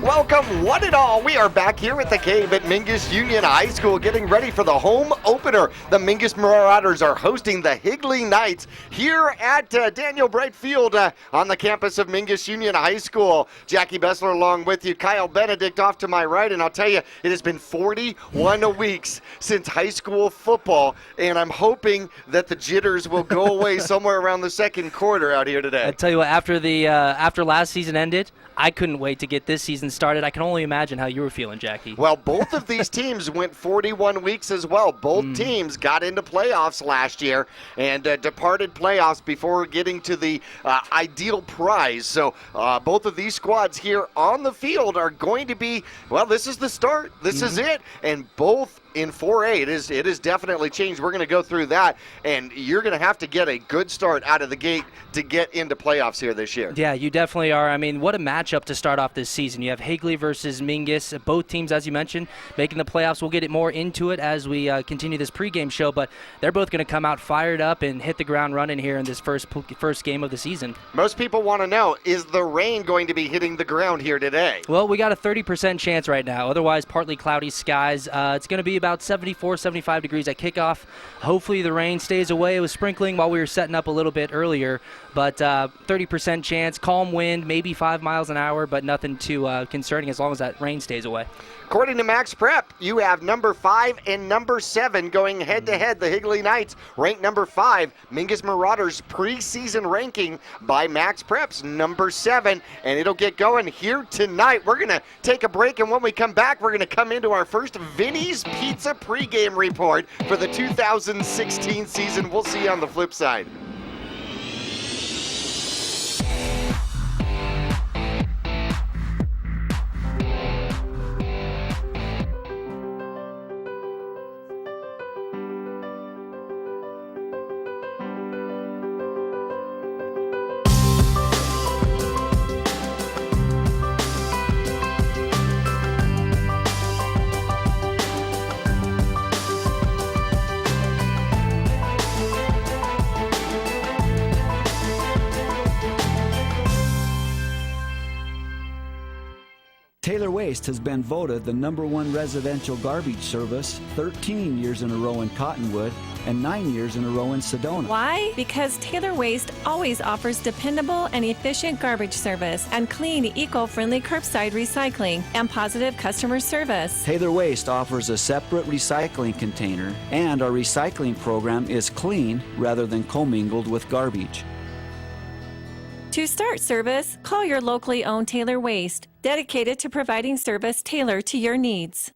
Welcome, one and all. We are back here at the Cave at Mingus Union High School getting ready for the home opener. The Mingus Marauders are hosting the Higley Knights here at Daniel Bright Field on the campus of Mingus Union High School. Jackie Bessler along with you. Kyle Benedict off to my right, and I'll tell you, it has been 41 weeks since high school football, and I'm hoping that the jitters will go away somewhere around the second quarter out here today. I tell you what, after last season ended, I couldn't wait to get this season started. I can only imagine how you were feeling, Jackie. Well, both of these teams went 41 weeks as well. Both teams got into playoffs last year and departed playoffs before getting to the ideal prize. So both of these squads here on the field are going to be, well, this is the start. This is it. And both in 4A, it is definitely changed. We're going to go through that, and you're going to have to get a good start out of the gate to get into playoffs here this year. Yeah, you definitely are. I mean, what a matchup to start off this season. You have Higley versus Mingus. Both teams, as you mentioned, making the playoffs. We'll get it more into it as we continue this pregame show, but they're both going to come out fired up and hit the ground running here in this first game of the season. Most people want to know, is the rain going to be hitting the ground here today? Well, we got a 30% chance right now. Otherwise, partly cloudy skies. It's going to be about 74, 75 degrees at kickoff. Hopefully the rain stays away. It was sprinkling while we were setting up a little bit earlier, but 30% chance, calm wind, maybe 5 miles an hour, but nothing too concerning as long as that rain stays away. According to Max Prep, you have number 5 and number 7 going head-to-head. The Higley Knights ranked number 5. Mingus Marauders preseason ranking by Max Prep's number 7, and it'll get going here tonight. We're going to take a break, and when we come back, we're going to come into our first Vinnie's Pizza pregame report for the 2016 season. We'll see you on the flip side. Taylor Waste has been voted the #1 residential garbage service 13 years in a row in Cottonwood and 9 years in a row in Sedona. Why? Because Taylor Waste always offers dependable and efficient garbage service and clean, eco-friendly curbside recycling and positive customer service. Taylor Waste offers a separate recycling container, and our recycling program is clean rather than commingled with garbage. To start service, call your locally owned Taylor Waste, dedicated to providing service tailored to your needs.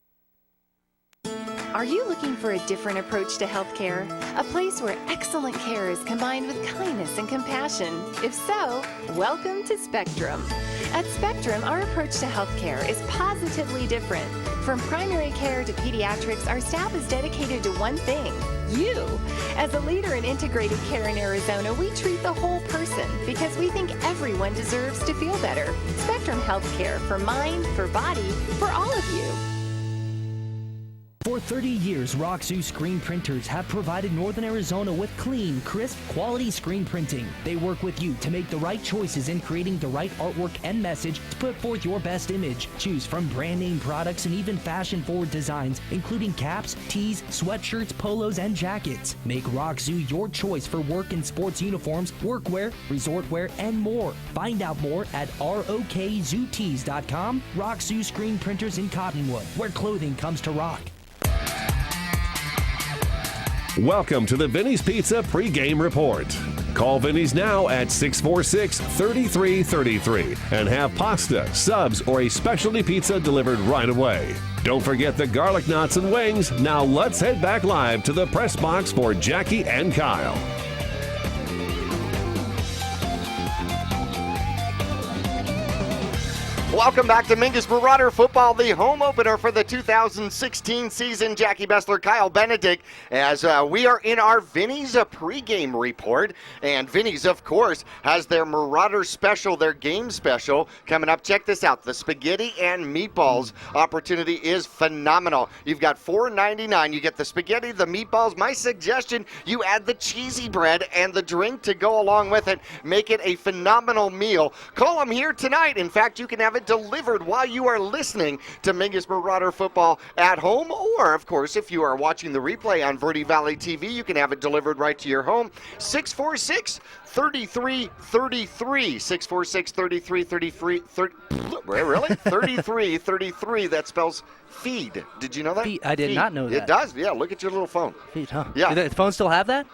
Are you looking for a different approach to healthcare? A place where excellent care is combined with kindness and compassion? If so, welcome to Spectrum. At Spectrum, our approach to healthcare is positively different. From primary care to pediatrics, our staff is dedicated to one thing: you. As a leader in integrated care in Arizona, we treat the whole person because we think everyone deserves to feel better. Spectrum Healthcare, for mind, for body, for all of you. For 30 years, Roxu screen printers have provided Northern Arizona with clean, crisp, quality screen printing. They work with you to make the right choices in creating the right artwork and message to put forth your best image. Choose from brand name products and even fashion-forward designs, including caps, tees, sweatshirts, polos, and jackets. Make Roxu your choice for work and sports uniforms, workwear, resort wear, and more. Find out more at rokzootees.com. Roxu screen printers in Cottonwood, where clothing comes to rock. Welcome to the Vinnie's Pizza pregame report. Call Vinnie's now at 646-3333 and have pasta, subs, or a specialty pizza delivered right away. Don't forget the garlic knots and wings. Now let's head back live to the press box for Jackie and Kyle. Welcome back to Mingus Marauder Football, the home opener for the 2016 season. Jackie Bessler, Kyle Benedict, as we are in our Vinnie's pregame report. And Vinnie's, of course, has their Marauder special, their game special, coming up. Check this out. The spaghetti and meatballs opportunity is phenomenal. You've got $4.99. You get the spaghetti, the meatballs. My suggestion, you add the cheesy bread and the drink to go along with it. Make it a phenomenal meal. Call them here tonight. In fact, you can have it it delivered while you are listening to Mingus Marauder football at home. Or, of course, if you are watching the replay on Verde Valley TV, you can have it delivered right to your home. 646-3333. 646-3333. Really? 3333. That spells feed. Did you know that? Feed. I did not know that. It does. Yeah, look at your little phone. Feed, huh? Yeah. Do the phone still have that?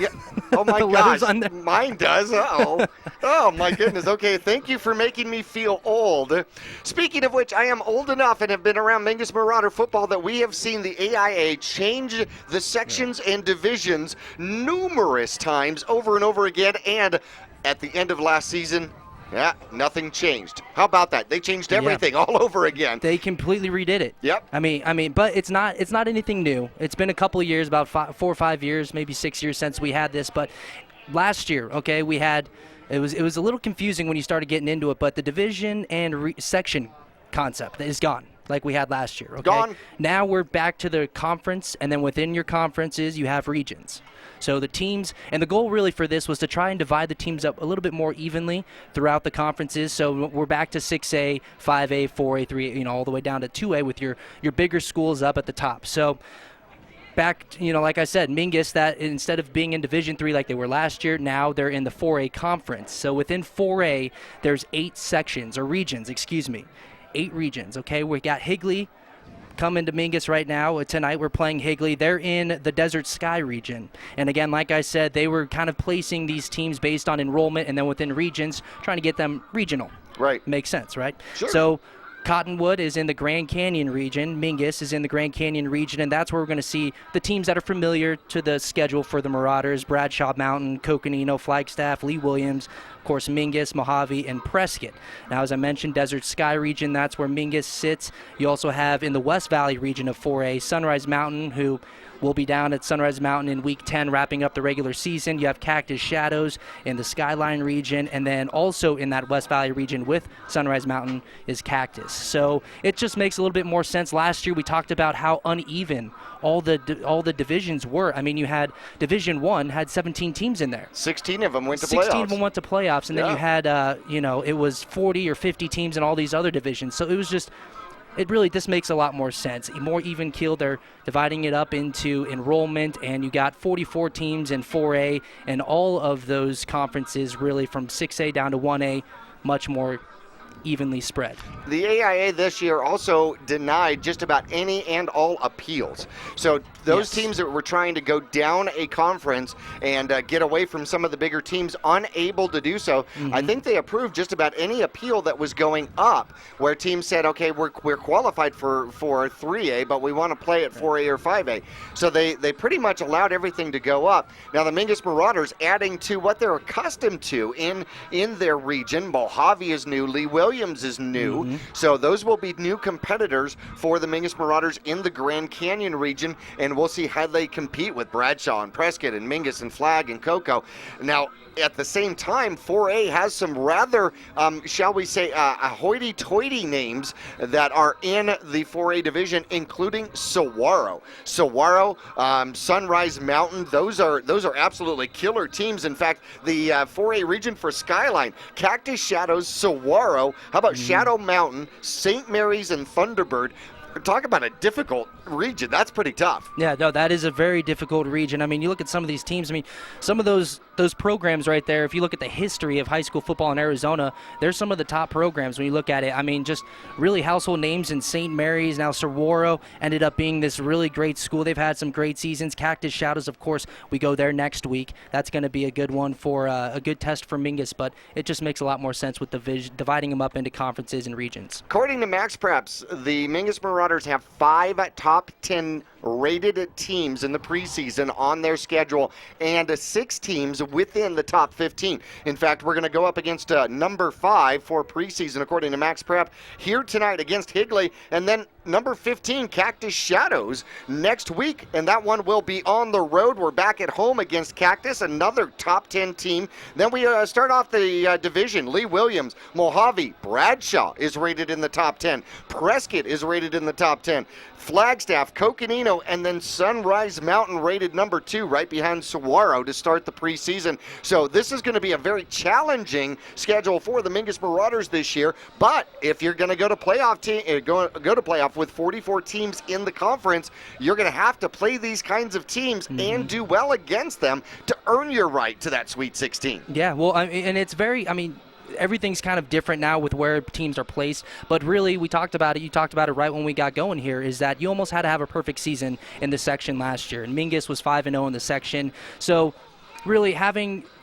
Yeah. Oh, my The gosh. letters on there. Mine does. Uh-oh. Oh, my goodness. Okay, thank you for making me feel old. Speaking of which, I am old enough and have been around Mingus Marauder football that we have seen the AIA change the sections and divisions numerous times over and over again. And at the end of last season, yeah, nothing changed. How about that? They changed everything all over again. They completely redid it. Yep. I mean, but it's not anything new. It's been a couple of years, about 4 or 5 years, maybe 6 years since we had this. But last year, okay, we had it was a little confusing when you started getting into it. But the division and section concept is gone, like we had last year. Okay? Gone. Now we're back to the conference, and then within your conferences, you have regions. So the teams, and the goal really for this was to try and divide the teams up a little bit more evenly throughout the conferences. So we're back to 6A, 5A, 4A, 3A, all the way down to 2A with your bigger schools up at the top. So back, like I said, Mingus, that instead of being in Division 3 like they were last year, now they're in the 4A conference. So within 4A, there's 8 sections, or regions, 8 regions, okay? We got Higley coming to Mingus right now. Tonight we're playing Higley. They're in the Desert Sky region. And again, like I said, they were kind of placing these teams based on enrollment, and then within regions, trying to get them regional. Right. Makes sense, right? Sure. So Cottonwood is in the Grand Canyon region. Mingus is in the Grand Canyon region, and that's where we're going to see the teams that are familiar to the schedule for the Marauders: Bradshaw Mountain, Coconino, Flagstaff, Lee Williams, of course, Mingus, Mojave, and Prescott. Now, as I mentioned, Desert Sky region, that's where Mingus sits. You also have in the West Valley region of 4A, Sunrise Mountain, who will be down at Sunrise Mountain in Week 10, wrapping up the regular season. You have Cactus Shadows in the Skyline region, and then also in that West Valley region with Sunrise Mountain is Cactus. So it just makes a little bit more sense. Last year we talked about how uneven all the divisions were. I mean, you had Division 1 had 17 teams in there. 16 of them went to 16 playoffs. of them went to playoffs, and then you had, it was 40 or 50 teams in all these other divisions. So it was just, this makes a lot more sense. More even keeled. They're dividing it up into enrollment, and you got 44 teams in 4A, and all of those conferences really from 6A down to 1A, much more evenly spread. The AIA this year also denied just about any and all appeals. So those teams that were trying to go down a conference and get away from some of the bigger teams, unable to do so. I think they approved just about any appeal that was going up, where teams said, okay, we're qualified for 3A, but we want to play at 4A or 5A. So they pretty much allowed everything to go up. Now the Mingus Marauders adding to what they're accustomed to in their region. Mojave is new. Lee Williams is new. So those will be new competitors for the Mingus Marauders in the Grand Canyon region, and we'll see how they compete with Bradshaw and Prescott and Mingus and Flag and Cocoa. Now, at the same time, 4A has some rather, shall we say, hoity-toity names that are in the 4A division, including Saguaro. Saguaro, Sunrise Mountain, those are absolutely killer teams. In fact, the 4A region for Skyline, Cactus Shadows, Saguaro, how about Shadow Mountain, St. Mary's, and Thunderbird? Talk about a difficult region. That's pretty tough. Yeah, no, that is a very difficult region. I mean, you look at some of these teams. I mean, some of those programs right there, if you look at the history of high school football in Arizona, they're some of the top programs when you look at it. I mean, just really household names in St. Mary's. Now, Saguaro ended up being this really great school. They've had some great seasons. Cactus Shadows, of course, we go there next week. That's going to be a good one for a good test for Mingus, but it just makes a lot more sense with dividing them up into conferences and regions. According to Max Preps, the Mingus Marauders have 5 top 10 rated teams in the preseason on their schedule and 6 teams within the top 15. In fact, we're going to go up against number 5 for preseason, according to Max Prep, here tonight against Higley, and then number 15, Cactus Shadows, next week, and that one will be on the road. We're back at home against Cactus, another top 10 team. Then we start off the division. Lee Williams, Mojave, Bradshaw is rated in the top 10. Prescott is rated in the top 10. Flagstaff, Coconino, and then Sunrise Mountain rated number 2 right behind Saguaro to start the preseason. So this is going to be a very challenging schedule for the Mingus Marauders this year. But if you're going to go to playoff go to playoff with 44 teams in the conference, you're going to have to play these kinds of teams and do well against them to earn your right to that Sweet 16. Yeah, well, and it's very, everything's kind of different now with where teams are placed, but really we talked about it, you talked about it right when we got going here, is that you almost had to have a perfect season in the section last year, and Mingus was 5-0 in the section, so really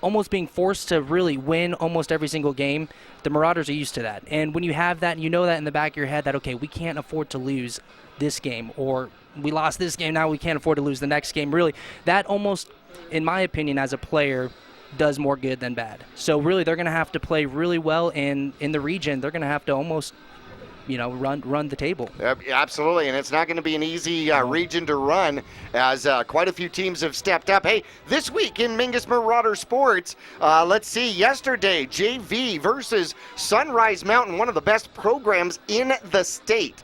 almost being forced to really win almost every single game, the Marauders are used to that, and when you have that, and you know that in the back of your head that, okay, we can't afford to lose this game, or we lost this game, now we can't afford to lose the next game, really, that almost, in my opinion, as a player, does more good than bad. So really they're going to have to play really well, and in the region they're going to have to almost run the table. Absolutely, and it's not going to be an easy region to run, as quite a few teams have stepped up. Hey, this week in Mingus Marauder sports, let's see, yesterday, JV versus Sunrise Mountain, one of the best programs in the state.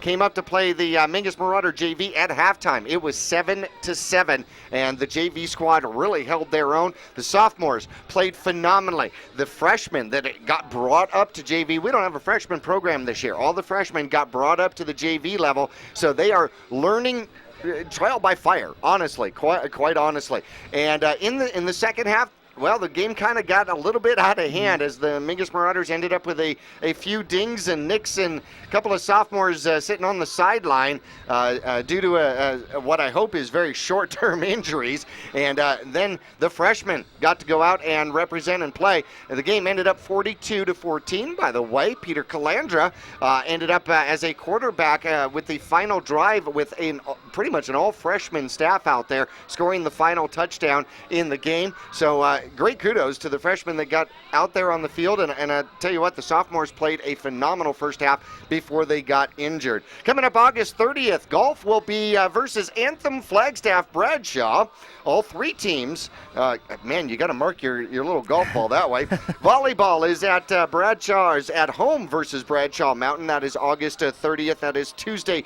Came up to play the Mingus Marauder JV at halftime. It was 7-7, and the JV squad really held their own. The sophomores played phenomenally. The freshmen that got brought up to JV, we don't have a freshman program this year. All the freshmen got brought up to the JV level, so they are learning trial by fire, honestly, quite honestly. And in the second half, well, the game kind of got a little bit out of hand as the Mingus Marauders ended up with a few dings and nicks and a couple of sophomores sitting on the sideline due to what I hope is very short-term injuries. And then the freshmen got to go out and represent and play. And the game ended up 42-14, by the way. Peter Calandra ended up as a quarterback with the final drive with pretty much an all-freshman staff out there, scoring the final touchdown in the game. So great kudos to the freshmen that got out there on the field, and I tell you what, the sophomores played a phenomenal first half before they got injured. Coming up August 30th, golf will be versus Anthem, Flagstaff, Bradshaw. All three teams, man, you got to mark your little golf ball that way. Volleyball is at Bradshaw's at home versus Bradshaw Mountain. That is August 30th. That is Tuesday.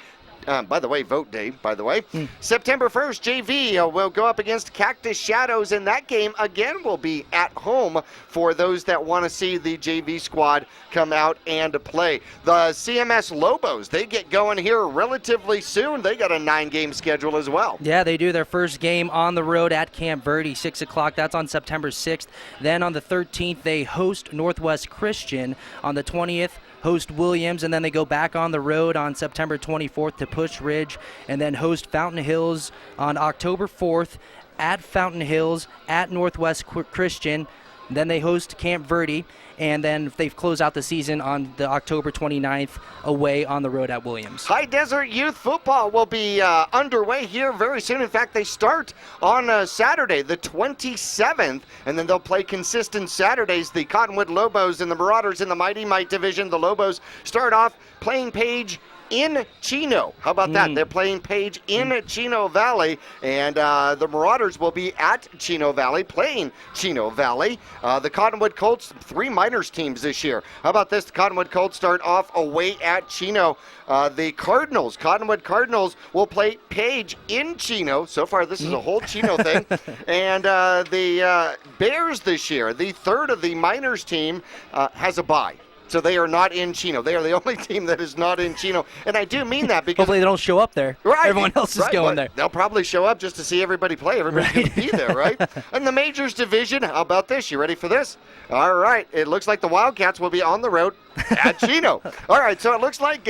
By the way, vote day, by the way. September 1st, JV will go up against Cactus Shadows, and that game, again, will be at home for those that want to see the JV squad come out and play. The CMS Lobos, they get going here relatively soon. They got a 9-game schedule as well. Yeah, they do. Their first game on the road at Camp Verde, 6 o'clock. That's on September 6th. Then on the 13th, they host Northwest Christian. On the 20th, host Williams, and then they go back on the road on September 24th to Push Ridge, and then host Fountain Hills on October 4th at Fountain Hills, at Northwest Christian. Then they host Camp Verde, and then they close out the season on the October 29th away on the road at Williams. High Desert Youth Football will be underway here very soon. In fact, they start on Saturday, the 27th, and then they'll play consistent Saturdays. The Cottonwood Lobos and the Marauders in the Mighty Might division. The Lobos start off playing Page in Chino. How about that? They're playing Page in Chino Valley, and the Marauders will be at Chino Valley, playing Chino Valley. The Cottonwood Colts, 3 minors teams this year. How about this? The Cottonwood Colts start off away at Chino. The Cottonwood Cardinals will play Page in Chino. So far, this is a whole Chino thing. And the Bears this year, the third of the minors team, has a bye. So they are not in Chino. They are the only team that is not in Chino. And I do mean that because... Hopefully they don't show up there. Right. Everyone else is going there. They'll probably show up just to see everybody play. Everybody's going to be there, right? And the Majors division, how about this? You ready for this? All right. It looks like the Wildcats will be on the road at Chino. All right. So it looks like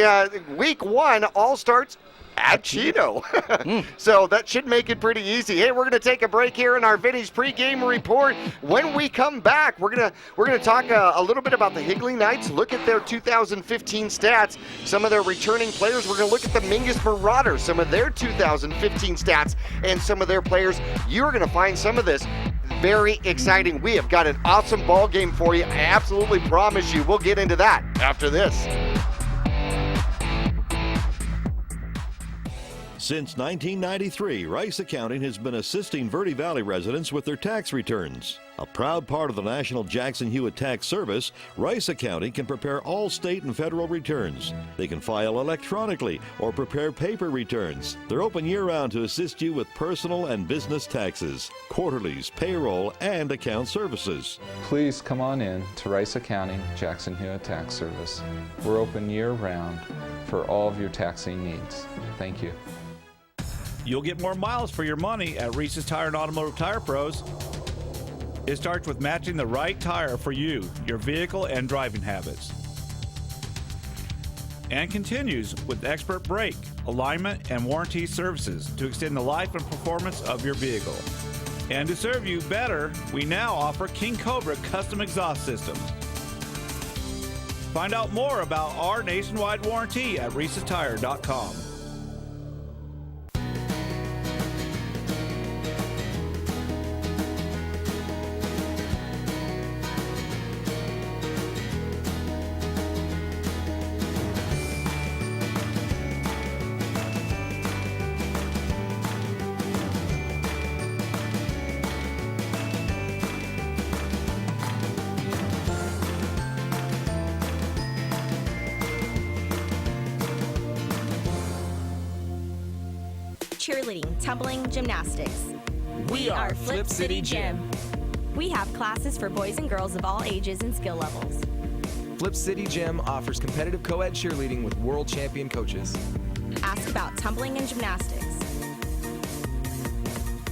week 1 all starts at Chino. So that should make it pretty easy. Hey, we're going to take a break here in our Vinnie's pregame report. When we come back, we're going to talk a little bit about the Higley Knights, look at their 2015 stats, some of their returning players. We're going to look at the Mingus Marauders, some of their 2015 stats, and some of their players. You're going to find some of this very exciting. We have got an awesome ball game for you. I absolutely promise you. We'll get into that after this. Since 1993, Rice Accounting has been assisting Verde Valley residents with their tax returns. A proud part of the National Jackson Hewitt Tax Service, Rice County can prepare all state and federal returns. They can file electronically or prepare paper returns. They're open year-round to assist you with personal and business taxes, quarterlies, payroll, and account services. Please come on in to Rice County Jackson Hewitt Tax Service. We're open year-round for all of your taxing needs. Thank you. You'll get more miles for your money at Reese's Tire and Automotive Tire Pros. It starts with matching the right tire for you, your vehicle, and driving habits. And continues with expert brake, alignment, and warranty services to extend the life and performance of your vehicle. And to serve you better, we now offer King COBRA custom exhaust systems. Find out more about our nationwide warranty at reesestire.com. Cheerleading, tumbling, gymnastics. We are Flip City Gym. We have classes for boys and girls of all ages and skill levels. Flip City Gym offers competitive co-ed cheerleading with world champion coaches. Ask about tumbling and gymnastics.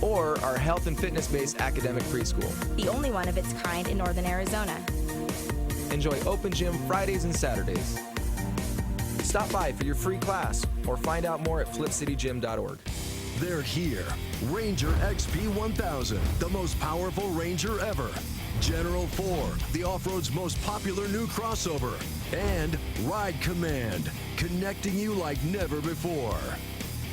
Or our health and fitness-based academic preschool. The only one of its kind in northern Arizona. Enjoy open gym Fridays and Saturdays. Stop by for your free class or find out more at flipcitygym.org. They're here. Ranger XP 1000, the most powerful Ranger ever. General 4, the off-road's most popular new crossover. And Ride Command, connecting you like never before.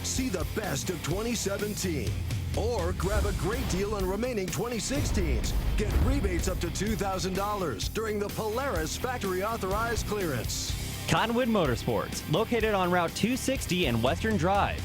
See the best of 2017. Or grab a great deal on remaining 2016s. Get rebates up to $2,000 during the Polaris factory authorized clearance. Cottonwood Motorsports, located on Route 260 and Western Drive.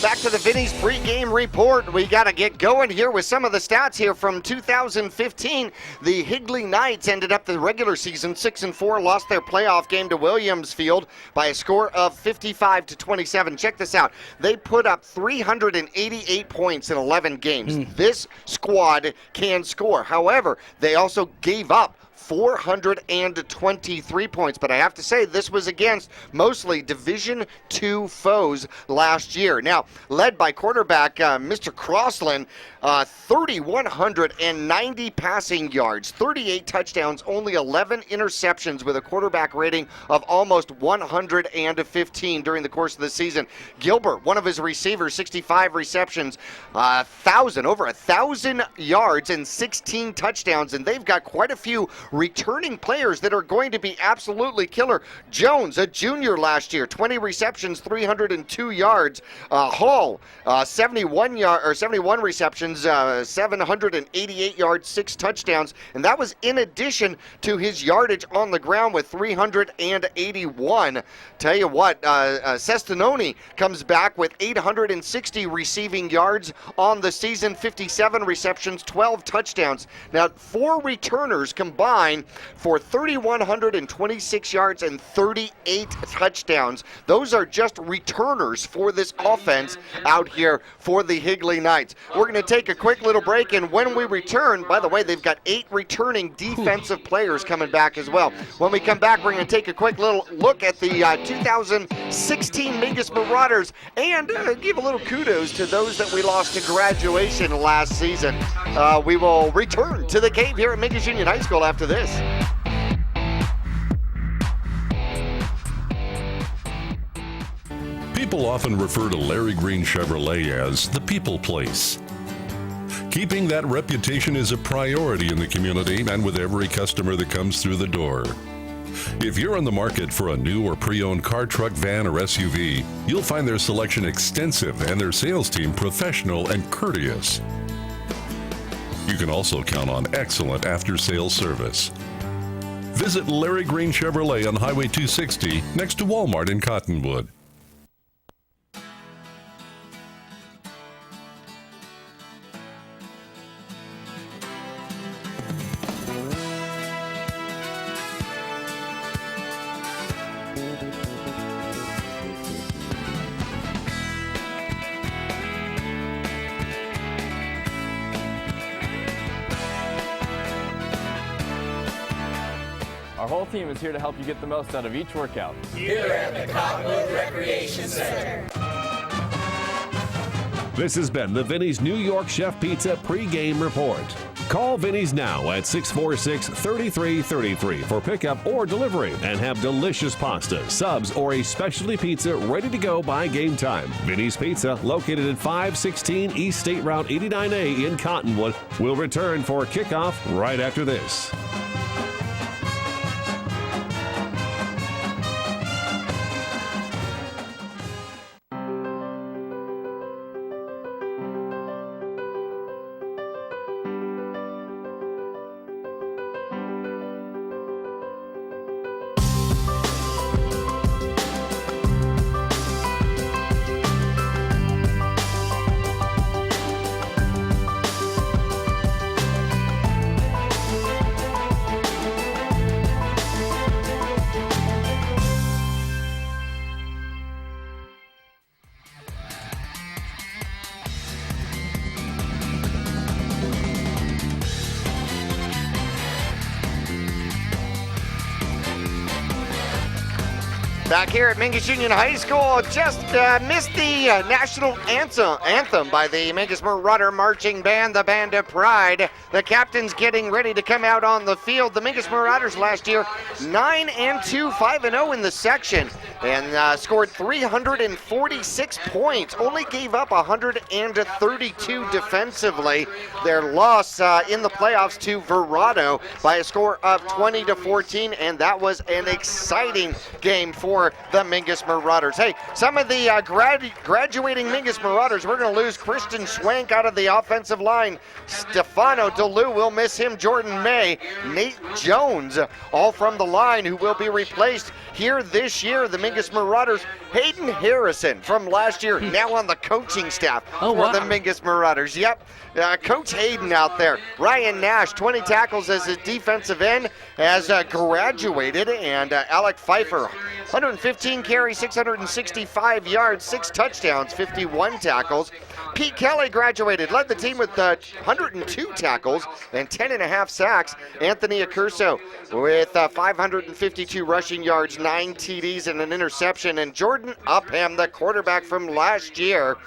Back to the Vinnie's pregame report. We got to get going here with some of the stats here from 2015. The Higley Knights ended up the regular season 6-4, lost their playoff game to Williamsfield by a score of 55-27. Check this out. They put up 388 points in 11 games. This squad can score. However, they also gave up 423 points, but I have to say this was against mostly Division II foes last year. Now, led by quarterback Mr. Crossland, 3,190 passing yards, 38 touchdowns, only 11 interceptions with a quarterback rating of almost 115 during the course of the season. Gilbert, one of his receivers, 65 receptions, over 1,000 yards and 16 touchdowns, and they've got quite a few returning players that are going to be absolutely killer. Jones, a junior last year, 20 receptions, 302 yards. Hall, 71 receptions, 788 yards, 6 touchdowns, and that was in addition to his yardage on the ground with 381. Tell you what, Sestinoni comes back with 860 receiving yards on the season, 57 receptions, 12 touchdowns. Now, 4 returners combined for 3,126 yards and 38 touchdowns. Those are just returners for this offense out here for the Higley Knights. We're going to take a quick little break, and when we return, by the way, they've got 8 returning defensive players coming back as well. When we come back, we're going to take a quick little look at the 2016 Mingus Marauders and give a little kudos to those that we lost to graduation last season. We will return to the cave here at Mingus Union High School after this. People often refer to Larry Green Chevrolet as the people place. Keeping that reputation is a priority in the community and with every customer that comes through the door. If you're on the market for a new or pre-owned car, truck, van, or SUV, you'll find their selection extensive and their sales team professional and courteous. You can also count on excellent after-sales service. Visit Larry Green Chevrolet on Highway 260 next to Walmart in Cottonwood. Our whole team is here to help you get the most out of each workout. Here at the Cottonwood Recreation Center. This has been the Vinnie's New York Chef Pizza pregame report. Call Vinnie's now at 646-3333 for pickup or delivery and have delicious pasta, subs, or a specialty pizza ready to go by game time. Vinnie's Pizza, located at 516 East State Route 89A in Cottonwood, will return for kickoff right after this. Back here at Mingus Union High School, just missed the national anthem by the Mingus Marauder Marching Band, the Band of Pride. The captain's getting ready to come out on the field. The Mingus Marauders last year, 9-2, 5-0 in the section, and scored 346 points. Only gave up 132 defensively. Their loss in the playoffs to Verado by a score of 20-14, and that was an exciting game for the Mingus Marauders. Hey, some of the graduating Mingus Marauders, we're going to lose Christian Schwank out of the offensive line. Stefano DeLu will miss him. Jordan May, Nate Jones, all from the line, who will be replaced here this year. The Mingus Marauders, Hayden Harrison from last year, now on the coaching staff for the Mingus Marauders. Yep, Coach Hayden out there. Ryan Nash, 20 tackles as his defensive end, has graduated, and Alec Pfeiffer, 115 carries, 665 yards, 6 touchdowns, 51 tackles. Pete Kelly graduated, led the team with 102 tackles and 10.5 sacks. Anthony Accurso with 552 rushing yards, 9 TDs and an interception. And Jordan Upham, the quarterback from last year,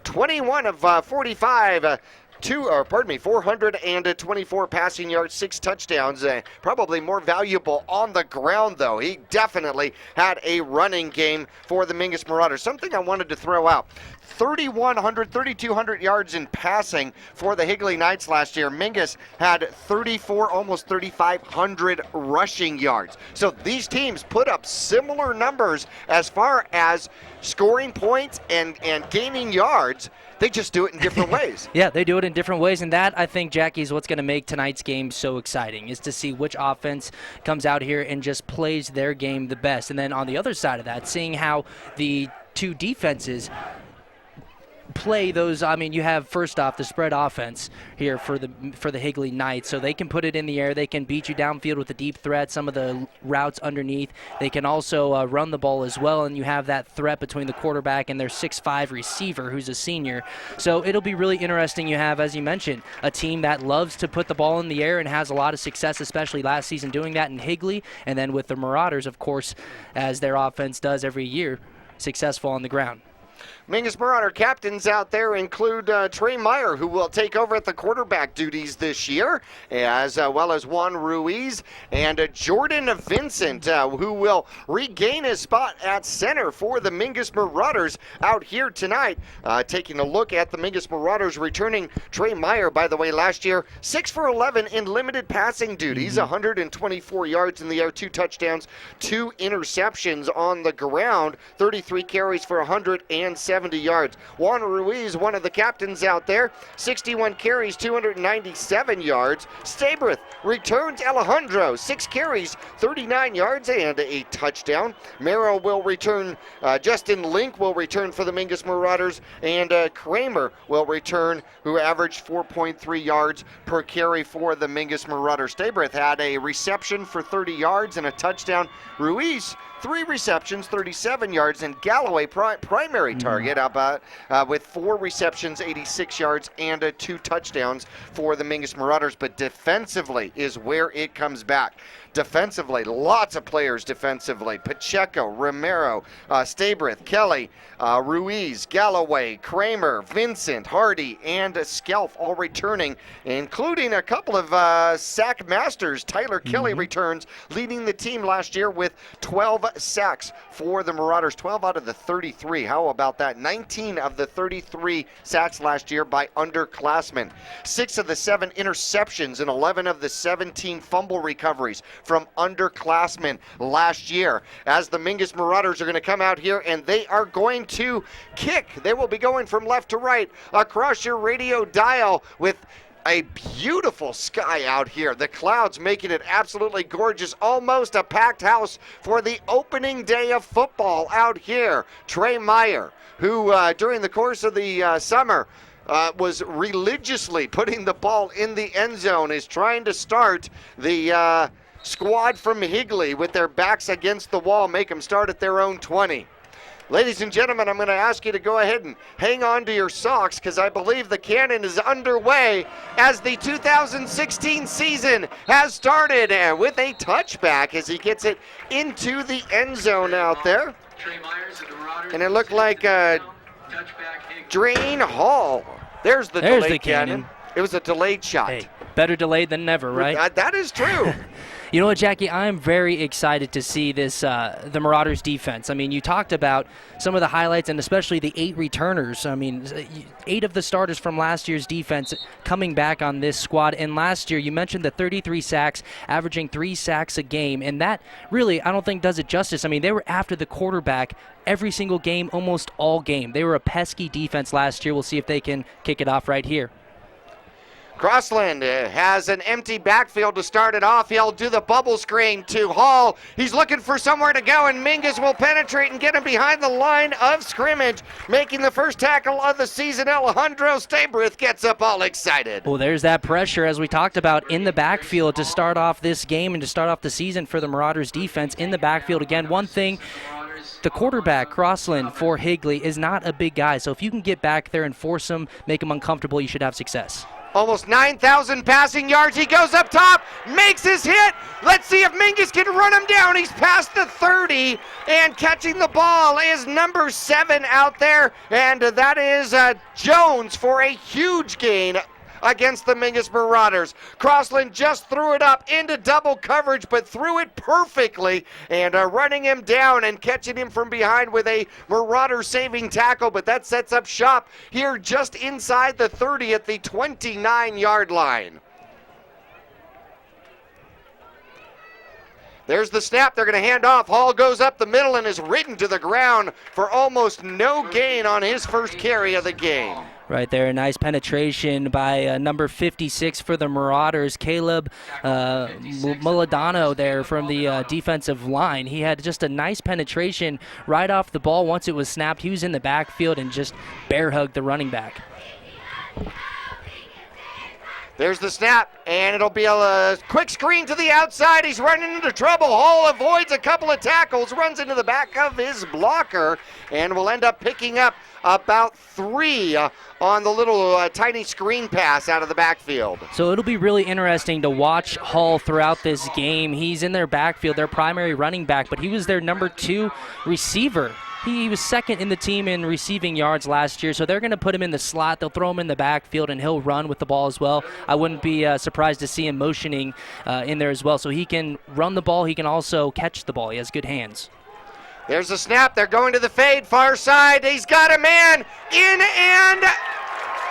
21 of 45, 424 passing yards, 6 touchdowns. Probably more valuable on the ground, though. He definitely had a running game for the Mingus Marauders. Something I wanted to throw out. 3,200 yards in passing for the Higley Knights last year. Mingus had 34, almost 3,500 rushing yards. So these teams put up similar numbers as far as scoring points and gaining yards. They just do it in different ways. Yeah, they do it in different ways, and that, I think, Jackie, is what's going to make tonight's game so exciting, is to see which offense comes out here and just plays their game the best. And then on the other side of that, seeing how the two defenses play those. I mean, you have first off the spread offense here for the Higley Knights, so they can put it in the air. They can beat you downfield with the deep threat, some of the routes underneath. They can also run the ball as well, and you have that threat between the quarterback and their 6'5" receiver who's a senior. So it'll be really interesting. You have, as you mentioned, a team that loves to put the ball in the air and has a lot of success, especially last season doing that in Higley, and then with the Marauders, of course, as their offense does every year, successful on the ground. Mingus Marauder captains out there include Trey Meyer, who will take over at the quarterback duties this year, as well as Juan Ruiz and Jordan Vincent, who will regain his spot at center for the Mingus Marauders out here tonight. Taking a look at the Mingus Marauders, returning Trey Meyer, by the way, last year, 6 for 11 in limited passing duties, 124 yards in the air, 2 touchdowns, 2 interceptions on the ground, 33 carries for 106 and 70 yards. Juan Ruiz, one of the captains out there, 61 carries, 297 yards. Stabrith returns Alejandro, 6 carries, 39 yards, and a touchdown. Merrill will return, Justin Link will return for the Mingus Marauders, and Kramer will return, who averaged 4.3 yards per carry for the Mingus Marauders. Stabrith had a reception for 30 yards and a touchdown. Ruiz, 3 receptions, 37 yards, and Galloway, primary target, with 4 receptions, 86 yards, and 2 touchdowns for the Mingus Marauders. But defensively is where it comes back. Defensively, lots of players defensively. Pacheco, Romero, Stabrith, Kelly, Ruiz, Galloway, Kramer, Vincent, Hardy, and Skelf all returning, including a couple of sack masters. Tyler Kelly returns, leading the team last year with 12 sacks for the Marauders, 12 out of the 33. How about that? 19 of the 33 sacks last year by underclassmen. 6 of the 7 interceptions and 11 of the 17 fumble recoveries from underclassmen last year. As the Mingus Marauders are going to come out here and they are going to kick. They will be going from left to right across your radio dial with a beautiful sky out here. The clouds making it absolutely gorgeous. Almost a packed house for the opening day of football out here. Trey Meyer, who during the course of the summer was religiously putting the ball in the end zone, is trying to start the squad from Higley with their backs against the wall, make them start at their own 20. Ladies and gentlemen, I'm going to ask you to go ahead and hang on to your socks, because I believe the cannon is underway as the 2016 season has started, with a touchback as he gets it into the end zone out there. And it looked like Drain Hall. There's the delayed cannon. It was a delayed shot. Hey, better delayed than never, right? That is true. You know what, Jackie? I'm very excited to see this, the Marauders defense. I mean, you talked about some of the highlights and especially the 8 returners. I mean, 8 of the starters from last year's defense coming back on this squad. And last year, you mentioned the 33 sacks, averaging 3 sacks a game. And that really, I don't think, does it justice. I mean, they were after the quarterback every single game, almost all game. They were a pesky defense last year. We'll see if they can kick it off right here. Crossland has an empty backfield to start it off. He'll do the bubble screen to Hall. He's looking for somewhere to go, and Mingus will penetrate and get him behind the line of scrimmage. Making the first tackle of the season, Alejandro Stabrith gets up all excited. Well, there's that pressure, as we talked about, in the backfield to start off this game and to start off the season for the Marauders defense in the backfield. Again, one thing, the quarterback, Crossland, for Higley is not a big guy, so if you can get back there and force him, make him uncomfortable, you should have success. Almost 9,000 passing yards. He goes up top, makes his hit. Let's see if Mingus can run him down. He's past the 30, and catching the ball is number 7 out there, and that is Jones for a huge gain against the Mingus Marauders. Crossland just threw it up into double coverage, but threw it perfectly, and running him down and catching him from behind with a Marauder saving tackle, but that sets up shop here just inside the 30 at the 29-yard line. There's the snap. They're going to hand off. Hall goes up the middle and is ridden to the ground for almost no gain on his first carry of the game. Right there, a nice penetration by number 56 for the Marauders, Caleb Muladano there from the defensive line. He had just a nice penetration right off the ball. Once it was snapped, he was in the backfield and just bear hugged the running back. There's the snap, and it'll be a quick screen to the outside. He's running into trouble. Hall avoids a couple of tackles, runs into the back of his blocker, and will end up picking up about 3 on the little tiny screen pass out of the backfield. So it'll be really interesting to watch Hall throughout this game. He's in their backfield, their primary running back, but he was their number 2 receiver. He was second in the team in receiving yards last year, so they're going to put him in the slot. They'll throw him in the backfield, and he'll run with the ball as well. I wouldn't be surprised to see him motioning in there as well. So he can run the ball. He can also catch the ball. He has good hands. There's the snap. They're going to the fade. Far side. He's got a man in, and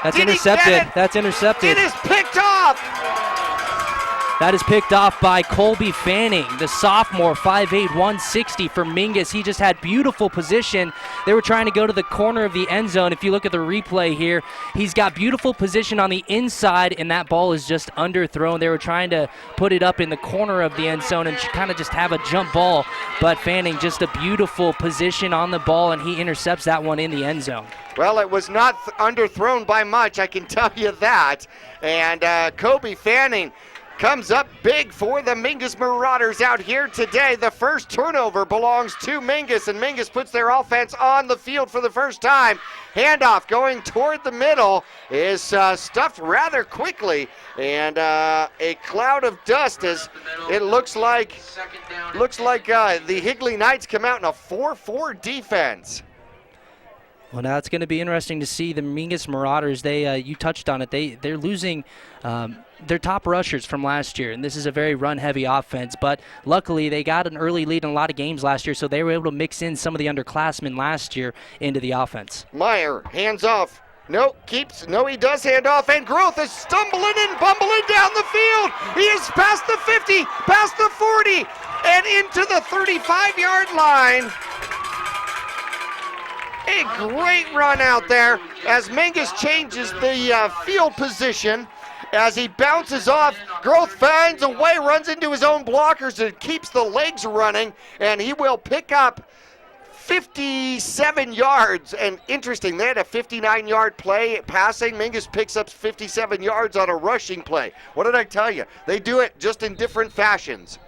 that's intercepted. That's intercepted. It is picked off. That is picked off by Colby Fanning, the sophomore, 5'8", 160 for Mingus. He just had beautiful position. They were trying to go to the corner of the end zone. If you look at the replay here, he's got beautiful position on the inside, and that ball is just underthrown. They were trying to put it up in the corner of the end zone and kind of just have a jump ball, but Fanning just a beautiful position on the ball, and he intercepts that one in the end zone. Well, it was not underthrown by much, I can tell you that. And Colby Fanning comes up big for the Mingus Marauders out here today. The first turnover belongs to Mingus, and Mingus puts their offense on the field for the first time. Handoff going toward the middle is stuffed rather quickly, and a cloud of dust as it looks like the Higley Knights come out in a 4-4 defense. Well, now it's going to be interesting to see the Mingus Marauders. You touched on it. They're losing their top rushers from last year, and this is a very run-heavy offense. But luckily, they got an early lead in a lot of games last year, so they were able to mix in some of the underclassmen last year into the offense. Meyer hands off. No, he does hand off, and Groth is stumbling and bumbling down the field. He is past the 50, past the 40, and into the 35-yard line. A great run out there as Mingus changes the field position. As he bounces off, Groth finds a way, runs into his own blockers and keeps the legs running, and he will pick up 57 yards. And interesting, they had a 59-yard play passing. Mingus picks up 57 yards on a rushing play. What did I tell you? They do it just in different fashions.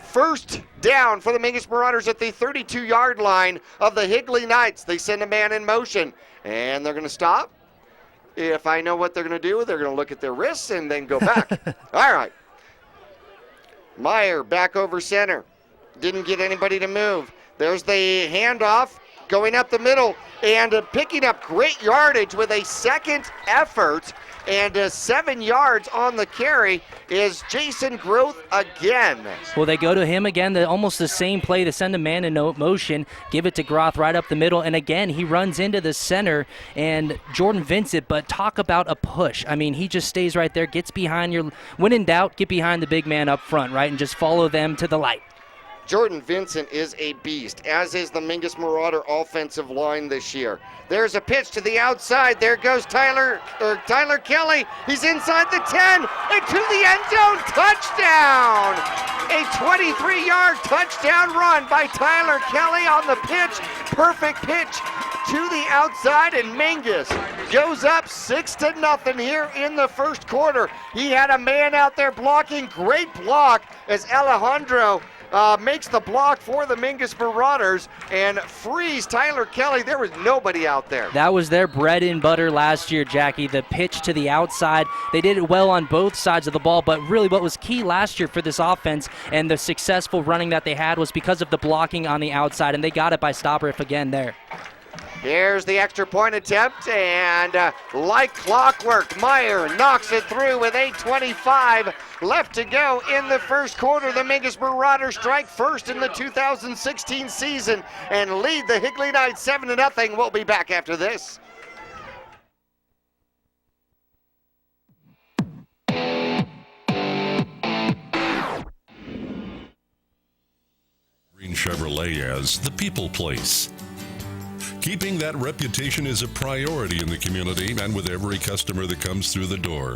First down for the Mingus Marauders at the 32-yard line of the Higley Knights. They send a man in motion, and they're going to stop. If I know what they're going to do, they're going to look at their wrists and then go back. All right. Meyer back over center. Didn't get anybody to move. There's the handoff going up the middle and picking up great yardage with a second effort. And 7 yards on the carry is Jason Groth again. Well, they go to him again, almost the same play to send a man in motion, give it to Groth right up the middle, and again, he runs into the center and Jordan Vincent, but talk about a push. I mean, he just stays right there, gets behind when in doubt, get behind the big man up front, right, and just follow them to the light. Jordan Vincent is a beast, as is the Mingus Marauder offensive line this year. There's a pitch to the outside. There goes Tyler Kelly. He's inside the 10 and to the end zone. Touchdown! A 23-yard touchdown run by Tyler Kelly on the pitch. Perfect pitch to the outside, and Mingus goes up 6-0 here in the first quarter. He had a man out there blocking. Great block as Alejandro makes the block for the Mingus Marauders and frees Tyler Kelly. There was nobody out there. That was their bread and butter last year, Jackie, the pitch to the outside. They did it well on both sides of the ball, but really what was key last year for this offense and the successful running that they had was because of the blocking on the outside, and they got it by Stopperiff again there. Here's the extra point attempt, and like clockwork, Meyer knocks it through with 8:25 left to go in the first quarter. The Mingus Marauders strike first in the 2016 season and lead the Higley Knights 7-0. We'll be back after this. Green Chevrolet as the people place. Keeping that reputation is a priority in the community and with every customer that comes through the door.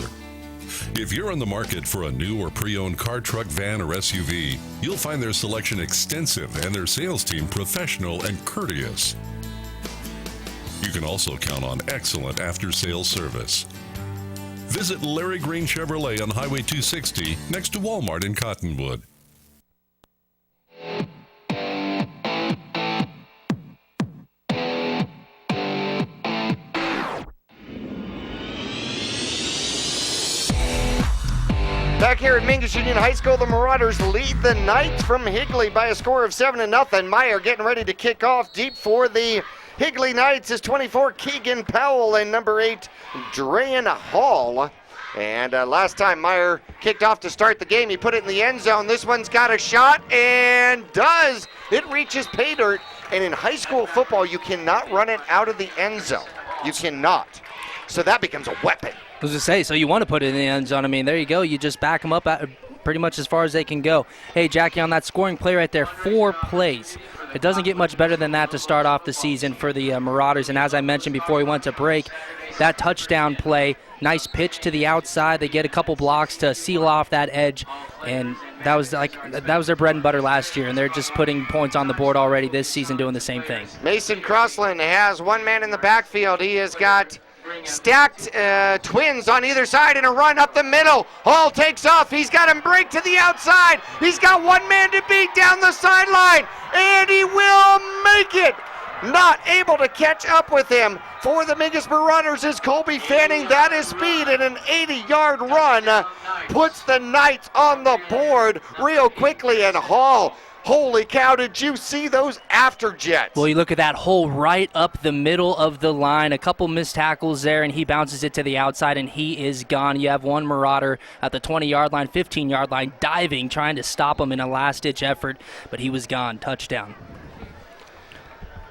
If you're on the market for a new or pre-owned car, truck, van, or SUV, you'll find their selection extensive and their sales team professional and courteous. You can also count on excellent after-sales service. Visit Larry Green Chevrolet on Highway 260 next to Walmart in Cottonwood. Back here at Mingus Union High School, the Marauders lead the Knights from Higley by a score of 7-0. Meyer getting ready to kick off deep for the Higley Knights is 24 Keegan Powell and number 8 Drayan Hall. And last time Meyer kicked off to start the game, he put it in the end zone. This one's got a shot and does. It reaches pay dirt. And in high school football, you cannot run it out of the end zone. You cannot. So that becomes a weapon. I was going to say, so you want to put it in the end zone. I mean, there you go. You just back them up pretty much as far as they can go. Hey, Jackie, on that scoring play right there, 4 plays. It doesn't get much better than that to start off the season for the Marauders. And as I mentioned before we went to break, that touchdown play, nice pitch to the outside. They get a couple blocks to seal off that edge, and that was their bread and butter last year, and they're just putting points on the board already this season doing the same thing. Mason Crossland has one man in the backfield. He has got stacked twins on either side and a run up the middle. Hall takes off. He's got him break to the outside. He's got one man to beat down the sideline, and he will make it. Not able to catch up with him for the Mingus Marauders is Colby Fanning. That is speed, and an 80-yard run puts the Knights on the board real quickly. And Hall, holy cow, did you see those after jets? Well, you look at that hole right up the middle of the line. A couple missed tackles there, and he bounces it to the outside, and he is gone. You have one Marauder at the 20-yard line, 15-yard line, diving, trying to stop him in a last-ditch effort, but he was gone. Touchdown.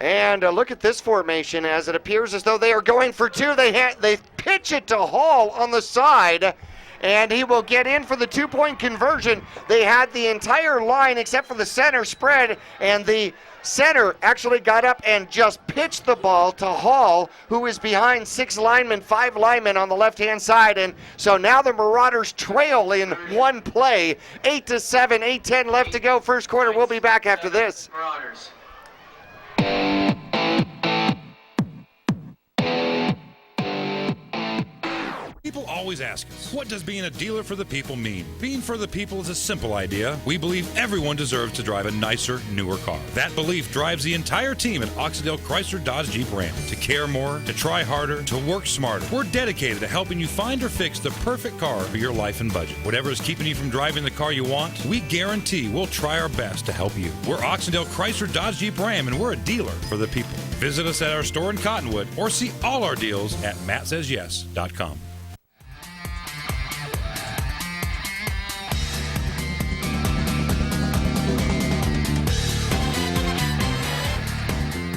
And look at this formation as it appears as though they are going for two. They pitch it to Hall on the side, and he will get in for the two-point conversion. They had the entire line except for the center spread, and the center actually got up and just pitched the ball to Hall, who is behind 5 linemen on the left-hand side. And so now the Marauders trail in one play, 8-7, 8:10 left to go. First quarter. We'll be back after this. Marauders. People always ask us, what does being a dealer for the people mean? Being for the people is a simple idea. We believe everyone deserves to drive a nicer, newer car. That belief drives the entire team at Oxendale Chrysler Dodge Jeep Ram to care more, to try harder, to work smarter. We're dedicated to helping you find or fix the perfect car for your life and budget. Whatever is keeping you from driving the car you want, we guarantee we'll try our best to help you. We're Oxendale Chrysler Dodge Jeep Ram, and we're a dealer for the people. Visit us at our store in Cottonwood or see all our deals at mattsays.yes.com.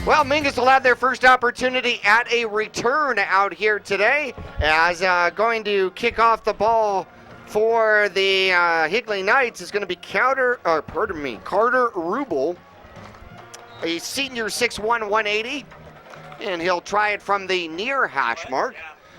Well, Mingus will have their first opportunity at a return out here today, as going to kick off the ball for the Higley Knights is going to be Carter Rubel, a senior 6'1", 180, and he'll try it from the near hash mark.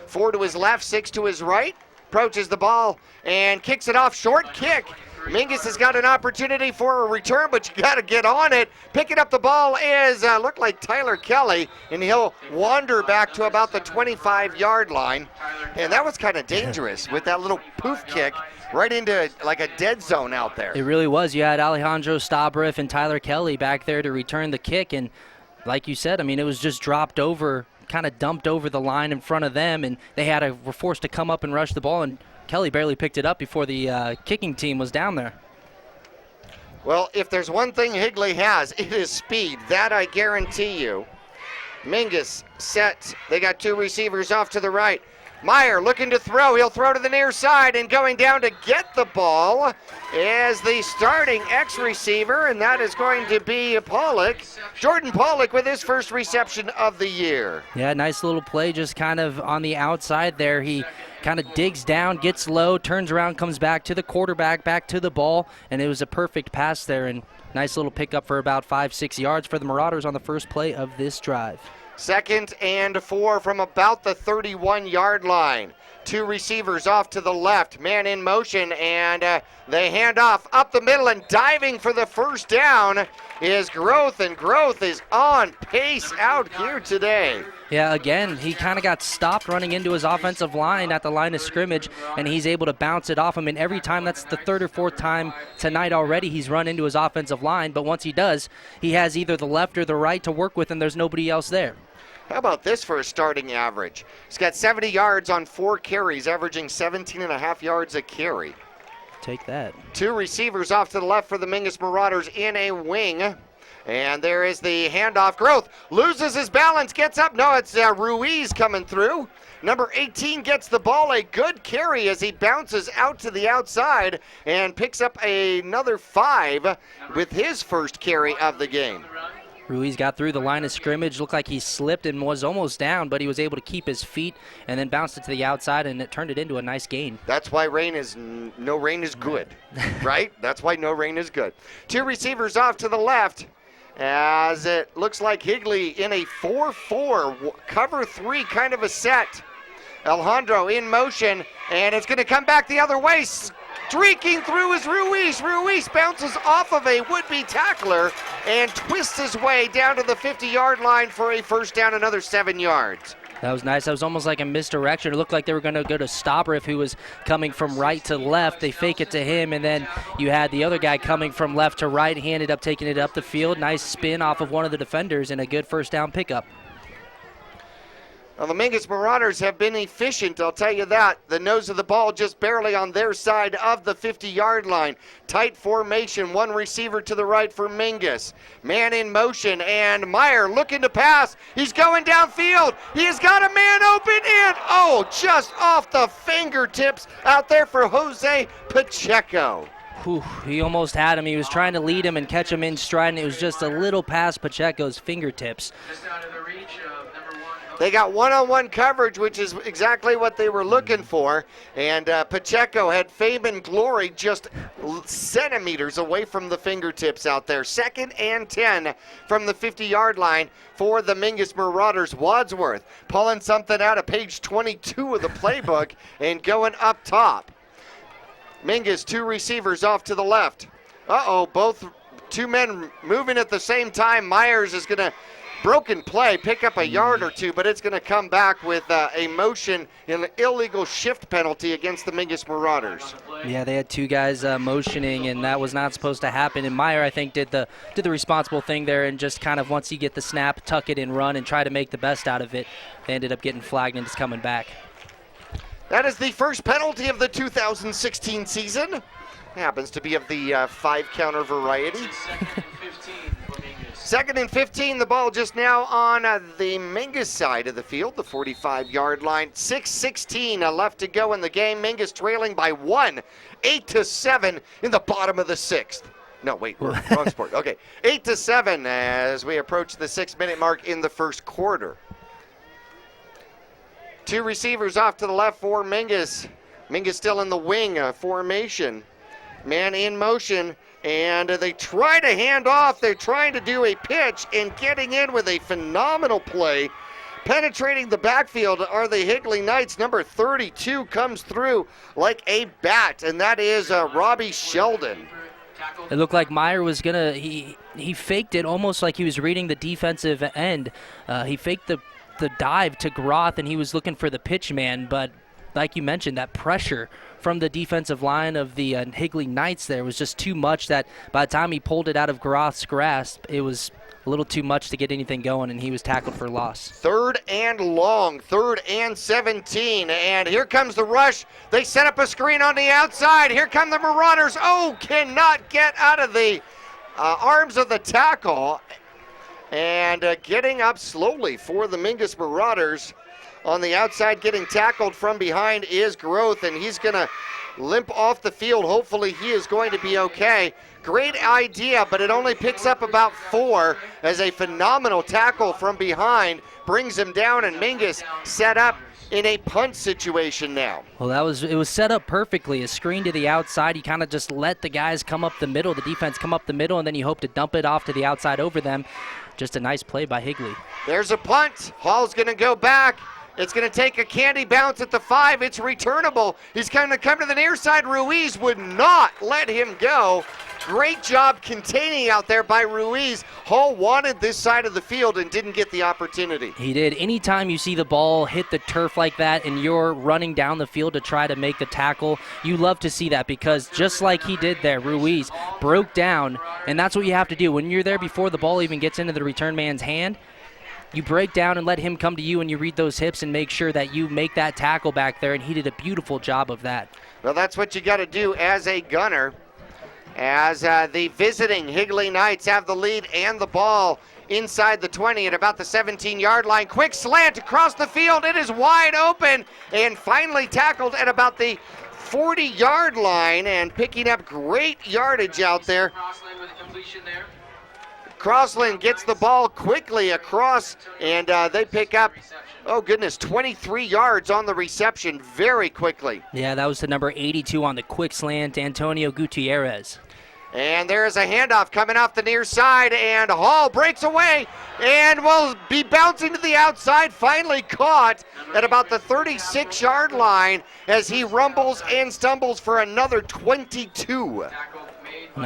4 to his left, 6 to his right, approaches the ball and kicks it off. Short kick. Mingus has got an opportunity for a return, but you got to get on it. Picking up the ball is look like Tyler Kelly, and he'll wander back to about the 25-yard line. And that was kind of dangerous with that little poof kick right into like a dead zone out there. It really was. You had Alejandro Stabrif and Tyler Kelly back there to return the kick, and like you said, I mean, it was just dropped over, kind of dumped over the line in front of them, and they were forced to come up and rush the ball, and Kelly barely picked it up before the kicking team was down there. Well, if there's one thing Higley has, it is speed. That I guarantee you. Mingus set. They got 2 receivers off to the right. Meyer looking to throw. He'll throw to the near side, and going down to get the ball is the starting ex-receiver, and that is going to be Pollock. Jordan Pollock with his first reception of the year. Yeah, nice little play just kind of on the outside there. He kind of digs down, gets low, turns around, comes back to the quarterback, back to the ball, and it was a perfect pass there, and nice little pickup for about 5-6 yards for the Marauders on the first play of this drive. 2nd and 4 from about the 31-yard line. 2 receivers off to the left, man in motion, and they hand off up the middle, and diving for the first down is Groth, and Groth is on pace out here today. Yeah, again, he kind of got stopped running into his offensive line at the line of scrimmage, and he's able to bounce it off him. And every time, that's the 3rd or 4th time tonight already he's run into his offensive line. But once he does, he has either the left or the right to work with, and there's nobody else there. How about this for a starting average? He's got 70 yards on 4 carries, averaging 17.5 yards a carry. Take that. 2 receivers off to the left for the Mingus Marauders in a wing. And there is the handoff. Groth loses his balance, gets up. No, it's Ruiz coming through. Number 18 gets the ball, a good carry as he bounces out to the outside and picks up another 5 with his first carry of the game. Ruiz got through the line of scrimmage, looked like he slipped and was almost down, but he was able to keep his feet and then bounced it to the outside, and it turned it into a nice gain. That's why no rain is good, right? That's why no rain is good. 2 receivers off to the left as it looks like Higley in a 4-4, cover 3 kind of a set. Alejandro in motion, and it's going to come back the other way. Streaking through is Ruiz. Ruiz bounces off of a would-be tackler and twists his way down to the 50-yard line for a first down, another 7 yards. That was nice. That was almost like a misdirection. It looked like they were going to go to Stobriff, who was coming from right to left. They fake it to him, and then you had the other guy coming from left to right. He ended up taking it up the field. Nice spin off of one of the defenders and a good first down pickup. Well, the Mingus Marauders have been efficient, I'll tell you that. The nose of the ball just barely on their side of the 50-yard line. Tight formation, 1 receiver to the right for Mingus. Man in motion, and Meyer looking to pass. He's going downfield. He has got a man open, and just off the fingertips out there for Jose Pacheco. Whew, he almost had him. He was trying to lead him and catch him in stride, and it was just a little past Pacheco's fingertips. They got one-on-one coverage, which is exactly what they were looking for. And Pacheco had fame and glory just centimeters away from the fingertips out there. 2nd and 10 from the 50-yard line for the Mingus Marauders. Wadsworth pulling something out of page 22 of the playbook and going up top. Mingus, 2 receivers off to the left. Both 2 men moving at the same time. Myers is going to broken play, pick up a yard or 2, but it's going to come back with a motion and an illegal shift penalty against the Mingus Marauders. Yeah, they had 2 guys motioning, and that was not supposed to happen. And Meyer, I think, did the responsible thing there and just kind of, once you get the snap, tuck it and run and try to make the best out of it. They ended up getting flagged and it's coming back. That is the first penalty of the 2016 season. Happens to be of the 5-counter variety. 2nd and 15, the ball just now on the Mingus side of the field, the 45-yard line. 6:16 left to go in the game. Mingus trailing by 1, 8-7 in the bottom of the 6th. No, wait, we're wrong sport. Okay, 8-7 as we approach the 6-minute mark in the first quarter. 2 receivers off to the left for Mingus. Mingus still in the wing formation. Man in motion. And they try to hand off. They're trying to do a pitch, and getting in with a phenomenal play. Penetrating the backfield are the Higley Knights. Number 32 comes through like a bat, and that is Robbie Sheldon. It looked like Meyer was going to, he faked it almost like he was reading the defensive end. He faked the dive to Groth, and he was looking for the pitch man, but like you mentioned, that pressure from the defensive line of the Higley Knights there was just too much that by the time he pulled it out of Groth's grasp, it was a little too much to get anything going, and he was tackled for loss. 3rd and long, 3rd and 17, and here comes the rush. They set up a screen on the outside. Here come the Marauders. Cannot get out of the arms of the tackle, and getting up slowly for the Mingus Marauders. On the outside, getting tackled from behind is Groth, and he's going to limp off the field. Hopefully he is going to be okay. Great idea, but it only picks up about 4 as a phenomenal tackle from behind brings him down, and Mingus set up in a punt situation now. Well, it was set up perfectly. A screen to the outside. You kind of just let the guys come up the middle, the defense come up the middle, and then you hope to dump it off to the outside over them. Just a nice play by Higley. There's a punt. Hall's going to go back. It's going to take a candy bounce at the 5. It's returnable. He's going to come to the near side. Ruiz would not let him go. Great job containing out there by Ruiz. Hall wanted this side of the field and didn't get the opportunity. He did. Anytime you see the ball hit the turf like that and you're running down the field to try to make the tackle, you love to see that, because just like he did there, Ruiz broke down, and that's what you have to do. When you're there before the ball even gets into the return man's hand, you break down and let him come to you, and you read those hips and make sure that you make that tackle back there, and he did a beautiful job of that. Well, that's what you got to do as a gunner. As the visiting Higley Knights have the lead and the ball inside the 20 at about the 17-yard line. Quick slant across the field. It is wide open and finally tackled at about the 40-yard line and picking up great yardage out there. Crossland gets the ball quickly across, and they pick up, 23 yards on the reception very quickly. Yeah, that was the number 82 on the quick slant, Antonio Gutierrez. And there is a handoff coming off the near side, and Hall breaks away and will be bouncing to the outside, finally caught at about the 36-yard line as he rumbles and stumbles for another 22.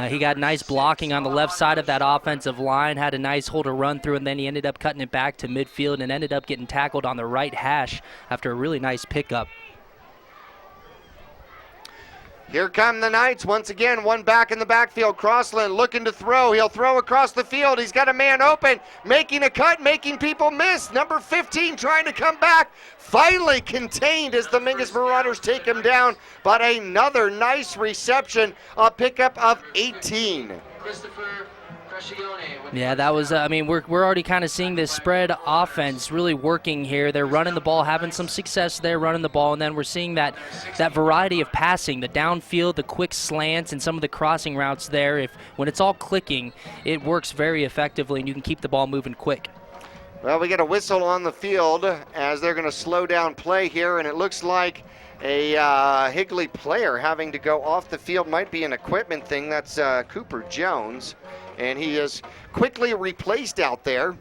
He got nice blocking on the left side of that offensive line, had a nice hole to run through, and then he ended up cutting it back to midfield and ended up getting tackled on the right hash after a really nice pickup. Here come the Knights once again, one back in the backfield. Crossland looking to throw. He'll throw across the field. He's got a man open, making a cut, making people miss. Number 15 trying to come back. Finally contained as the Mingus Marauders take him down. But another nice reception, a pickup of 18. Yeah, that was, we're already kind of seeing this spread offense really working here. They're running the ball, having some success there, running the ball, and then we're seeing that variety of passing, the downfield, the quick slants, and some of the crossing routes there. When it's all clicking, it works very effectively, and you can keep the ball moving quick. Well, we get a whistle on the field as they're going to slow down play here, and it looks like a Higley player having to go off the field. Might be an equipment thing. That's Cooper Jones. And he is quickly replaced out there.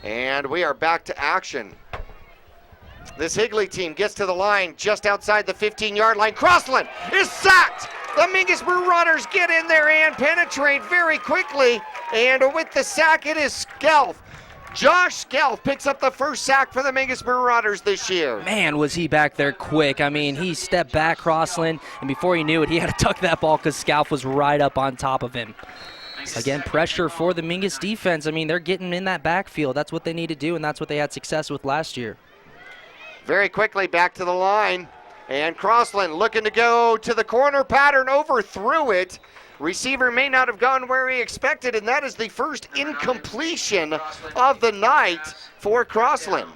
And we are back to action. This Higley team gets to the line just outside the 15-yard line. Crossland is sacked. The Mingus Marauders get in there and penetrate very quickly. And with the sack, it is Skelf. Josh Skelf picks up the first sack for the Mingus Marauders this year. Man, was he back there quick. He stepped back, Crossland, and before he knew it, he had to tuck that ball because Skelf was right up on top of him. Again, pressure for the Mingus defense. They're getting in that backfield. That's what they need to do, and that's what they had success with last year. Very quickly back to the line, and Crossland looking to go to the corner pattern, overthrew it. Receiver may not have gone where he expected, and that is the first incompletion of the night for Crossland.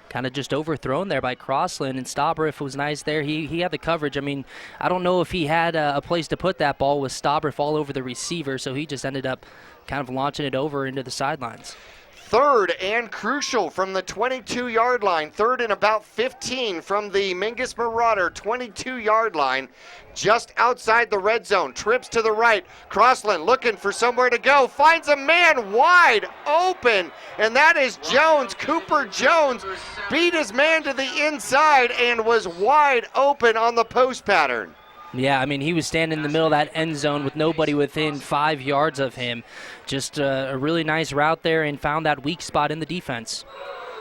Kind of just overthrown there by Crossland, and Stabriff was nice there. He had the coverage. I don't know if he had a place to put that ball with Stabriff all over the receiver, so he just ended up kind of launching it over into the sidelines. Third and crucial from the 22-yard line. Third and about 15 from the Mingus Marauder 22-yard line. Just outside the red zone. Trips to the right. Crossland looking for somewhere to go. Finds a man wide open. And that is Jones. Cooper Jones beat his man to the inside and was wide open on the post pattern. Yeah, he was standing in the middle of that end zone with nobody within 5 yards of him. Just a really nice route there and found that weak spot in the defense.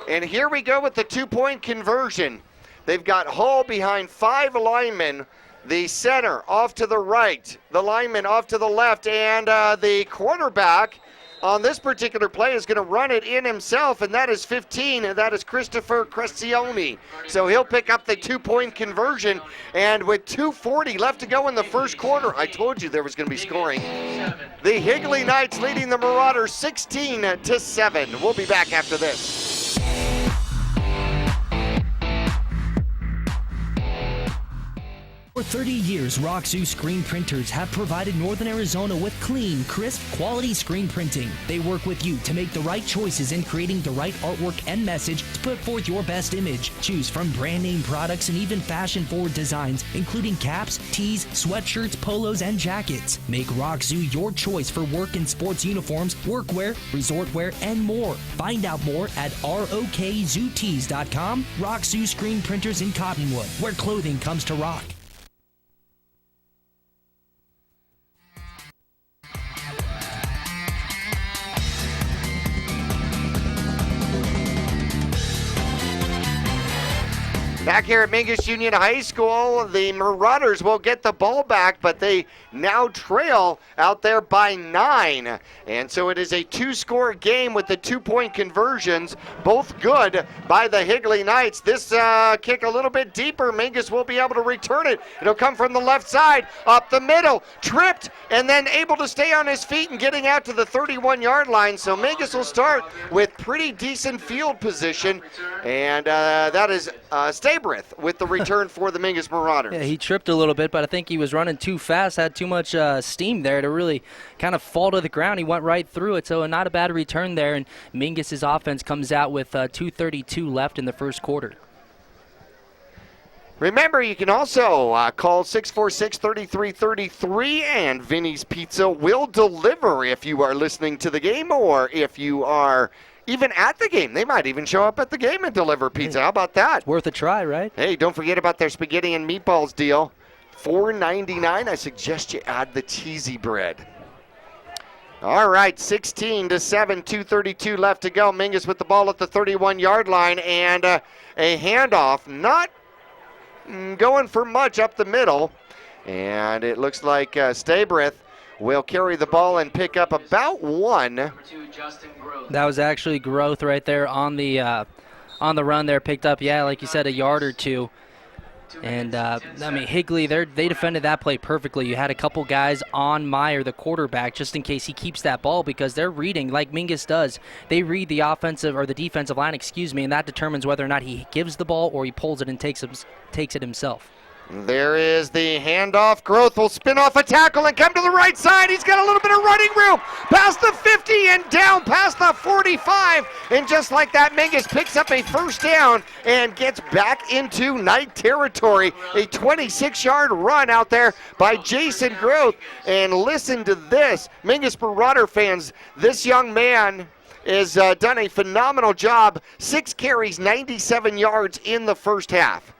And here we go with the two-point conversion. They've got Hall behind 5 linemen, the center off to the right, the lineman off to the left, and the quarterback on this particular play is going to run it in himself, and that is 15, and that is Christopher Crescione. So he'll pick up the two-point conversion, and with 2:40 left to go in the first quarter, I told you there was going to be scoring. The Higley Knights leading the Marauders 16-7. We'll be back after this. For 30 years, Roxu screen printers have provided Northern Arizona with clean, crisp, quality screen printing. They work with you to make the right choices in creating the right artwork and message to put forth your best image. Choose from brand name products and even fashion-forward designs, including caps, tees, sweatshirts, polos, and jackets. Make Roxu your choice for work and sports uniforms, workwear, resort wear, and more. Find out more at rokzootees.com. Roxu screen printers in Cottonwood, where clothing comes to rock. Back here at Mingus Union High School, the Marauders will get the ball back, but they now trail out there by 9. And so it is a 2-score game with the 2-point conversions, both good by the Higley Knights. This kick a little bit deeper. Mingus will be able to return it. It'll come from the left side, up the middle, tripped, and then able to stay on his feet and getting out to the 31-yard line. So Mingus will start with pretty decent field position, and that is stay Stabrith with the return for the Mingus Marauders. Yeah, he tripped a little bit, but I think he was running too fast, had too much steam there to really kind of fall to the ground. He went right through it, so not a bad return there, and Mingus' offense comes out with 2:32 left in the first quarter. Remember, you can also call 646-3333, and Vinnie's Pizza will deliver if you are listening to the game or if you are even at the game. They might even show up at the game and deliver pizza. How about that? Worth a try, right? Hey, don't forget about their spaghetti and meatballs deal. $4.99. I suggest you add the cheesy bread. All right, 16-7, 2:32 left to go. Mingus with the ball at the 31-yard line, and a handoff. Not going for much up the middle, and it looks like Stabrith will carry the ball and pick up about one. That was actually Growth right there on the run there, picked up, yeah, like you said, a yard or two. And, Higley, they defended that play perfectly. You had a couple guys on Meyer, the quarterback, just in case he keeps that ball, because they're reading, like Mingus does. They read the offensive or the defensive line, and that determines whether or not he gives the ball or he pulls it and takes it himself. There is the handoff. Growth will spin off a tackle and come to the right side. He's got a little bit of running room. Past the 50 and down past the 45. And just like that, Mingus picks up a first down and gets back into night territory. A 26-yard run out there by Jason Growth. And listen to this. Mingus Marauder fans, this young man has done a phenomenal job. 6 carries, 97 yards in the first half.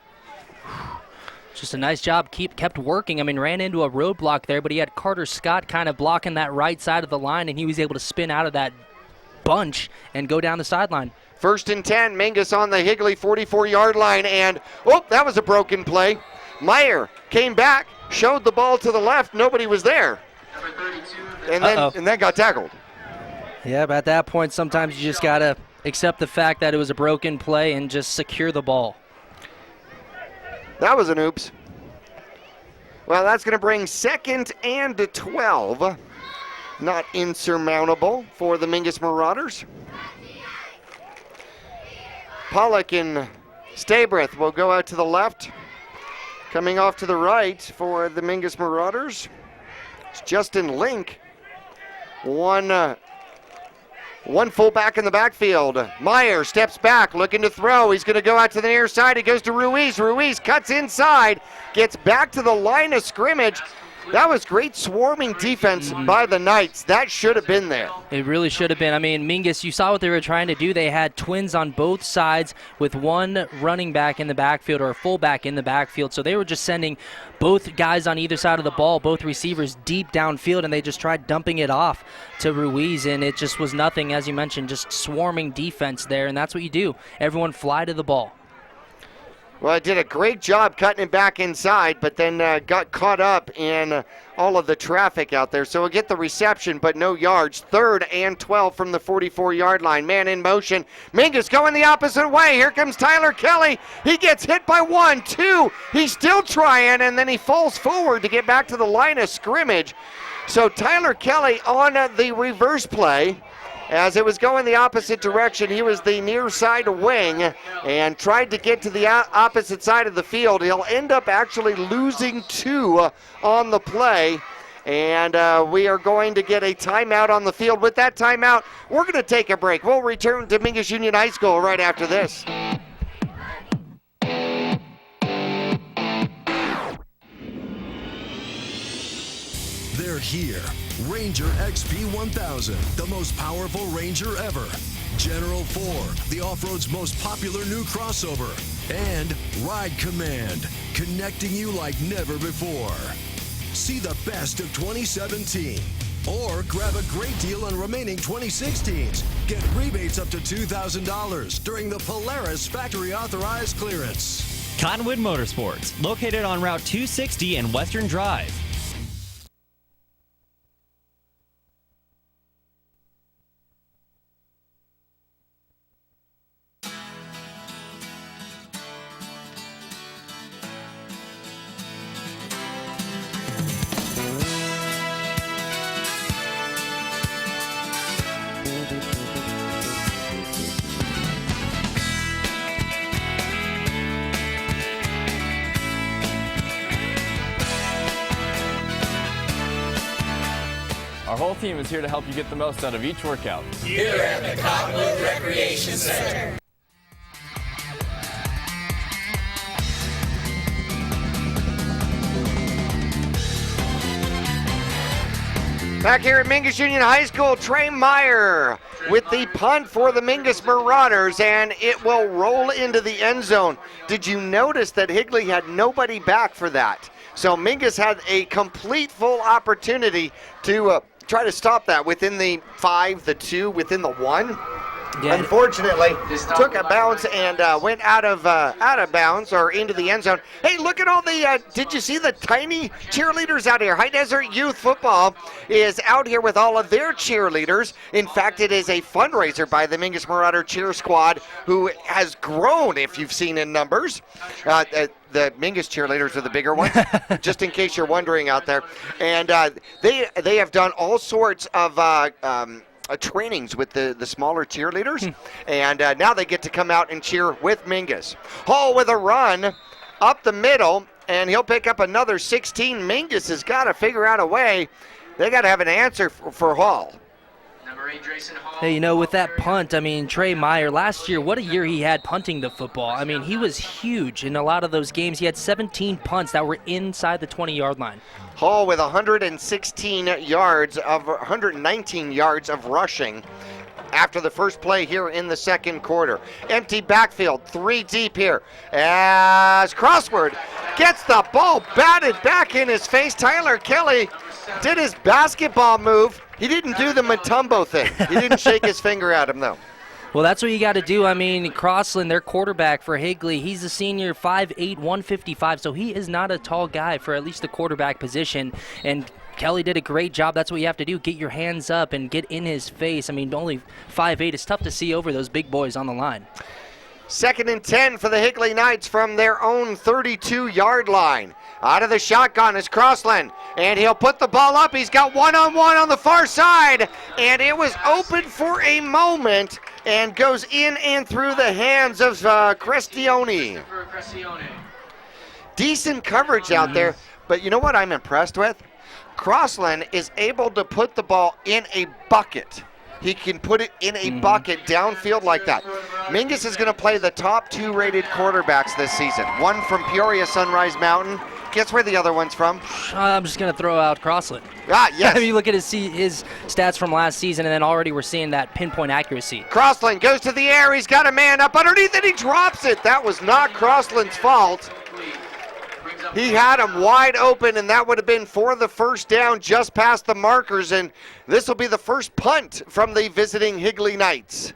Just a nice job, kept working. Ran into a roadblock there, but he had Carter Scott kind of blocking that right side of the line, and he was able to spin out of that bunch and go down the sideline. 1st and 10, Mingus on the Higley 44-yard line, and, that was a broken play. Meyer came back, showed the ball to the left, nobody was there. And then got tackled. Yeah, but at that point, sometimes you just got to accept the fact that it was a broken play and just secure the ball. That was an oops. Well, that's going to bring 2nd and 12. Not insurmountable for the Mingus Marauders. Pollock and Stabrith will go out to the left. Coming off to the right for the Mingus Marauders, it's Justin Link. One fullback in the backfield. Meyer steps back, looking to throw. He's going to go out to the near side. He goes to Ruiz. Ruiz cuts inside, gets back to the line of scrimmage. That was great swarming defense by the Knights. That should have been there. It really should have been. Mingus, you saw what they were trying to do. They had twins on both sides with one running back in the backfield or a fullback in the backfield. So they were just sending both guys on either side of the ball, both receivers deep downfield, and they just tried dumping it off to Ruiz, and it just was nothing, as you mentioned, just swarming defense there, and that's what you do. Everyone fly to the ball. Well, it did a great job cutting it back inside, but then got caught up in all of the traffic out there. So we'll get the reception, but no yards. 3rd and 12 from the 44-yard line. Man in motion. Mingus going the opposite way. Here comes Tyler Kelly. He gets hit by 1, 2. He's still trying, and then he falls forward to get back to the line of scrimmage. So Tyler Kelly on the reverse play. As it was going the opposite direction, he was the near side wing and tried to get to the opposite side of the field. He'll end up actually losing 2 on the play. And we are going to get a timeout on the field. With that timeout, we're going to take a break. We'll return to Mingus Union High School right after this. They're here. Ranger XP1000, the most powerful Ranger ever. General 4, the off-road's most popular new crossover. And Ride Command, connecting you like never before. See the best of 2017. Or grab a great deal on remaining 2016s. Get rebates up to $2,000 during the Polaris factory authorized clearance. Cottonwood Motorsports, located on Route 260 and Western Drive. Our whole team is here to help you get the most out of each workout. Here at the Cottonwood Recreation Center. Back here at Mingus Union High School, Trey Meyer with the punt for the Mingus Marauders, and it will roll into the end zone. Did you notice that Higley had nobody back for that? So Mingus had a complete full opportunity to try to stop that within the 5, the 2, within the 1. Yeah. Unfortunately, took a bounce and went out of bounds or into the end zone. Hey, look at all the, did you see the tiny cheerleaders out here? High Desert Youth Football is out here with all of their cheerleaders. In fact, it is a fundraiser by the Mingus Marauder Cheer Squad, who has grown, if you've seen in numbers. The Mingus cheerleaders are the bigger ones, just in case you're wondering out there. And they have done all sorts of trainings with the smaller cheerleaders, and now they get to come out and cheer with Mingus. Hall with a run up the middle, and he'll pick up another 16. Mingus has got to figure out a way. They got to have an answer for Hall. Hey, with that punt, I mean, Trey Meyer, last year, what a year he had punting the football. I mean, he was huge in a lot of those games. He had 17 punts that were inside the 20-yard line. Hall with 119 yards of rushing after the first play here in the second quarter. Empty backfield, 3 deep here as Crossword gets the ball batted back in his face. Tyler Kelly did his basketball move. He didn't do the Matumbo thing. He didn't shake his finger at him, though. Well, that's what you got to do. I mean, Crossland, their quarterback for Higley, he's a senior, 5'8", 155, so he is not a tall guy for at least the quarterback position. And Kelly did a great job. That's what you have to do, get your hands up and get in his face. I mean, only 5'8", it's tough to see over those big boys on the line. 2nd and 10 for the Higley Knights from their own 32-yard line. Out of the shotgun is Crossland, and he'll put the ball up. He's got one-on-one on the far side, and it was open for a moment and goes in and through the hands of Crestione. Decent coverage out there, but you know what I'm impressed with? Crossland is able to put the ball in a bucket. He can put it in a bucket downfield like that. Mingus is going to play the top 2 rated quarterbacks this season. One from Peoria Sunrise Mountain. Guess where the other one's from? I'm just going to throw out Crossland. Yes. I mean, you look at his stats from last season, and then already we're seeing that pinpoint accuracy. Crossland goes to the air. He's got a man up underneath, and he drops it. That was not Crossland's fault. He had him wide open, and that would have been for the first down just past the markers, and this will be the first punt from the visiting Higley Knights.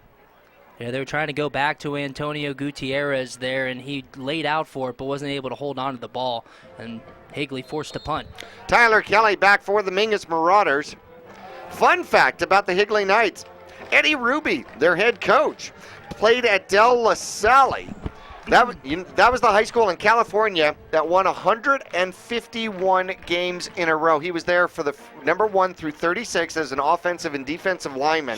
Yeah, they were trying to go back to Antonio Gutierrez there, and he laid out for it but wasn't able to hold on to the ball, and Higley forced to punt. Tyler Kelly back for the Mingus Marauders. Fun fact about the Higley Knights, Eddie Ruby, their head coach, played at Del La Salle. That was the high school in California that won 151 games in a row. He was there for the number 1 through 36 as an offensive and defensive lineman.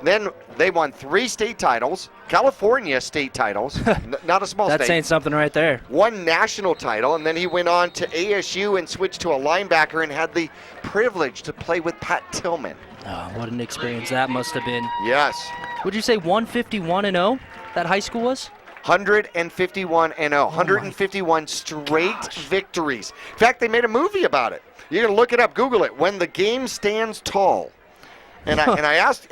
Then they won 3 state titles, California state titles, not a small state. That's saying something right there. 1 national title, and then he went on to ASU and switched to a linebacker and had the privilege to play with Pat Tillman. Oh, what an experience that must have been. Yes. Would you say 151-0 that high school was? 151-0, 151 straight victories. In fact, they made a movie about it. You're gonna look it up, Google it. When the Game Stands Tall. And I asked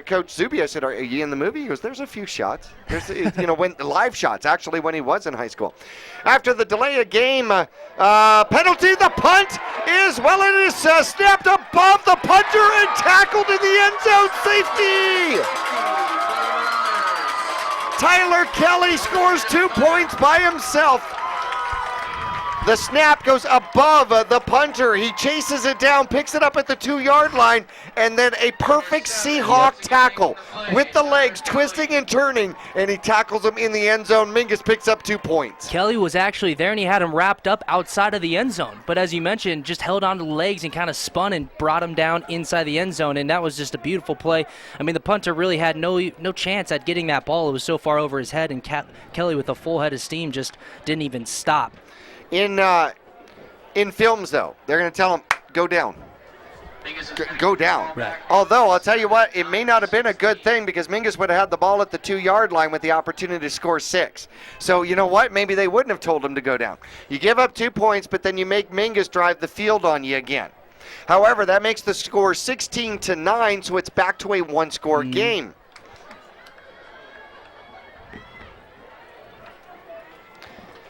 Coach Zuby, I said, "Are you in the movie?" He goes, "There's a few shots. There's when live shots actually when he was in high school." After the delay of game penalty, the punt is it is snapped above the punter and tackled in the end zone. Safety. Tyler Kelly scores 2 points by himself. The snap goes above the punter. He chases it down, picks it up at the 2-yard line, and then a perfect Seahawk tackle with the legs twisting and turning, and he tackles him in the end zone. Mingus picks up 2 points. Kelly was actually there, and he had him wrapped up outside of the end zone. But as you mentioned, just held onto the legs and kind of spun and brought him down inside the end zone, and that was just a beautiful play. I mean, the punter really had no chance at getting that ball. It was so far over his head, and Kelly with a full head of steam just didn't even stop. In films, though, they're going to tell him, go down. go down. Right. Although, I'll tell you what, it may not have been a good thing because Mingus would have had the ball at the 2-yard line with the opportunity to score 6. So, you know what? Maybe they wouldn't have told him to go down. You give up 2 points, but then you make Mingus drive the field on you again. However, that makes the score 16-9, so it's back to a 1-score game.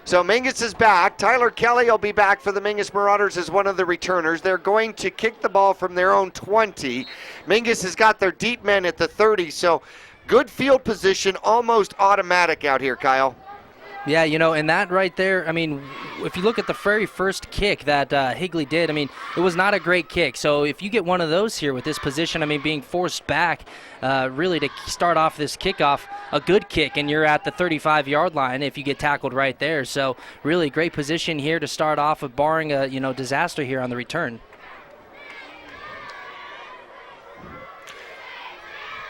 So Mingus is back. Tyler Kelly will be back for the Mingus Marauders as one of the returners. They're going to kick the ball from their own 20. Mingus has got their deep men at the 30, so good field position, almost automatic out here, Kyle. Yeah, you know, and that right there, I mean, if you look at the very first kick that Higley did, I mean, it was not a great kick. So if you get one of those here with this position, I mean, being forced back really to start off this kickoff, a good kick, and you're at the 35-yard line if you get tackled right there. So really great position here to start off with, barring a, you know, disaster here on the return.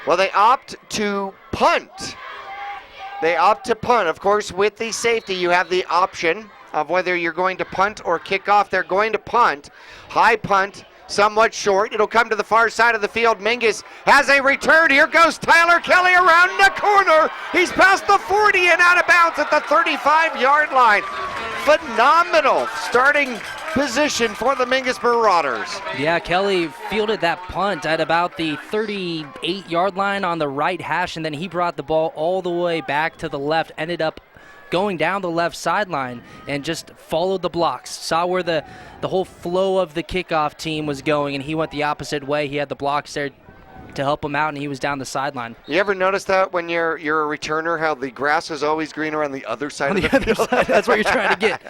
Well, they opt to punt. They opt to punt. Of course, with the safety, you have the option of whether you're going to punt or kick off. They're going to punt. High punt, somewhat short. It'll come to the far side of the field. Mingus has a return. Here goes Tyler Kelly around the corner. He's past the 40 and out of bounds at the 35-yard line. Phenomenal starting position for the Mingus Marauders. Yeah, Kelly fielded that punt at about the 38-yard line on the right hash, and then he brought the ball all the way back to the left, ended up going down the left sideline and just followed the blocks. Saw where the whole flow of the kickoff team was going, and he went the opposite way. He had the blocks there to help him out, and he was down the sideline. You ever notice that when you're a returner, how the grass is always greener on the other side of the field? That's what you're trying to get.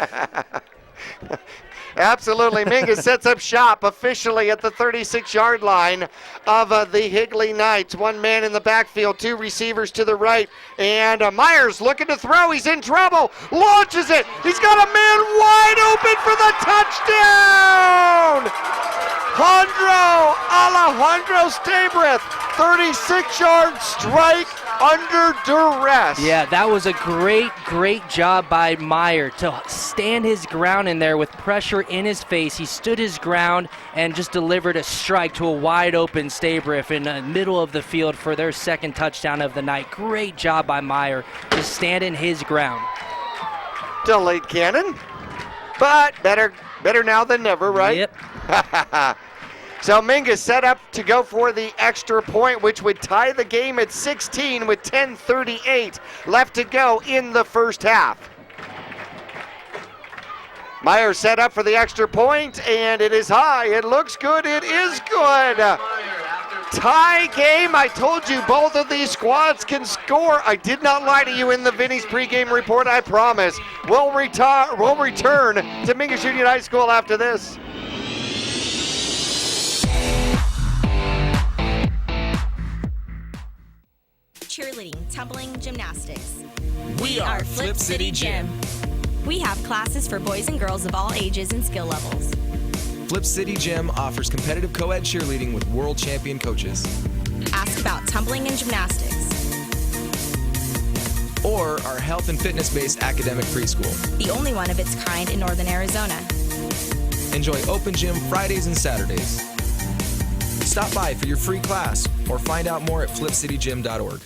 Absolutely. Mingus sets up shop officially at the 36-yard line of the Higley Knights. One man in the backfield, 2 receivers to the right. And Myers looking to throw. He's in trouble. Launches it. He's got a man wide open for the touchdown. Alejandro Stabrith, 36-yard strike under duress. Yeah, that was a great job by Meyer to stand his ground in there with pressure in his face. He stood his ground and just delivered a strike to a wide open Stabrith in the middle of the field for their second touchdown of the night. Great job by Meyer, just standing his ground. Delayed cannon, but better now than never, right? Yep. So Mingus set up to go for the extra point, which would tie the game at 16 with 10:38 left to go in the first half. Meyer set up for the extra point, and it is high. It looks good. It is good. Tie game. I told you both of these squads can score. I did not lie to you in the Vinnie's pregame report, I promise. We'll return to Mingus Union High School after this. Cheerleading, tumbling, gymnastics. We are Flip City Gym. We have classes for boys and girls of all ages and skill levels. Flip City Gym offers competitive co-ed cheerleading with world champion coaches. Ask about tumbling and gymnastics. Or our health and fitness-based academic preschool. The only one of its kind in northern Arizona. Enjoy open gym Fridays and Saturdays. Stop by for your free class or find out more at flipcitygym.org.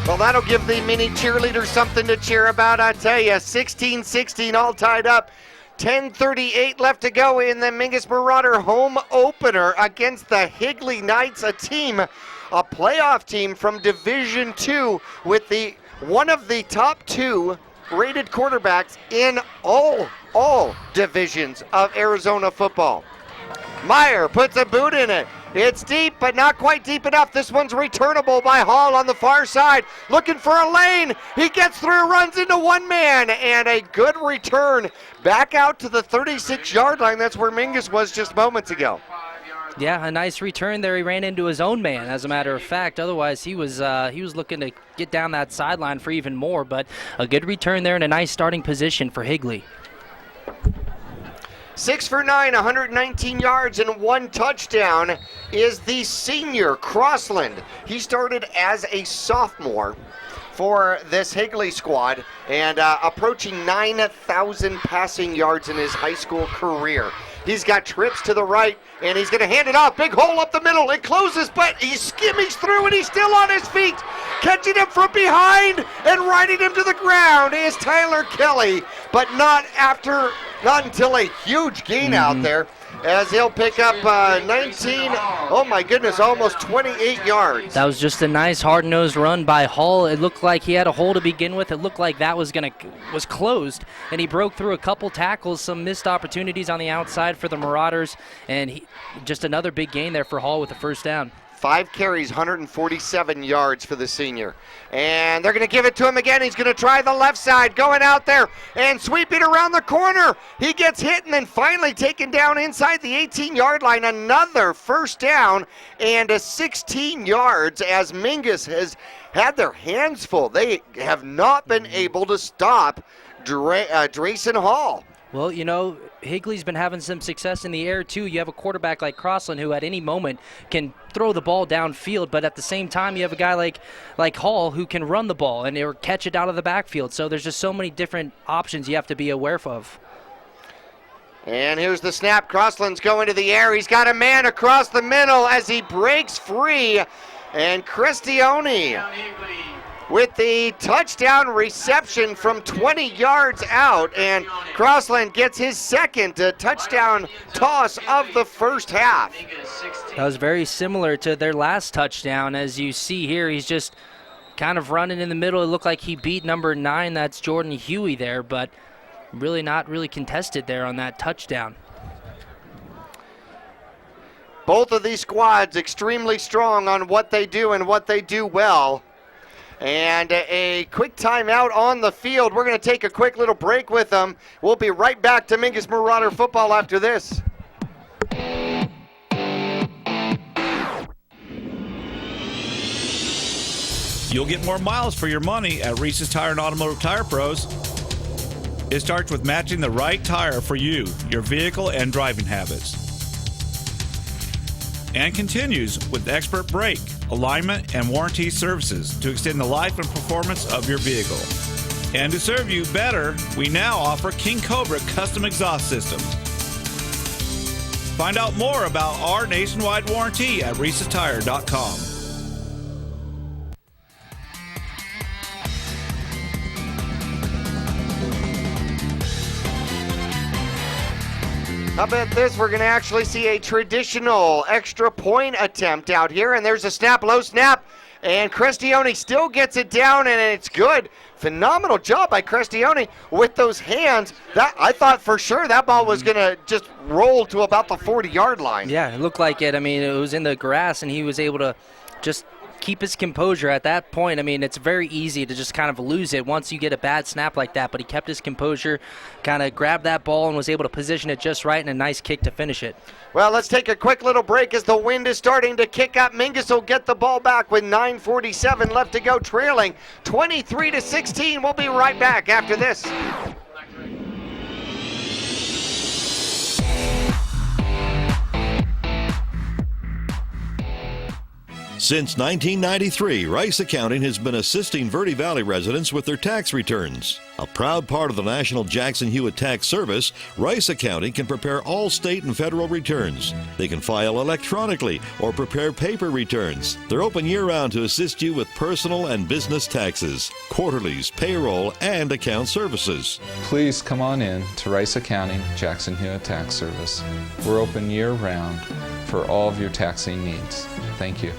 Well, that'll give the mini cheerleaders something to cheer about, I tell you. 16-16 all tied up. 10:38 left to go in the Mingus Marauder home opener against the Higley Knights, a playoff team from Division II with one of the top 2 rated quarterbacks in all divisions of Arizona football. Meyer puts a boot in it. It's deep, but not quite deep enough. This one's returnable by Hall on the far side. Looking for a lane. He gets through, runs into one man, and a good return back out to the 36-yard line. That's where Mingus was just moments ago. Yeah, a nice return there. He ran into his own man, as a matter of fact. Otherwise, he was looking to get down that sideline for even more, but a good return there and a nice starting position for Higley. 6 for 9, 119 yards and 1 touchdown is the senior Crossland. He started as a sophomore for this Higley squad and approaching 9,000 passing yards in his high school career. He's got trips to the right, and he's going to hand it off. Big hole up the middle. It closes, but he skimmies through, and he's still on his feet. Catching him from behind and riding him to the ground is Tyler Kelly, but not until a huge gain out there, as he'll pick up 19, oh my goodness, almost 28 yards. That was just a nice hard-nosed run by Hall. It looked like he had a hole to begin with. It looked like that was closed, and he broke through a couple tackles, some missed opportunities on the outside for the Marauders, and just another big gain there for Hall with a first down. 5 carries, 147 yards for the senior. And they're going to give it to him again. He's going to try the left side, going out there and sweeping around the corner. He gets hit and then finally taken down inside the 18-yard line. Another first down and a 16 yards as Mingus has had their hands full. They have not been able to stop Drayson Hall. Well, you know, Higley's been having some success in the air, too. You have a quarterback like Crossland who at any moment can throw the ball downfield, but at the same time you have a guy like Hall who can run the ball or catch it out of the backfield. So there's just so many different options you have to be aware of. And here's the snap. Crossland's going to the air. He's got a man across the middle as he breaks free. And Cristione with the touchdown reception from 20 yards out, and Crossland gets his second touchdown toss of the first half. That was very similar to their last touchdown. As you see here, he's just kind of running in the middle. It looked like he beat number 9, that's Jordan Huey there, but really not really contested there on that touchdown. Both of these squads extremely strong on what they do and what they do well. And a quick timeout on the field. We're going to take a quick little break with them. We'll be right back to Mingus Marauder football after this. You'll get more miles for your money at Reese's Tire and Automotive Tire Pros. It starts with matching the right tire for you, your vehicle, and driving habits. And continues with expert brake, alignment, and warranty services to extend the life and performance of your vehicle. And to serve you better, we now offer King COBRA custom exhaust systems. Find out more about our nationwide warranty at reesestire.com. How about this? We're going to actually see a traditional extra point attempt out here. And there's a snap, low snap. And Cristione still gets it down, and it's good. Phenomenal job by Cristione with those hands. That I thought for sure that ball was going to just roll to about the 40-yard line. Yeah, it looked like it. I mean, it was in the grass, and he was able to just keep his composure at that point. I mean, it's very easy to just kind of lose it once you get a bad snap like that, but he kept his composure, kind of grabbed that ball and was able to position it just right, and a nice kick to finish it. Well, let's take a quick little break as the wind is starting to kick up. Mingus will get the ball back with 9:47 left to go, trailing 23-16. We'll be right back after this. Since 1993, Rice Accounting has been assisting Verde Valley residents with their tax returns. A proud part of the National Jackson Hewitt Tax Service, Rice Accounting can prepare all state and federal returns. They can file electronically or prepare paper returns. They're open year-round to assist you with personal and business taxes, quarterlies, payroll, and account services. Please come on in to Rice Accounting Jackson Hewitt Tax Service. We're open year-round for all of your taxing needs. Thank you.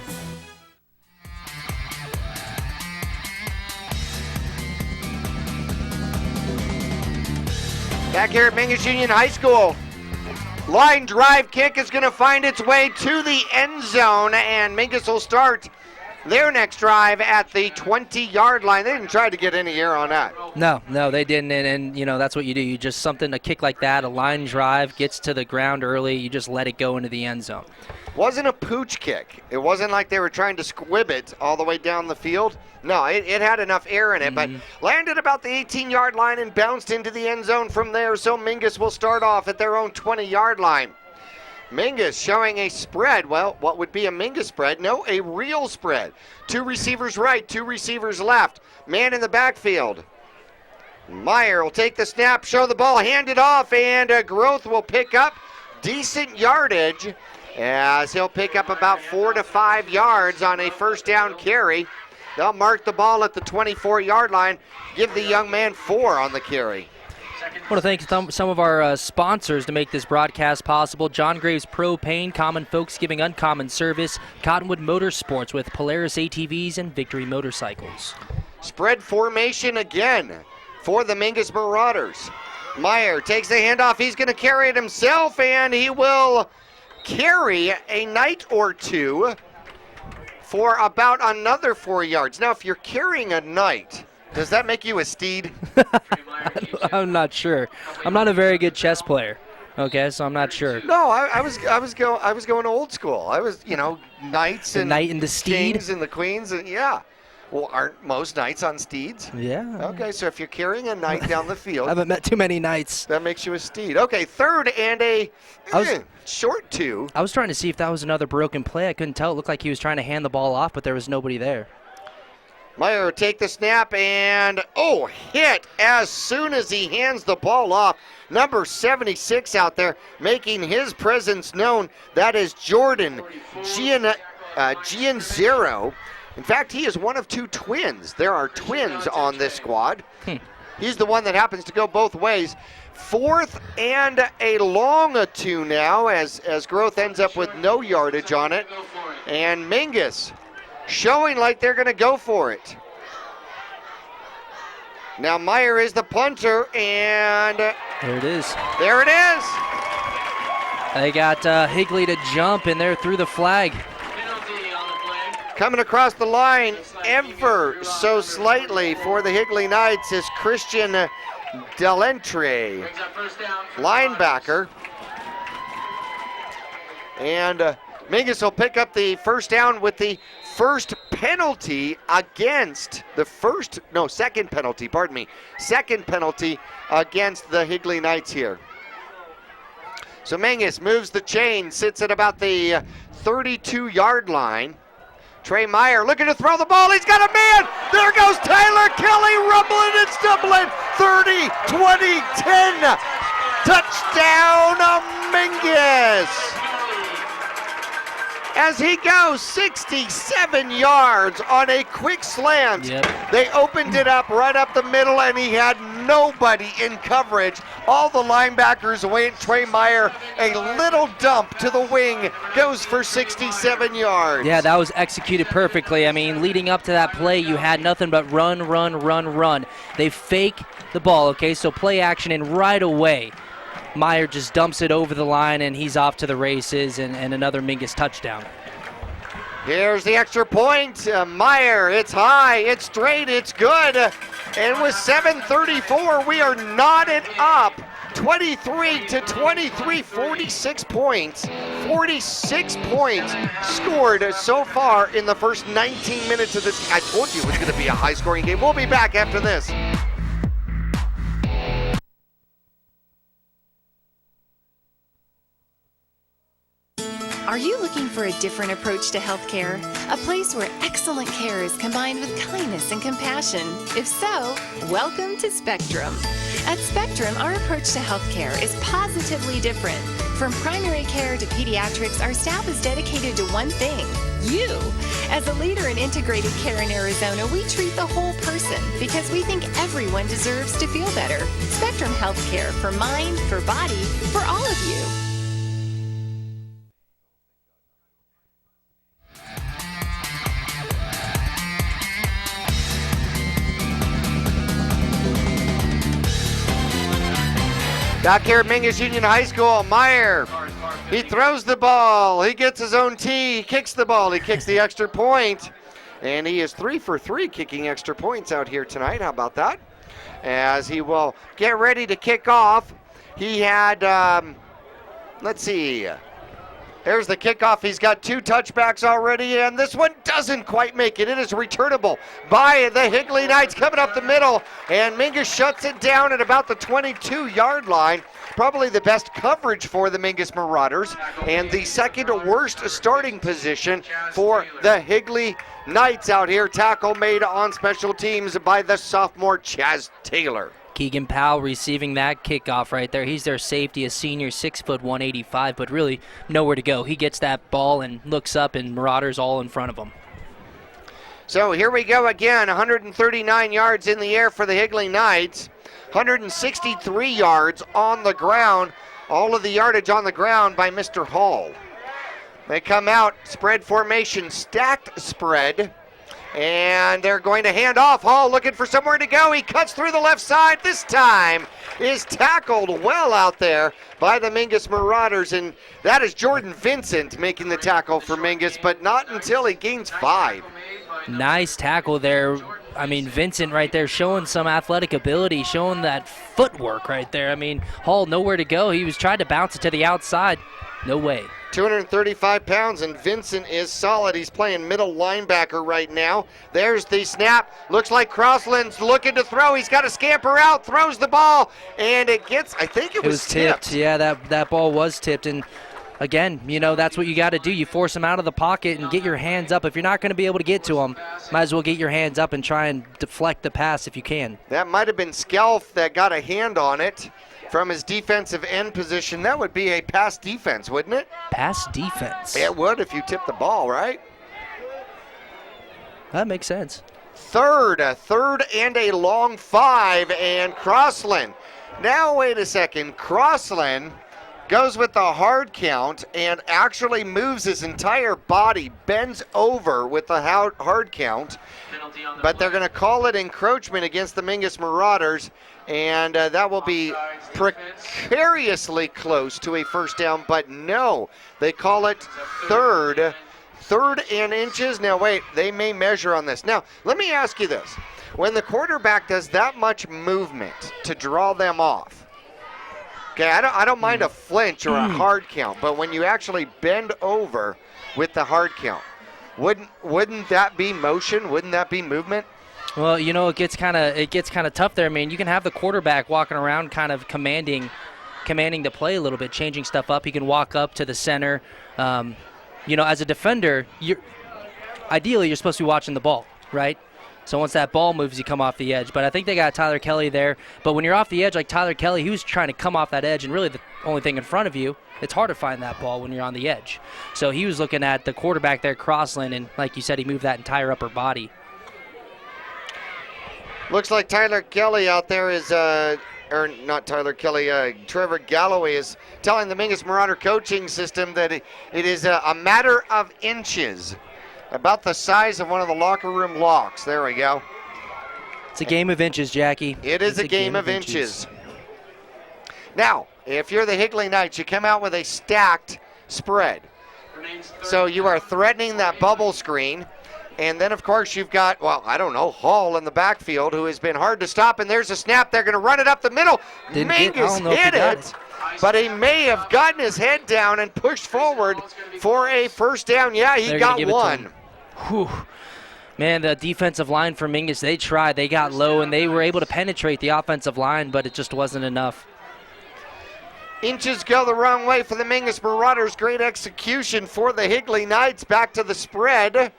Back here at Mingus Union High School. Line drive kick is going to find its way to the end zone, and Mingus will start their next drive at the 20-yard line. They didn't try to get any air on that. No, they didn't, and that's what you do. You just something, a kick like that, a line drive, gets to the ground early, you just let it go into the end zone. Wasn't a pooch kick. It wasn't like they were trying to squib it all the way down the field. No, it had enough air in it, but landed about the 18-yard line and bounced into the end zone from there, so Mingus will start off at their own 20-yard line. Mingus showing a spread. Well, what would be a Mingus spread? No, a real spread. 2 receivers right, 2 receivers left. Man in the backfield. Meyer will take the snap, show the ball, hand it off, and Groth will pick up decent yardage as he'll pick up about 4 to 5 yards on a first down carry. They'll mark the ball at the 24-yard line, give the young man 4 on the carry. I want to thank some of our sponsors to make this broadcast possible. John Graves Propane, Common Folks Giving Uncommon Service, Cottonwood Motorsports with Polaris ATVs and Victory Motorcycles. Spread formation again for the Mingus Marauders. Meyer takes the handoff. He's going to carry it himself, and he will carry a knight or two for about another 4 yards. Now, if you're carrying a knight, does that make you a steed? I'm not sure. I'm not a very good chess player. Okay, so I'm not sure. No, I was going old school. I was, knights and knight and the steed, kings and the queens, and yeah. Well, aren't most knights on steeds? Yeah. Okay, so if you're carrying a knight down the field, I haven't met too many knights. That makes you a steed. Okay, third and a short 2. I was trying to see if that was another broken play. I couldn't tell. It looked like he was trying to hand the ball off, but there was nobody there. Meyer will take the snap and, hit as soon as he hands the ball off. Number 76 out there making his presence known. That is Jordan Gianzero. In fact, he is one of 2 twins. There are twins on this squad. He's the one that happens to go both ways. 4th and a long 2 now as Groth ends up with no yardage on it. And Mingus showing like they're going to go for it. Now Meyer is the punter, and there it is. There it is. They got Higley to jump, and they're through the flag. Coming across the line ever so slightly for the Higley Knights is Christian Delentre, linebacker. And Mingus will pick up the first down with the first penalty against second penalty against the Higley Knights here. So Mingus moves the chain, sits at about the 32-yard line. Trey Meyer looking to throw the ball. He's got a man. There goes Tyler Kelly, rumbling and stumbling. 30, 20, 10. Touchdown, Mingus. As he goes 67 yards on a quick slant. Yep. They opened it up right up the middle, and he had nobody in coverage. All the linebackers went. Trey Meyer, a little dump to the wing, goes for 67 yards. Yeah, that was executed perfectly. I mean, leading up to that play, you had nothing but run, run, run, run. They fake the ball, okay, so play action, and right away, Meyer just dumps it over the line, and he's off to the races, and another Mingus touchdown. Here's the extra point. Meyer, it's high, it's straight, it's good. And with 7:34, we are knotted up. 23-23, 46 points. 46 points scored so far in the first 19 minutes of this. I told you it was going to be a high-scoring game. We'll be back after this. Are you looking for a different approach to healthcare? A place where excellent care is combined with kindness and compassion? If so, welcome to Spectrum. At Spectrum, our approach to healthcare is positively different. From primary care to pediatrics, our staff is dedicated to one thing: you. As a leader in integrated care in Arizona, we treat the whole person because we think everyone deserves to feel better. Spectrum Healthcare, for mind, for body, for all of you. Back here at Mingus Union High School, Meyer, he throws the ball, he gets his own tee, he kicks the ball, he kicks the extra point. And he is 3 for 3 kicking extra points out here tonight. How about that? As he will get ready to kick off. He had, let's see. There's the kickoff. He's got 2 touchbacks already, and this one doesn't quite make it. It is returnable by the Higley Knights coming up the middle, and Mingus shuts it down at about the 22-yard line. Probably the best coverage for the Mingus Marauders, and the second worst starting position for the Higley Knights out here. Tackle made on special teams by the sophomore Chaz Taylor. Keegan Powell receiving that kickoff right there. He's their safety, a senior, 6 foot 185, but really nowhere to go. He gets that ball and looks up, and Marauders all in front of him. So here we go again, 139 yards in the air for the Higley Knights, 163 yards on the ground, all of the yardage on the ground by Mr. Hall. They come out, spread formation, stacked spread. And they're going to hand off. Hall looking for somewhere to go. He cuts through the left side. This time is tackled well out there by the Mingus Marauders. And that is Jordan Vincent making the tackle for Mingus, but not until he gains 5. Nice tackle there. I mean, Vincent right there showing some athletic ability, showing that footwork right there. I mean, Hall nowhere to go. He was trying to bounce it to the outside. No way. 235 pounds, and Vincent is solid. He's playing middle linebacker right now. There's the snap. Looks like Crossland's looking to throw. He's got to scamper out, throws the ball, and it gets, I think it was tipped. Yeah, that ball was tipped. And again, you know, that's what you got to do. You force him out of the pocket and get your hands up. If you're not going to be able to get to him, might as well get your hands up and try and deflect the pass if you can. That might have been Skelf that got a hand on it. From his defensive end position, that would be a pass defense, wouldn't it? Pass defense. It would if you tip the ball, right? That makes sense. Third and a long 5, and Crossland. Now, wait a second. Crossland goes with the hard count and actually moves his entire body, bends over with the hard count, but they're going to call it encroachment against the Mingus Marauders. And that will be precariously close to a first down, but no, they call it third and inches. Now wait, they may measure on this. Now, let me ask you this. When the quarterback does that much movement to draw them off, okay, I don't mind a flinch or a hard count, but when you actually bend over with the hard count, wouldn't that be motion? Wouldn't that be movement? Well, you know, it gets kind of tough there. I mean, you can have the quarterback walking around kind of commanding the play a little bit, changing stuff up. He can walk up to the center. You know, as a defender, ideally you're supposed to be watching the ball, right? So once that ball moves, you come off the edge. But I think they got Tyler Kelly there. But when you're off the edge like Tyler Kelly, he was trying to come off that edge, and really the only thing in front of you, it's hard to find that ball when you're on the edge. So he was looking at the quarterback there, Crossland, and like you said, he moved that entire upper body. Looks like Tyler Kelly out there is, or not Tyler Kelly, Trevor Galloway is telling the Mingus Marauder coaching system that it is a matter of inches, about the size of one of the locker room locks. There we go. It's a game of inches, Jackie. It is a game of inches. Now, if you're the Higley Knights, you come out with a stacked spread. So you are threatening that bubble screen. And then, of course, you've got, well, I don't know, Hall in the backfield, who has been hard to stop. And there's a snap. They're going to run it up the middle. Mingus hit it, but he may have gotten his head down and pushed forward for a first down. Yeah, he got one. Whew. Man, the defensive line for Mingus, they tried. They got low, and they were able to penetrate the offensive line, but it just wasn't enough. Inches go the wrong way for the Mingus Marauders. Great execution for the Higley Knights. Back to the spread.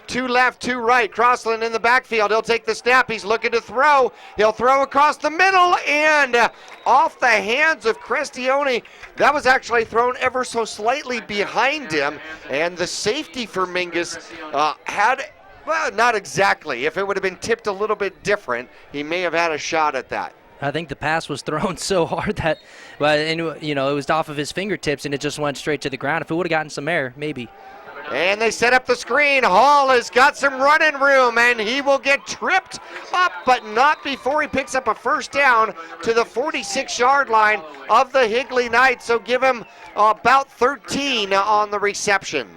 2 left, 2 right. Crossland in the backfield. He'll take the snap. He's looking to throw. He'll throw across the middle and off the hands of Crestione. That was actually thrown ever so slightly behind him. And the safety for Mingus had, well, not exactly. If it would have been tipped a little bit different, he may have had a shot at that. I think the pass was thrown so hard that, well, and, you know, it was off of his fingertips and it just went straight to the ground. If it would have gotten some air, maybe. And they set up the screen. Hall has got some running room, and he will get tripped up, but not before he picks up a first down to the 46-yard line of the Higley Knights. So give him about 13 on the reception.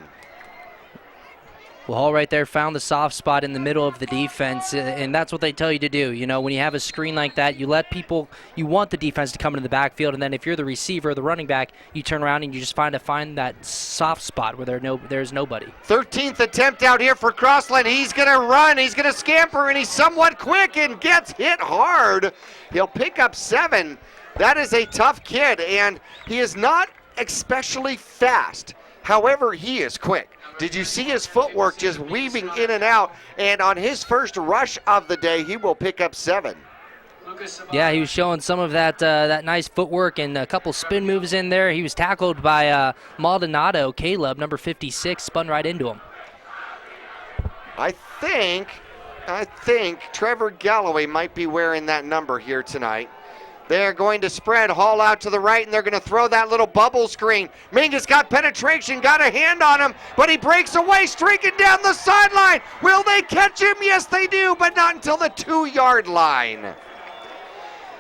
Well, Hall right there found the soft spot in the middle of the defense, and that's what they tell you to do. You know, when you have a screen like that, you let people, you want the defense to come into the backfield, and then if you're the receiver or the running back, you turn around and you just find that soft spot where there's nobody. 13th attempt out here for Crossland. He's going to run, he's going to scamper, and he's somewhat quick and gets hit hard. He'll pick up 7. That is a tough kid, and he is not especially fast. However, he is quick. Did you see his footwork just weaving in and out? And on his first rush of the day, he will pick up 7. Yeah, he was showing some of that nice footwork and a couple spin moves in there. He was tackled by Maldonado. Caleb, number 56, spun right into him. I think Trevor Galloway might be wearing that number here tonight. They're going to spread Hall out to the right, and they're going to throw that little bubble screen. Mingus got penetration, got a hand on him, but he breaks away, streaking down the sideline. Will they catch him? Yes, they do, but not until the 2-yard line.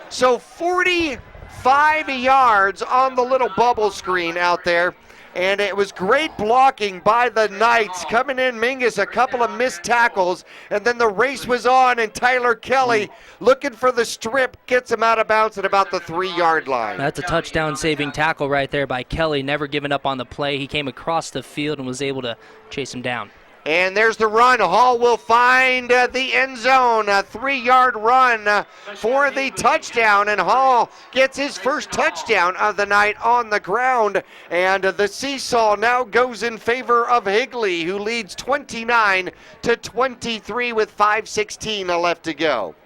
So 45 yards on the little bubble screen out there. And it was great blocking by the Knights. Coming in, Mingus, a couple of missed tackles. And then the race was on, and Tyler Kelly, looking for the strip, gets him out of bounds at about the 3-yard line. That's a touchdown-saving tackle right there by Kelly, never giving up on the play. He came across the field and was able to chase him down. And there's the run. Hall will find the end zone. A 3-yard run for the touchdown. And Hall gets his first touchdown of the night on the ground. And the seesaw now goes in favor of Higley, who leads 29-23 with 5:16 left to go.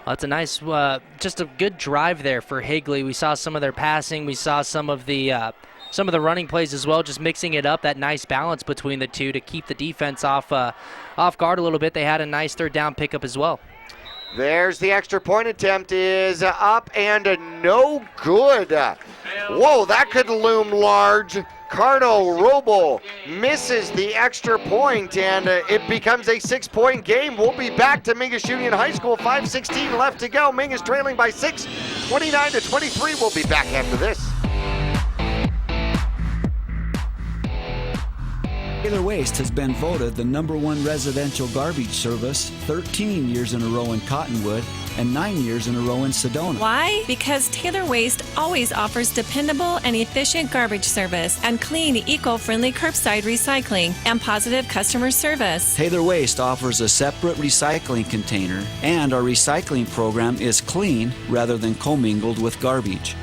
Well, that's a nice, just a good drive there for Higley. We saw some of their passing. We saw some of the running plays as well, just mixing it up, that nice balance between the two to keep the defense off guard a little bit. They had a nice third down pickup as well. There's the extra point attempt is up and no good. Whoa, that could loom large. Cardo Roble misses the extra point, and it becomes a 6-point game. We'll be back to Mingus Union High School. 5:16 left to go. Mingus trailing by 6, 29-23. We'll be back after this. Taylor Waste has been voted the #1 residential garbage service 13 years in a row in Cottonwood and 9 years in a row in Sedona. Why? Because Taylor Waste always offers dependable and efficient garbage service and clean, eco-friendly curbside recycling and positive customer service. Taylor Waste offers a separate recycling container, and our recycling program is clean rather than commingled with garbage.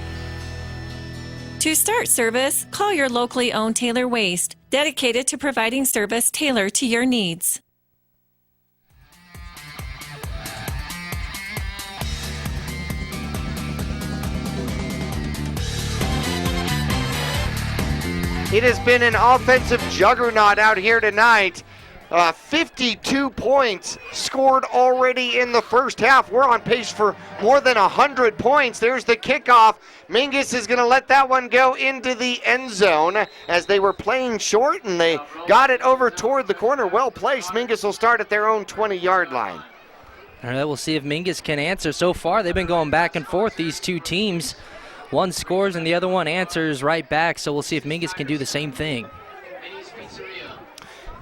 To start service, call your locally owned Taylor Waste, dedicated to providing service tailored to your needs. It has been an offensive juggernaut out here tonight. 52 points scored already in the first half. We're on pace for more than 100 points. There's the kickoff. Mingus is going to let that one go into the end zone as they were playing short, and they got it over toward the corner. Well placed. Mingus will start at their own 20-yard line. All right, we'll see if Mingus can answer. So far, they've been going back and forth, these two teams. One scores and the other one answers right back, so we'll see if Mingus can do the same thing.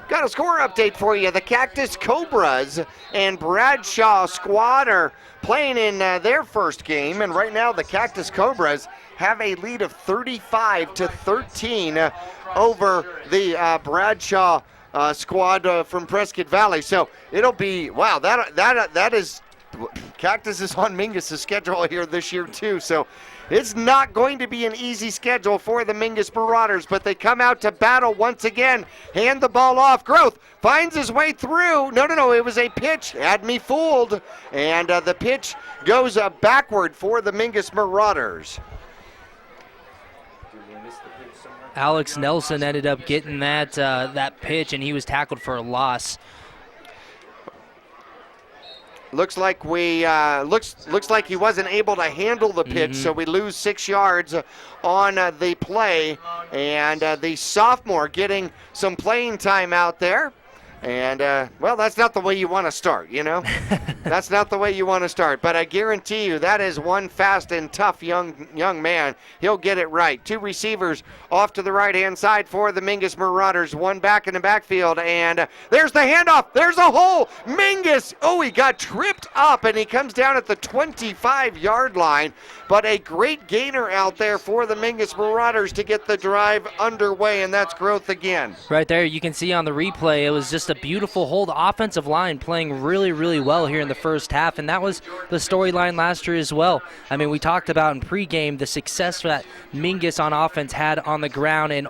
Got a score update for you. The Cactus Cobras and Bradshaw squad are playing in their first game, and right now the Cactus Cobras have a lead of 35-13 over the Bradshaw squad from Prescott Valley. So it'll be, wow, that is, Cactus is on Mingus' schedule here this year too. So it's not going to be an easy schedule for the Mingus Marauders, but they come out to battle once again. Hand the ball off. Growth finds his way through. No, it was a pitch. Had me fooled. And the pitch goes backward for the Mingus Marauders. Alex Nelson ended up getting that pitch, and he was tackled for a loss. Looks like looks like he wasn't able to handle the pitch, so we lose 6 yards on the play, and the sophomore getting some playing time out there. And, well, that's not the way you want to start, you know? That's not the way you want to start. But I guarantee you that is one fast and tough young man. He'll get it right. 2 receivers off to the right-hand side for the Mingus Marauders. 1 back in the backfield. And there's the handoff. There's a hole. Mingus, oh, he got tripped up, and he comes down at the 25-yard line. But a great gainer out there for the Mingus Marauders to get the drive underway, and that's growth again. Right there, you can see on the replay, it was just a beautiful hold. Offensive line playing really, really well here in the first half, and that was the storyline last year as well. I mean, we talked about in pregame the success that Mingus on offense had on the ground, and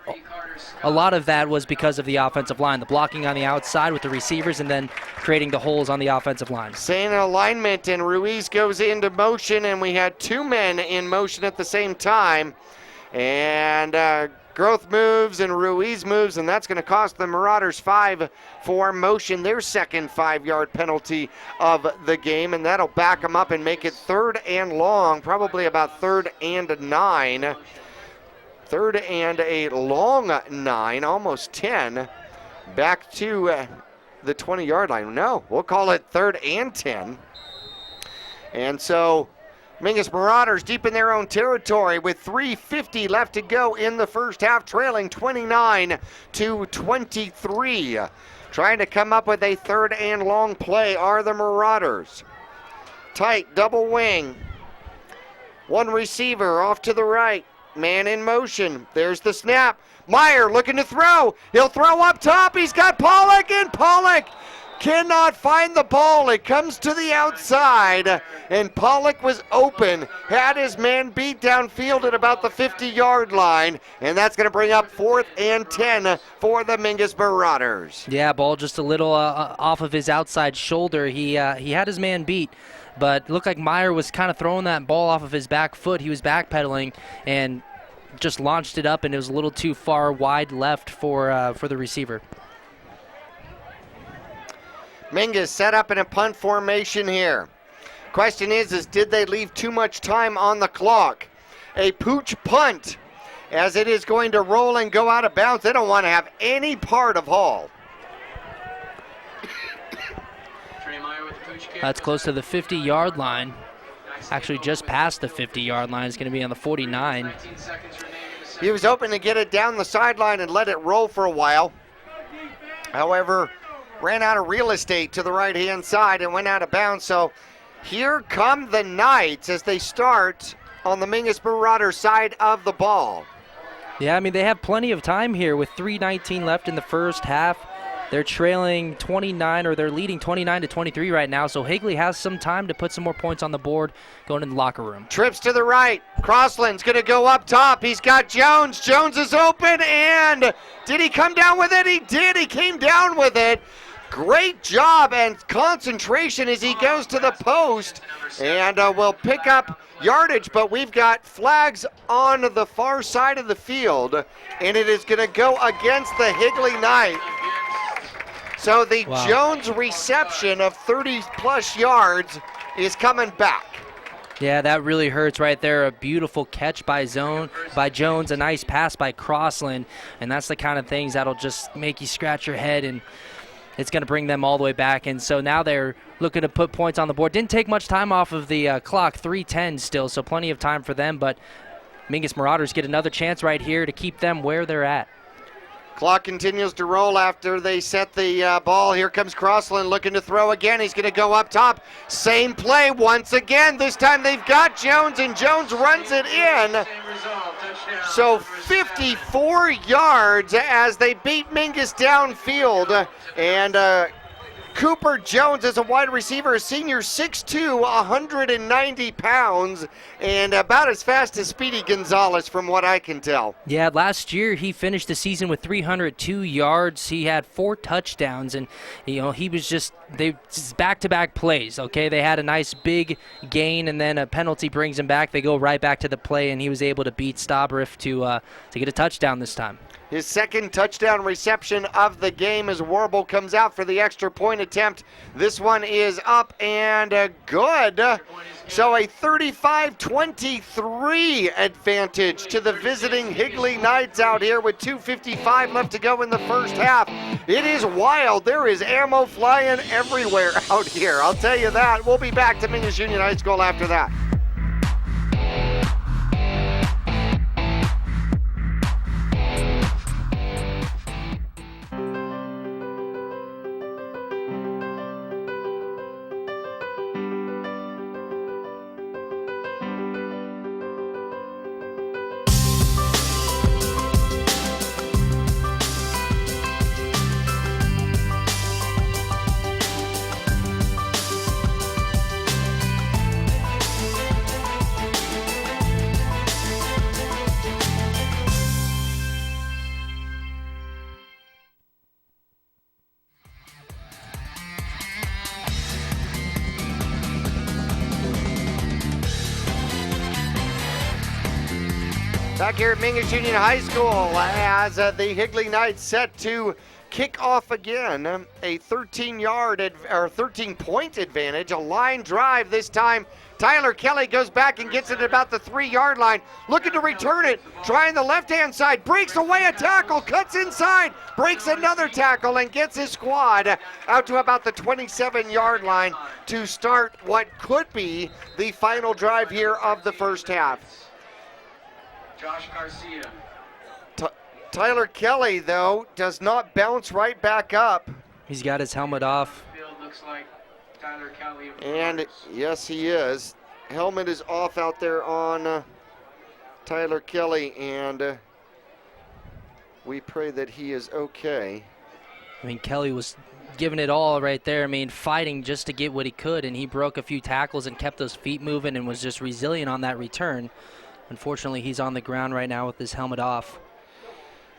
a lot of that was because of the offensive line, the blocking on the outside with the receivers and then creating the holes on the offensive line. Same alignment, and Ruiz goes into motion, and we had 2 men in motion at the same time. And Growth moves and Ruiz moves, and that's going to cost the Marauders 5 for motion, their second 5-yard penalty of the game, and that'll back them up and make it 3rd and long, probably about 3rd and 9. 3rd and a long 9, almost 10, back to the 20-yard line. No, we'll call it 3rd and 10. And so Mingus Marauders deep in their own territory with 3:50 left to go in the first half, trailing 29-23. Trying to come up with a 3rd and long play are the Marauders. Tight double wing. 1 receiver off to the right. Man in motion. There's the snap. Meyer looking to throw. He'll throw up top. He's got Pollock, and Pollock cannot find the ball. It comes to the outside, and Pollock was open. Had his man beat downfield at about the 50-yard line, and that's going to bring up 4th and 10 for the Mingus Marauders. Yeah, ball just a little off of his outside shoulder. He had his man beat, but it looked like Meyer was kind of throwing that ball off of his back foot. He was backpedaling and just launched it up, and it was a little too far wide left for the receiver. Mingus set up in a punt formation here. Question is did they leave too much time on the clock? A pooch punt, as it is going to roll and go out of bounds. They don't want to have any part of Hall. That's close to the 50-yard line. Actually, just past the 50-yard line. It's going to be on the 49. He was hoping to get it down the sideline and let it roll for a while. However, ran out of real estate to the right-hand side and went out of bounds. So here come the Knights as they start on the Mingus Marauders side of the ball. Yeah, I mean, they have plenty of time here with 3:19 left in the first half. They're trailing 29, or they're leading 29-23 right now, so Higley has some time to put some more points on the board going in the locker room. Trips to the right. Crossland's going to go up top. He's got Jones. Jones is open, and did he come down with it? He did. He came down with it. Great job and concentration as he goes to the post, and will pick up yardage, but we've got flags on the far side of the field, and it is going to go against the Higley Knight. So the Jones reception of 30-plus yards is coming back. Yeah, that really hurts right there. A beautiful catch by Jones, a nice pass by Crossland, and that's the kind of things that'll just make you scratch your head, and it's going to bring them all the way back. And so now they're looking to put points on the board. Didn't take much time off of the clock, 3:10 still, so plenty of time for them, but Mingus Marauders get another chance right here to keep them where they're at. Clock continues to roll after they set the ball. Here comes Crossland looking to throw again. He's going to go up top. Same play once again. This time they've got Jones, and Jones runs it in. So 54 yards as they beat Mingus downfield. And Cooper Jones is a wide receiver, a senior, 6'2", 190 pounds, and about as fast as Speedy Gonzalez from what I can tell. Yeah, last year he finished the season with 302 yards. He had 4 touchdowns, and he was just back-to-back plays, okay? They had a nice big gain, and then a penalty brings him back. They go right back to the play, and he was able to beat Stabrif to get a touchdown this time. His second touchdown reception of the game as Warble comes out for the extra point attempt. This one is up and good. So a 35-23 advantage to the visiting Higley Knights out here with 2:55 left to go in the first half. It is wild. There is ammo flying everywhere out here. I'll tell you that. We'll be back to Mingus Union High School after that. Back here at Mingus Union High School as the Higley Knights set to kick off again. A 13-point advantage, a line drive this time. Tyler Kelly goes back and gets it at about the 3-yard line, looking to return it, trying the left-hand side, breaks away a tackle, cuts inside, breaks another tackle, and gets his squad out to about the 27-yard line to start what could be the final drive here of the first half. Josh Garcia. Tyler Kelly, though, does not bounce right back up. He's got his helmet off. Looks like Tyler Kelly. And yes, he is. Helmet is off out there on Tyler Kelly, and we pray that he is okay. I mean, Kelly was giving it all right there. I mean, fighting just to get what he could, and he broke a few tackles and kept those feet moving and was just resilient on that return. Unfortunately, he's on the ground right now with his helmet off.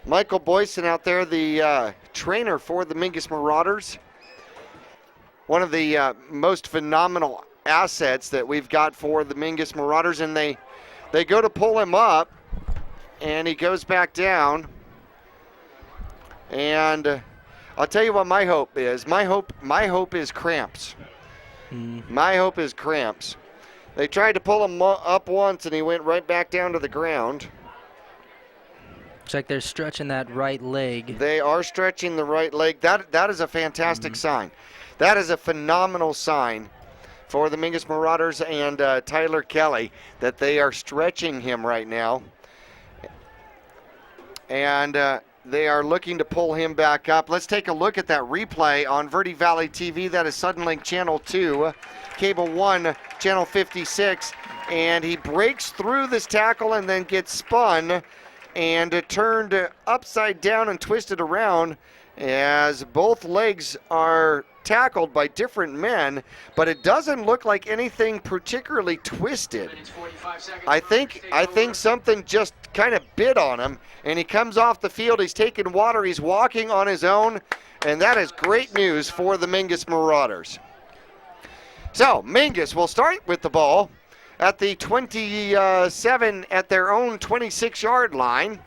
Michael Boyson out there, the trainer for the Mingus Marauders. One of the most phenomenal assets that we've got for the Mingus Marauders, and they go to pull him up, and he goes back down. And I'll tell you what my hope is. My hope is cramps. My hope is cramps. They tried to pull him up once, and he went right back down to the ground. Looks like they're stretching that right leg. They are stretching the right leg. That is a fantastic sign. That is a phenomenal sign for the Mingus Marauders and Tyler Kelly that they are stretching him right now. And they are looking to pull him back up. Let's take a look at that replay on Verde Valley TV. That is Suddenlink Channel 2, Cable 1, Channel 56. And he breaks through this tackle and then gets spun and turned upside down and twisted around as both legs are tackled by different men, but it doesn't look like anything particularly twisted. I think something just kind of bit on him, and he comes off the field. He's taking water. He's walking on his own, and that is great news for the Mingus Marauders. So Mingus will start with the ball at the 27 at their own 26-yard line.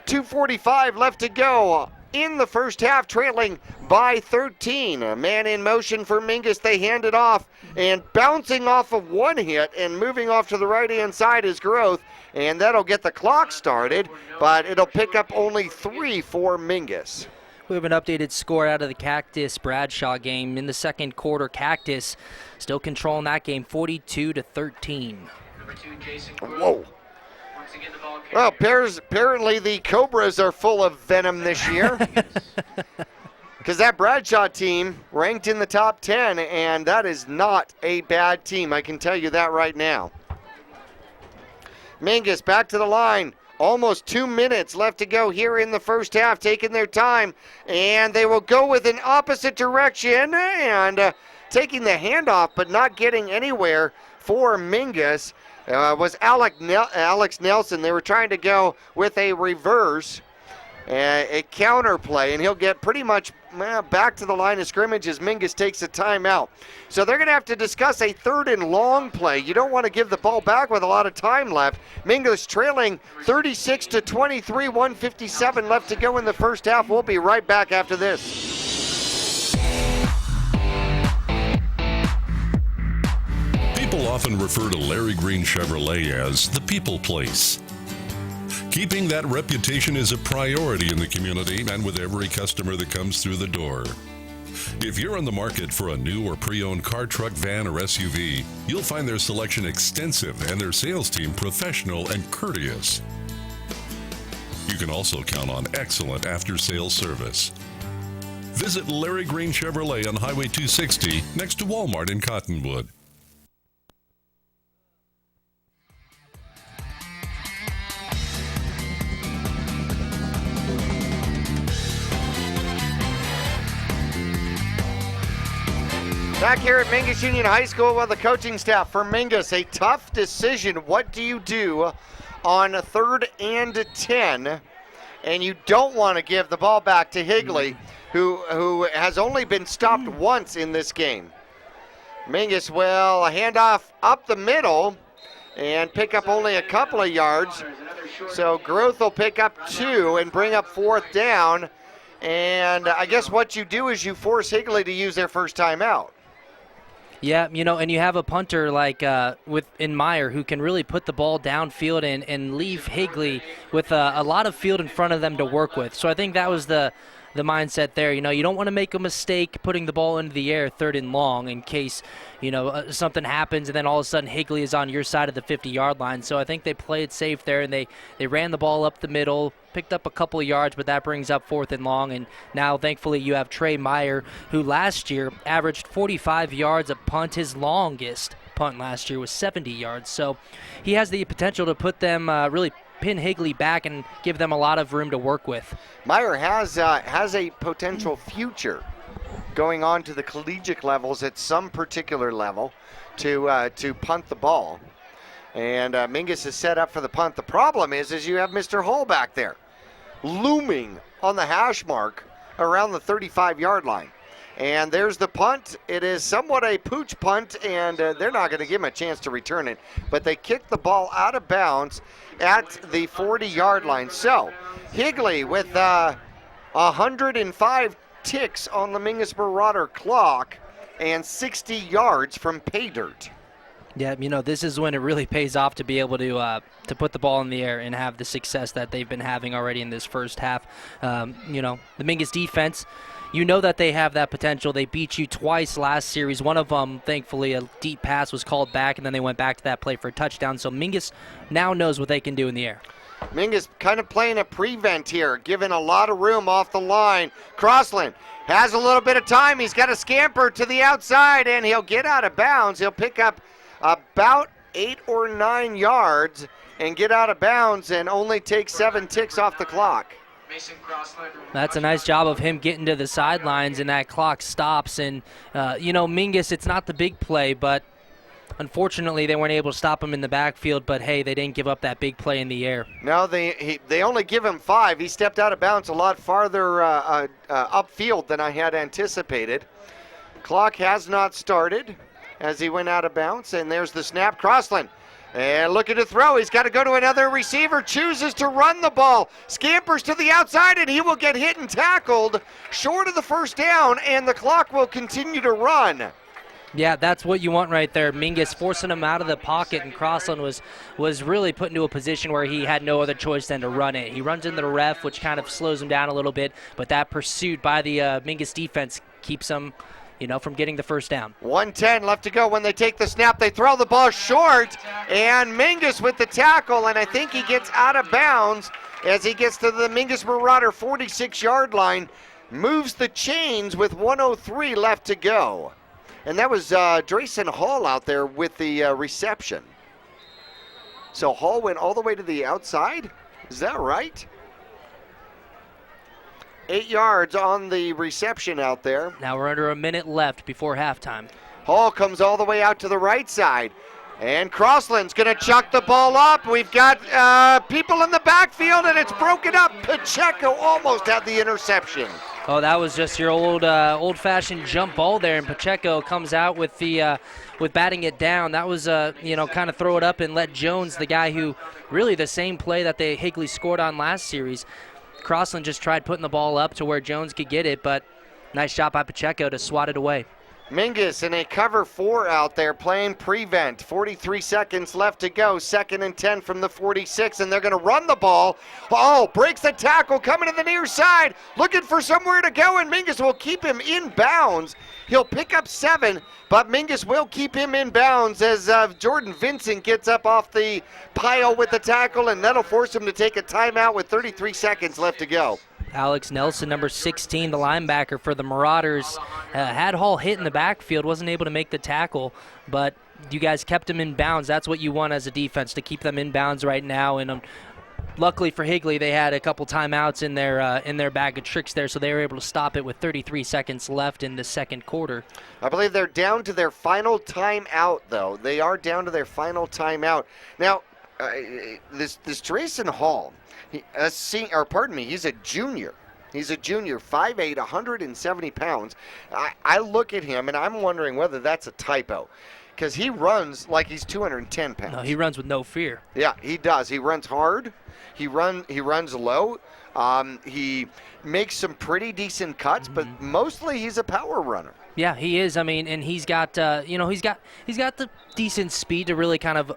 2:45 left to go in the first half, trailing by 13. A man in motion for Mingus. They hand it off, and bouncing off of one hit and moving off to the right-hand side is Growth, and that'll get the clock started, but it'll pick up only 3 for Mingus. We have an updated score out of the Cactus Bradshaw game. In the second quarter, Cactus still controlling that game 42-13. Whoa. Well, apparently the Cobras are full of venom this year. Because that Bradshaw team ranked in the top 10, and that is not a bad team. I can tell you that right now. Mingus back to the line. Almost 2 minutes left to go here in the first half, taking their time, and they will go with an opposite direction and taking the handoff but not getting anywhere for Mingus was Alex Nelson. They were trying to go with a reverse, a counter play, and he'll get pretty much back to the line of scrimmage as Mingus takes a timeout. So they're going to have to discuss a 3rd and long play. You don't want to give the ball back with a lot of time left. Mingus trailing 36-23, 1:57 left to go in the first half. We'll be right back after this. People often refer to Larry Green Chevrolet as the people place. Keeping that reputation is a priority in the community and with every customer that comes through the door. If you're on the market for a new or pre-owned car, truck, van, or SUV, you'll find their selection extensive and their sales team professional and courteous. You can also count on excellent after-sales service. Visit Larry Green Chevrolet on Highway 260 next to Walmart in Cottonwood. Back here at Mingus Union High School with the coaching staff. For Mingus, a tough decision. What do you do on 3rd and 10? And you don't want to give the ball back to Higley, who has only been stopped once in this game. Mingus will hand off up the middle and pick up only a couple of yards. So Groth will pick up 2 and bring up 4th down. And I guess what you do is you force Higley to use their first timeout. Yeah, and you have a punter like in Meyer who can really put the ball downfield and leave Higley with a lot of field in front of them to work with. So I think that was the mindset there. You don't want to make a mistake putting the ball into the air 3rd and long in case, something happens and then all of a sudden Higley is on your side of the 50-yard line. So I think they played safe there and they ran the ball up the middle, picked up a couple of yards, but that brings up 4th and long. And now thankfully you have Trey Meyer, who last year averaged 45 yards a punt. His longest punt last year was 70 yards. So he has the potential to put them really pin Higley back and give them a lot of room to work with. Meyer has a potential future going on to the collegiate levels at some particular level to punt the ball. And Mingus is set up for the punt. The problem is you have Mr. Hall back there looming on the hash mark around the 35-yard line. And there's the punt. It is somewhat a pooch punt, and they're not going to give him a chance to return it. But they kick the ball out of bounds at the 40-yard line. So Higley with 105 ticks on the Mingus Marauder clock and 60 yards from pay dirt. Yeah, this is when it really pays off to be able to put the ball in the air and have the success that they've been having already in this first half. The Mingus defense, that they have that potential. They beat you twice last series. One of them, thankfully, a deep pass was called back, and then they went back to that play for a touchdown. So Mingus now knows what they can do in the air. Mingus kind of playing a prevent here, giving a lot of room off the line. Crossland has a little bit of time. He's got a scamper to the outside, and he'll get out of bounds. He'll pick up about 8 or 9 yards and get out of bounds and only take 7 ticks off the clock. That's a nice job of him getting to the sidelines, and that clock stops. And, Mingus, it's not the big play, but unfortunately they weren't able to stop him in the backfield. But, hey, they didn't give up that big play in the air. No, they only give him 5. He stepped out of bounds a lot farther upfield than I had anticipated. Clock has not started as he went out of bounds, and there's the snap. Crossland. And looking to throw. He's got to go to another receiver. Chooses to run the ball. Scampers to the outside, and he will get hit and tackled short of the first down, and the clock will continue to run. Yeah, that's what you want right there. Mingus forcing him out of the pocket, and Crossland was really put into a position where he had no other choice than to run it. He runs into the ref, which kind of slows him down a little bit, but that pursuit by the Mingus defense keeps him from getting the first down. 1:10 left to go when they take the snap. They throw the ball short, and Mingus with the tackle, and I think he gets out of bounds as he gets to the Mingus Marauder 46-yard line, moves the chains with 1:03 left to go. And that was Drayson Hall out there with the reception. So Hall went all the way to the outside? Is that right? 8 yards on the reception out there. Now we're under a minute left before halftime. Hall comes all the way out to the right side. And Crossland's going to chuck the ball up. We've got people in the backfield, and it's broken up. Pacheco almost had the interception. Oh, that was just your old-fashioned jump ball there, and Pacheco comes out with the with batting it down. That was kind of throw it up and let Jones, the guy who really the same play that Higley scored on last series. Crossland just tried putting the ball up to where Jones could get it, but nice shot by Pacheco to swat it away. Mingus in a cover 4 out there playing prevent. 43 seconds left to go. 2nd and 10 from the 46, and they're going to run the ball. Oh, breaks the tackle, coming to the near side, looking for somewhere to go, and Mingus will keep him in bounds. He'll pick up 7, but Mingus will keep him in bounds as Jordan Vincent gets up off the pile with the tackle, and that'll force him to take a timeout with 33 seconds left to go. Alex Nelson, number 16, the linebacker for the Marauders, had Hall hit in the backfield, wasn't able to make the tackle, but you guys kept him in bounds. That's what you want as a defense, to keep them in bounds right now. And luckily for Higley, they had a couple timeouts in their bag of tricks there, so they were able to stop it with 33 seconds left in the second quarter. I believe they're down to their final timeout, though. They are down to their final timeout. Now, this Drayson Hall, he's a junior. He's a junior, 5'8", 170 pounds. I look at him, and I'm wondering whether that's a typo, because he runs like he's 210 pounds. No, he runs with no fear. Yeah, he does. He runs hard. He runs low. He makes some pretty decent cuts, but mostly he's a power runner. Yeah, he is. I mean, and he's got he's got the decent speed to really kind of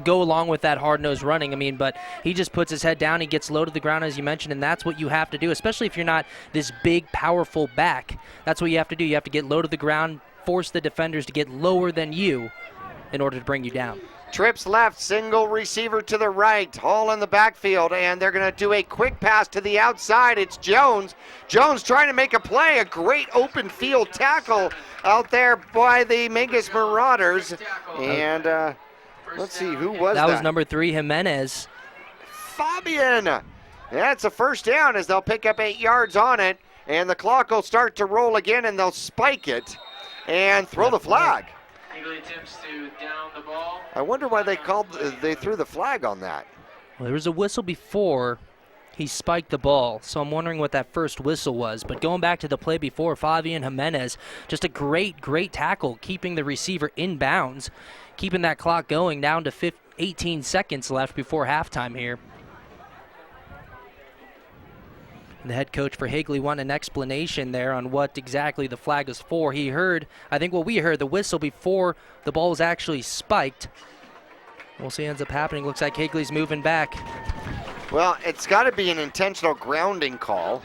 go along with that hard-nosed running. I mean, but he just puts his head down, he gets low to the ground, as you mentioned, and that's what you have to do, especially if you're not this big, powerful back. That's what you have to do. You have to get low to the ground, force the defenders to get lower than you in order to bring you down. Trips left, single receiver to the right, Hall in the backfield, and they're going to do a quick pass to the outside. It's Jones. Jones trying to make a play, a great open field tackle out there by the Mingus Marauders, and let's see, who was that? That was number 3, Jimenez. Fabian. That's a first down as they'll pick up 8 yards on it, and the clock will start to roll again, and they'll spike it and throw the flag. Higley attempts to down the ball. I wonder why they threw the flag on that. Well, there was a whistle before he spiked the ball, so I'm wondering what that first whistle was. But going back to the play before, Fabian Jimenez, just a great tackle, keeping the receiver in bounds, keeping that clock going down to 18 seconds left before halftime here. The head coach for Higley wanted an explanation there on what exactly the flag is for. He heard, I think what we heard, the whistle before the ball was actually spiked. We'll see what ends up happening. Looks like Higley's moving back. Well, it's got to be an intentional grounding call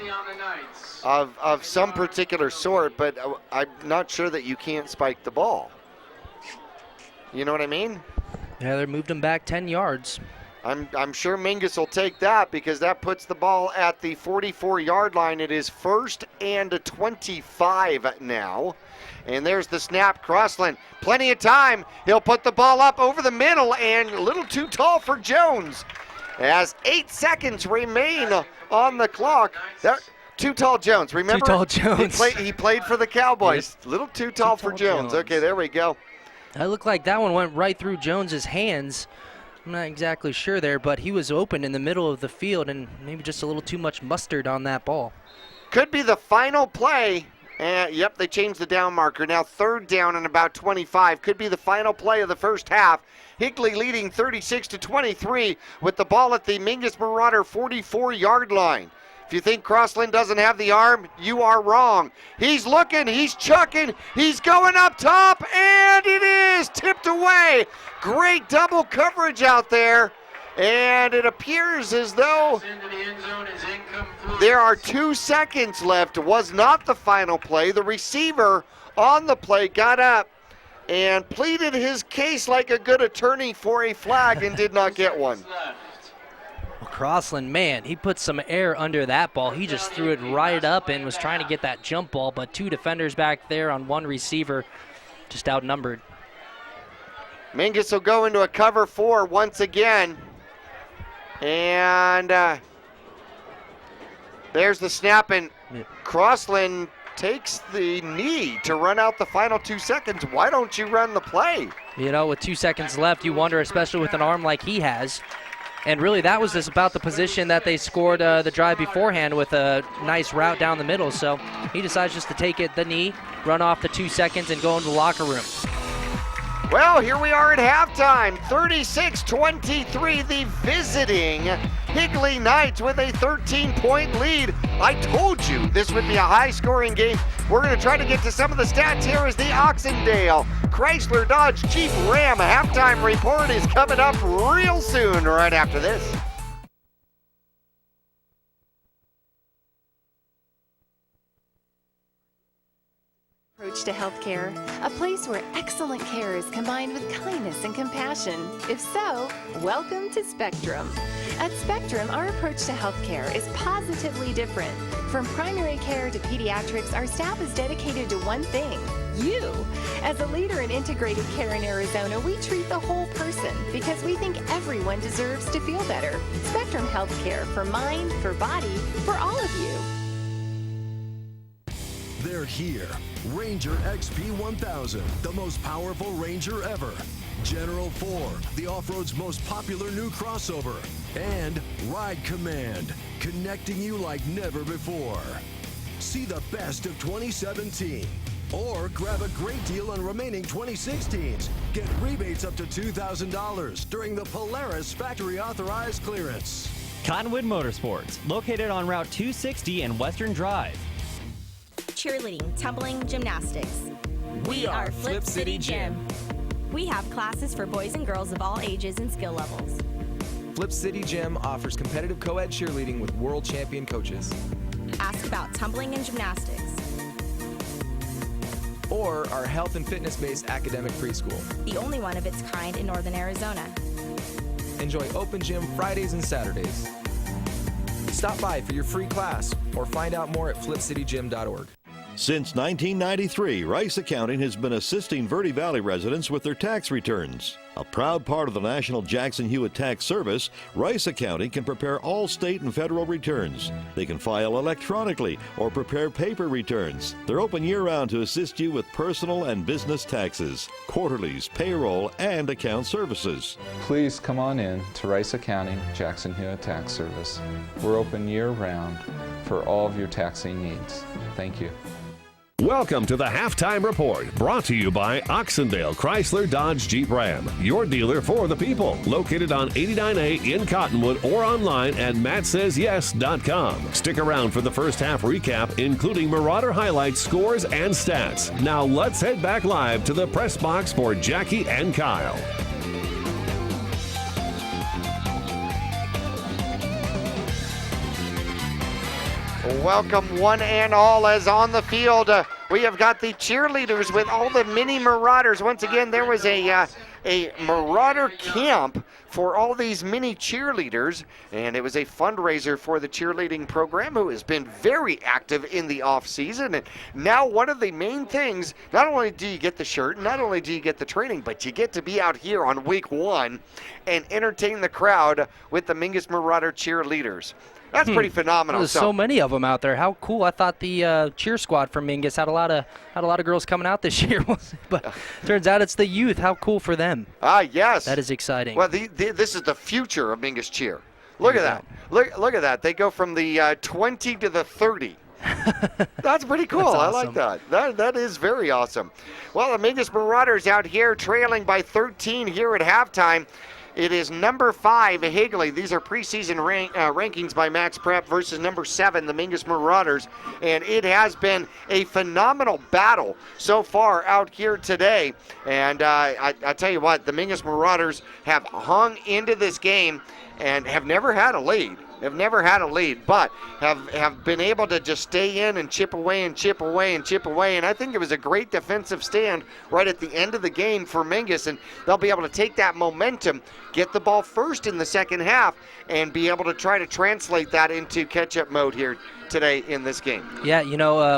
of some particular sort, but I'm not sure that you can't spike the ball. You know what I mean? Yeah, they moved him back 10 yards. I'm sure Mingus will take that, because that puts the ball at the 44-yard line. It is 1st and 25 now. And there's the snap. Crossland, plenty of time. He'll put the ball up over the middle, and a little too tall for Jones. As 8 seconds remain on the clock. Too tall Jones, remember? Too tall Jones. He played for the Cowboys. A little too tall for Jones. Okay, there we go. That looked like that one went right through Jones's hands. I'm not exactly sure there, but he was open in the middle of the field, and maybe just a little too much mustard on that ball. Could be the final play. Yep, they changed the down marker. Now 3rd down and about 25. Could be the final play of the first half. Higley leading 36-23 with the ball at the Mingus Marauder 44-yard line. If you think Crossland doesn't have the arm, you are wrong. He's looking, he's chucking, he's going up top, and it is tipped away. Great double coverage out there, and it appears as though there are 2 seconds left. It was not the final play. The receiver on the play got up and pleaded his case like a good attorney for a flag and did not get one. Crossland, man, he put some air under that ball. He just threw it right up and was trying to get that jump ball, but 2 defenders back there on 1 receiver, just outnumbered. Mingus will go into a cover 4 once again. And there's the snap, and Crossland takes the knee to run out the final 2 seconds. Why don't you run the play? You know, with 2 seconds left, you wonder, especially with an arm like he has. And really, that was just about the position that they scored the drive beforehand with a nice route down the middle. So he decides just to take the knee, run off the 2 seconds, and go into the locker room. Well, here we are at halftime, 36-23, the visiting Higley Knights with a 13-point lead. I told you this would be a high-scoring game. We're going to try to get to some of the stats here as the Oxendale Chrysler Dodge Jeep Ram halftime report is coming up real soon right after this. Approach to healthcare, a place where excellent care is combined with kindness and compassion. If so, welcome to Spectrum. At Spectrum, our approach to healthcare is positively different. From primary care to pediatrics, our staff is dedicated to one thing: you. As a leader in integrated care in Arizona, we treat the whole person because we think everyone deserves to feel better. Spectrum Healthcare, for mind, for body, for all of you. They're here. Ranger XP 1000, the most powerful Ranger ever. General 4, the off-road's most popular new crossover. And Ride Command, connecting you like never before. See the best of 2017. Or grab a great deal on remaining 2016s. Get rebates up to $2,000 during the Polaris factory authorized clearance. Cottonwood Motorsports, located on Route 260 and Western Drive. Cheerleading, tumbling, gymnastics. We are Flip City Gym. We have classes for boys and girls of all ages and skill levels. Flip City Gym offers competitive co-ed cheerleading with world champion coaches. Ask about tumbling and gymnastics. Or our health and fitness-based academic preschool. The only one of its kind in Northern Arizona. Enjoy open gym Fridays and Saturdays. Stop by for your free class or find out more at flipcitygym.org. Since 1993, Rice Accounting has been assisting Verde Valley residents with their tax returns. A proud part of the National Jackson Hewitt Tax Service, Rice Accounting can prepare all state and federal returns. They can file electronically or prepare paper returns. They're open year-round to assist you with personal and business taxes, quarterlies, payroll, and account services. Please come on in to Rice Accounting Jackson Hewitt Tax Service. We're open year-round for all of your taxing needs. Thank you. Welcome to the Halftime Report, brought to you by Oxendale Chrysler Dodge Jeep Ram, your dealer for the people, located on 89A in Cottonwood or online at mattsays.yes.com. Stick around for the first half recap, including Marauder highlights, scores, and stats. Now let's head back live to the press box for Jackie and Kyle. Welcome one and all as on the field. We have got the cheerleaders with all the mini Marauders. Once again, there was a Marauder camp for all these mini cheerleaders, and it was a fundraiser for the cheerleading program, who has been very active in the off season. And now one of the main things, not only do you get the shirt, not only do you get the training, but you get to be out here on week one and entertain the crowd with the Mingus Marauder cheerleaders. That's pretty phenomenal. There's so many of them out there. How cool! I thought the cheer squad from Mingus had a lot of girls coming out this year, but turns out it's the youth. How cool for them! Yes, that is exciting. Well, this is the future of Mingus cheer. Look at that! Look at that! They go from the 20 to the 30. That's pretty cool. That's awesome. I like that. That is very awesome. Well, the Mingus Marauders out here trailing by 13 here at halftime. It is number 5, Higley. These are preseason rankings by Max Prep versus number 7, the Mingus Marauders. And it has been a phenomenal battle so far out here today. And I tell you what, the Mingus Marauders have hung into this game and have never had a lead. But have been able to just stay in and chip away and chip away and chip away. And I think it was a great defensive stand right at the end of the game for Mingus, and they'll be able to take that momentum, get the ball first in the second half, and be able to try to translate that into catch-up mode here today in this game. Yeah,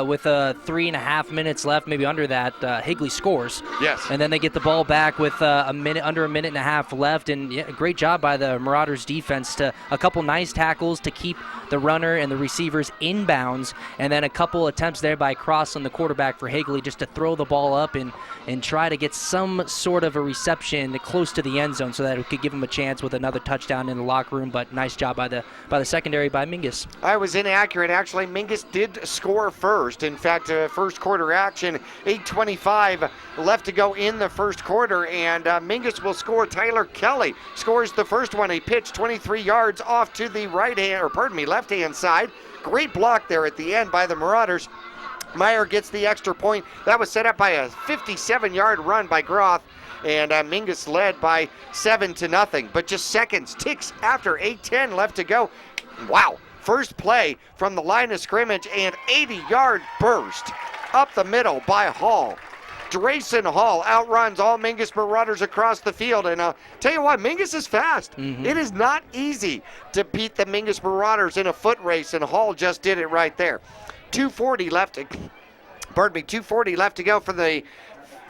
with 3.5 minutes left, maybe under that, Higley scores. Yes. And then they get the ball back with under a minute and a half left, and great job by the Marauders defense to a couple nice tackles to keep the runner and the receivers inbounds, and then a couple attempts there by Crossland, the quarterback for Higley, just to throw the ball up and try to get some sort of a reception close to the end zone so that it could give him a chance with another touchdown in the locker room. But nice job by the secondary by Mingus. I was inaccurate. Actually, Mingus did score first. In fact, first quarter action, 8:25 left to go in the first quarter, and Mingus will score. Tyler Kelly scores the first one. He pitched 23 yards off to the left-hand side. Great block there at the end by the Marauders. Meyer gets the extra point. That was set up by a 57-yard run by Groth, and Mingus led by 7-0. But just seconds, ticks after 8:10 left to go. Wow. First play from the line of scrimmage, and 80-yard burst up the middle by Hall. Drayson Hall outruns all Mingus Marauders across the field. And I'll tell you what, Mingus is fast. Mm-hmm. It is not easy to beat the Mingus Marauders in a foot race, and Hall just did it right there. 2:40 left to go for the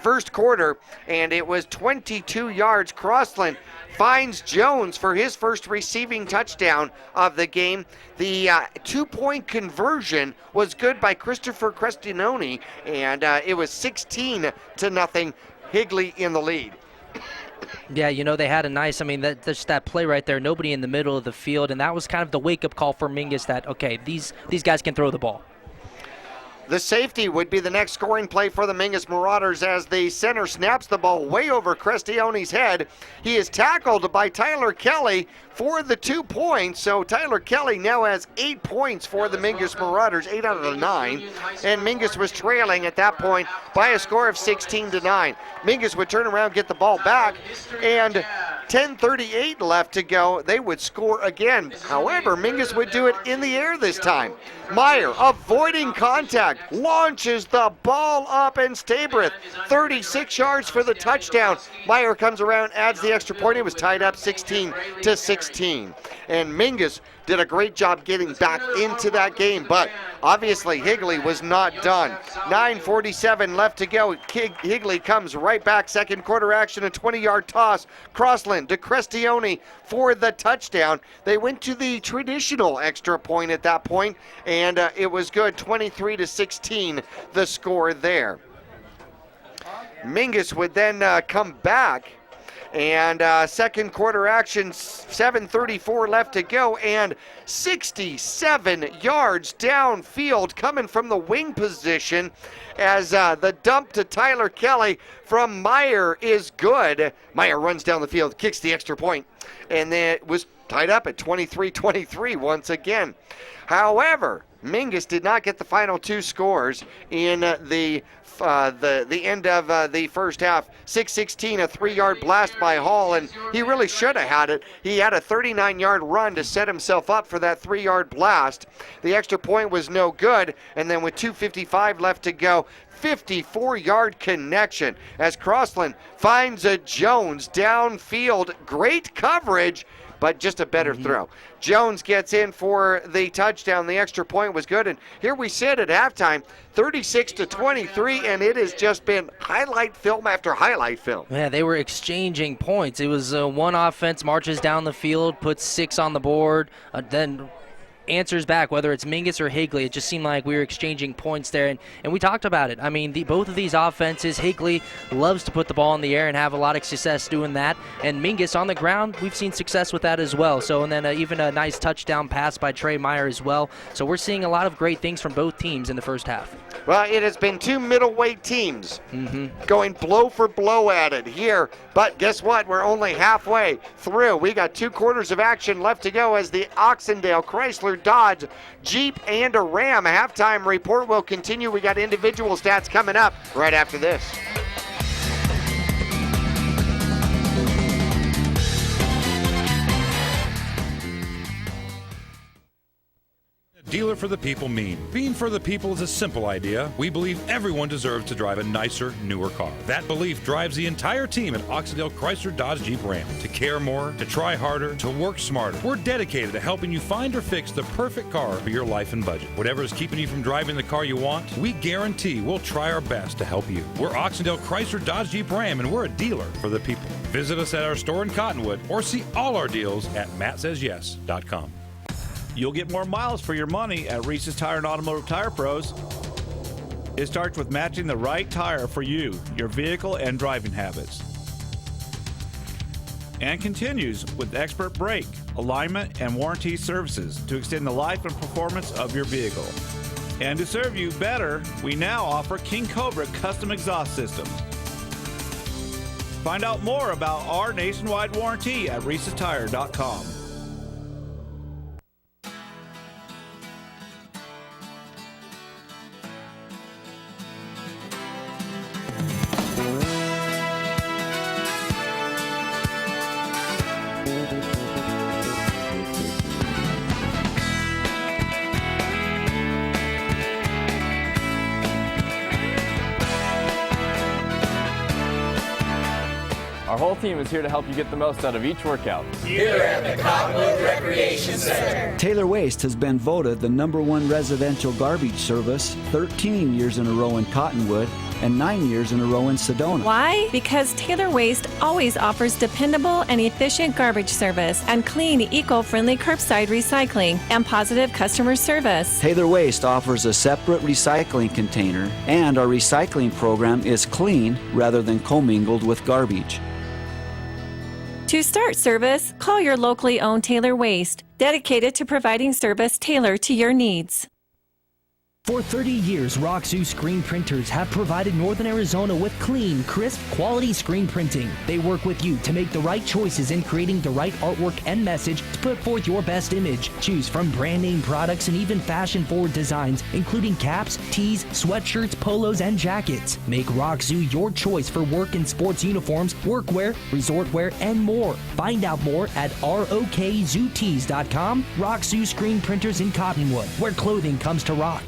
first quarter, and it was 22 yards. Crossland finds Jones for his first receiving touchdown of the game. The 2-point conversion was good by Christopher Crestinoni, and it was 16-0. Higley in the lead. Yeah, they had a nice, that's that play right there, nobody in the middle of the field, and that was kind of the wake-up call for Mingus that, okay, these guys can throw the ball. The safety would be the next scoring play for the Mingus Marauders as the center snaps the ball way over Crestione's head. He is tackled by Tyler Kelly for the 2 points. So Tyler Kelly now has 8 points for the Mingus Marauders, 8 out of the 9. And Mingus was trailing at that point by a score of 16-9. Mingus would turn around, get the ball back, and 10:38 left to go. They would score again. However, Mingus would do it in the air this time. Meyer, avoiding contact, launches the ball up, and Stabrith, 36 yards for the touchdown. Meyer comes around, adds the extra point. It was tied up 16-16. And Mingus did a great job getting back into that game, but obviously Higley was not done. 9:47 left to go. Higley comes right back. Second quarter action, a 20-yard toss. Crossland to Crestione for the touchdown. They went to the traditional extra point at that point, and it was good. 23-16 the score there. Mingus would then come back, and second quarter action, 7:34 left to go, and 67 yards downfield coming from the wing position as the dump to Tyler Kelly from Meyer is good. Meyer runs down the field, kicks the extra point, and then it was tied up at 23-23 once again. However, Mingus did not get the final 2 scores in the end of the first half. 6:16, a 3-yard blast by Hall, and he really should have had it. He had a 39-yard run to set himself up for that 3-yard blast. The extra point was no good, and then with 2:55 left to go, 54-yard connection as Crossland finds a Jones downfield. Great coverage, but just a better throw. Jones gets in for the touchdown. The extra point was good, and here we sit at halftime, 36-23, and it has just been highlight film after highlight film. Yeah, they were exchanging points. It was one offense marches down the field, puts 6 on the board, then answers back, whether it's Mingus or Higley. It just seemed like we were exchanging points there, and we talked about it. Both of these offenses, Higley loves to put the ball in the air and have a lot of success doing that, and Mingus on the ground, we've seen success with that as well. So, and then even a nice touchdown pass by Trey Meyer as well. So we're seeing a lot of great things from both teams in the first half. Well, it has been 2 middleweight teams going blow for blow at it here, but guess what? We're only halfway through. We got 2 quarters of action left to go as the Oxendale Chrysler Dodge, Jeep, and a Ram halftime report will continue. We got individual stats coming up right after this. dealer for the people mean? Being for the people is a simple idea. We believe everyone deserves to drive a nicer, newer car. That belief drives the entire team at Oxydale Chrysler Dodge Jeep Ram to care more, to try harder, to work smarter. We're dedicated to helping you find or fix the perfect car for your life and budget. Whatever is keeping you from driving the car you want, we guarantee we'll try our best to help you. We're Oxydale Chrysler Dodge Jeep Ram, and we're a dealer for the people. Visit us at our store in Cottonwood or see all our deals at mattsays.yes.com. You'll get more miles for your money at Reese's Tire and Automotive Tire Pros. It starts with matching the right tire for you, your vehicle, and driving habits. And continues with expert brake, alignment, and warranty services to extend the life and performance of your vehicle. And to serve you better, we now offer King COBRA custom exhaust systems. Find out more about our nationwide warranty at reesestire.com. Our whole team is here to help you get the most out of each workout. Here at the Cottonwood Recreation Center. Taylor Waste has been voted the #1 residential garbage service 13 years in a row in Cottonwood and 9 years in a row in Sedona. Why? Because Taylor Waste always offers dependable and efficient garbage service and clean, eco-friendly curbside recycling and positive customer service. Taylor Waste offers a separate recycling container, and our recycling program is clean rather than commingled with garbage. To start service, call your locally owned Taylor Waste, dedicated to providing service tailored to your needs. For 30 years, Roxu screen printers have provided Northern Arizona with clean, crisp, quality screen printing. They work with you to make the right choices in creating the right artwork and message to put forth your best image. Choose from brand name products and even fashion-forward designs, including caps, tees, sweatshirts, polos, and jackets. Make Roxu your choice for work and sports uniforms, workwear, resort wear, and more. Find out more at rokzootees.com. Roxu screen printers in Cottonwood, where clothing comes to rock.